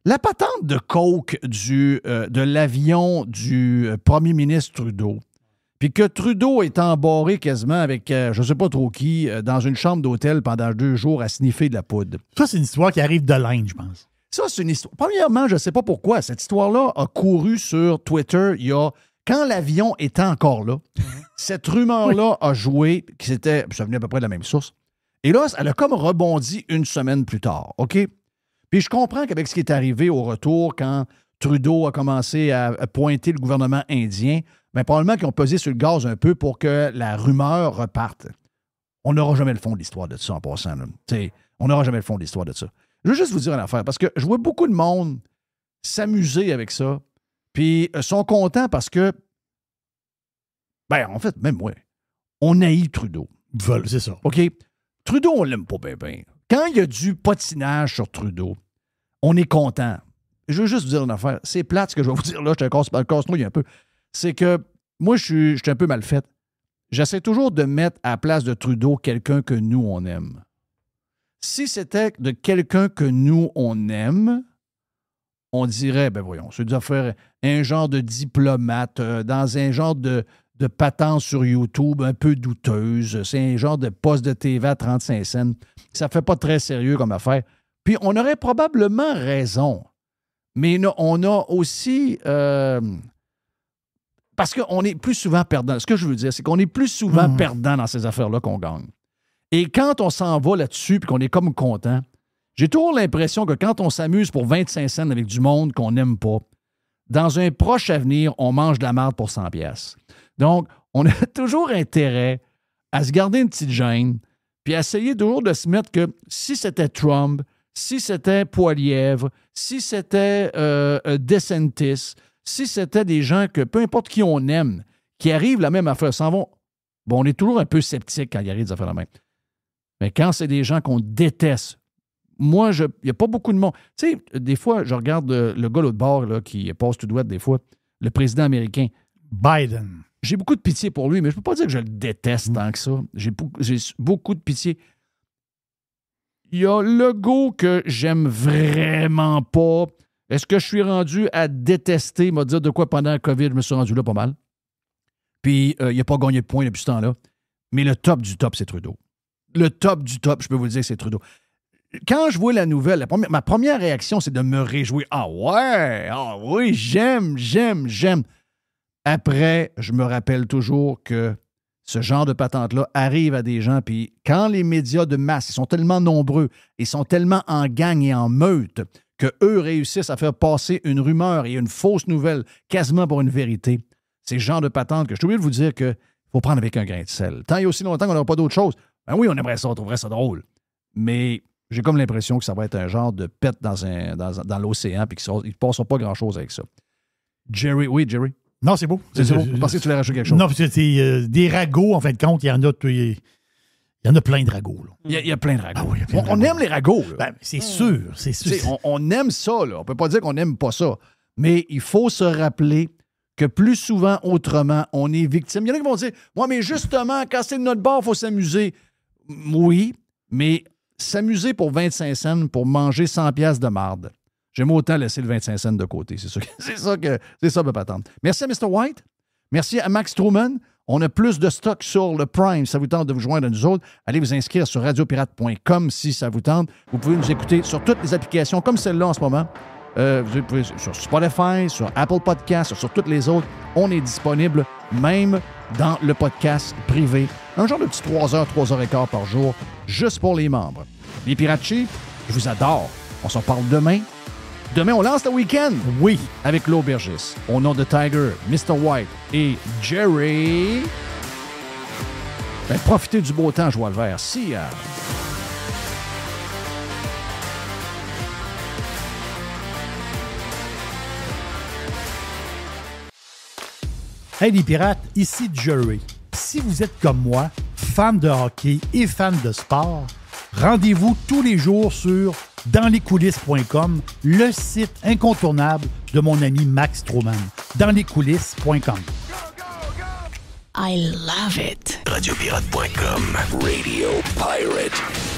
La patente de coke de l'avion du premier ministre Trudeau, puis que Trudeau est embarré quasiment avec je ne sais pas trop qui, dans une chambre d'hôtel pendant 2 jours à sniffer de la poudre. Ça, c'est une histoire qui arrive de l'Inde, je pense. Ça, c'est une histoire. Premièrement, je ne sais pas pourquoi. Cette histoire-là a couru sur Twitter quand l'avion était encore là. Cette rumeur-là a joué, ça venait à peu près de la même source. Et là, elle a comme rebondi une semaine plus tard, OK? Puis je comprends qu'avec ce qui est arrivé au retour, quand Trudeau a commencé à pointer le gouvernement indien, bien, probablement qu'ils ont pesé sur le gaz un peu pour que la rumeur reparte. On n'aura jamais le fond de l'histoire de ça en passant. On n'aura jamais le fond de l'histoire de ça. Je veux juste vous dire une affaire, parce que je vois beaucoup de monde s'amuser avec ça, puis sont contents parce que, en fait, même moi, on haït Trudeau. C'est ça. OK? Trudeau, on l'aime pas bien. Quand il y a du patinage sur Trudeau, on est content. Je veux juste vous dire une affaire. C'est plate ce que je vais vous dire là, je te casse-nouille un peu. C'est que moi, je suis un peu mal fait. J'essaie toujours de mettre à la place de Trudeau quelqu'un que nous, on aime. Si c'était de quelqu'un que nous, on aime, on dirait, voyons, c'est dû faire un genre de diplomate, dans un genre de patente sur YouTube un peu douteuse. C'est un genre de poste de TV à 35 cents. Ça fait pas très sérieux comme affaire. Puis on aurait probablement raison. Mais on a aussi... parce qu'on est plus souvent perdant. Ce que je veux dire, c'est qu'on est plus souvent perdant dans ces affaires-là qu'on gagne. Et quand on s'en va là-dessus puis qu'on est comme content, j'ai toujours l'impression que quand on s'amuse pour 25 cents avec du monde qu'on n'aime pas, dans un proche avenir, on mange de la merde pour 100 pièces. Donc, on a toujours intérêt à se garder une petite gêne puis à essayer toujours de se mettre que si c'était Trump, si c'était Poilievre, si c'était DeSantis, si c'était des gens que peu importe qui on aime, qui arrivent la même affaire, s'en vont. Bon, on est toujours un peu sceptique quand il arrive des affaires la même. Mais quand c'est des gens qu'on déteste, moi, il n'y a pas beaucoup de monde. Tu sais, des fois, je regarde le gars l'autre bord là, qui passe tout droit des fois, le président américain. Biden. J'ai beaucoup de pitié pour lui, mais je ne peux pas dire que je le déteste tant que ça. J'ai beaucoup de pitié. Il y a Legault que j'aime vraiment pas. Est-ce que je suis rendu à détester, m'a dit de quoi pendant la COVID, je me suis rendu là pas mal. Puis, il n'a pas gagné de points depuis ce temps-là. Mais le top du top, c'est Trudeau. Le top du top, je peux vous le dire, c'est Trudeau. Quand je vois la nouvelle, ma première réaction, c'est de me réjouir. Ah ouais, ah oui, j'aime. Après, je me rappelle toujours que ce genre de patente-là arrive à des gens, puis quand les médias de masse, ils sont tellement nombreux, ils sont tellement en gang et en meute, qu'eux réussissent à faire passer une rumeur et une fausse nouvelle quasiment pour une vérité. C'est le genre de patente que je suis obligé de vous dire qu'il faut prendre avec un grain de sel. Tant il y a aussi longtemps qu'on n'aura pas d'autre chose, ben oui, on aimerait ça, on trouverait ça drôle. Mais j'ai comme l'impression que ça va être un genre de pète dans l'océan puis qu'il ne passera pas grand-chose avec ça. Jerry. Non, c'est beau. C'est beau. Je pensais que tu voulais rajouter quelque chose. Non, parce que c'est des ragots, en fin de compte, il y en a plein de ragots. Il y a plein de ragots. Ah oui, on aime les ragots. C'est sûr. On aime ça. Là. On ne peut pas dire qu'on n'aime pas ça. Mais il faut se rappeler que plus souvent, autrement, on est victime. Il y en a qui vont dire « Ouais, mais justement, quand c'est de notre bord, il faut s'amuser. » Oui, mais s'amuser pour 25 cents pour manger 100 piastres de marde. J'aime autant laisser le 25 cents de côté. C'est ça que peut pas attendre. Merci à Mr. White. Merci à Max Truman. On a plus de stock sur le Prime. Ça vous tente de vous joindre à nous autres. Allez vous inscrire sur radiopirate.com si ça vous tente. Vous pouvez nous écouter sur toutes les applications comme celle-là en ce moment. Vous pouvez sur Spotify, sur Apple Podcasts, sur toutes les autres. On est disponible même dans le podcast privé. Un genre de petit 3h15 par jour, juste pour les membres. Les Pirates Cheap, je vous adore. On s'en parle demain. Demain, on lance le week-end. Oui. Avec l'Aubergiste. Au nom de Tiger, Mr. White et Jerry. Profitez du beau temps, je vois le vert. See ya. Hey les pirates, ici Jerry. Si vous êtes comme moi, fan de hockey et fan de sport, rendez-vous tous les jours sur danslescoulisses.com, le site incontournable de mon ami Max Truman. danslescoulisses.com. I love it. Radiopirate.com. Radio Pirate.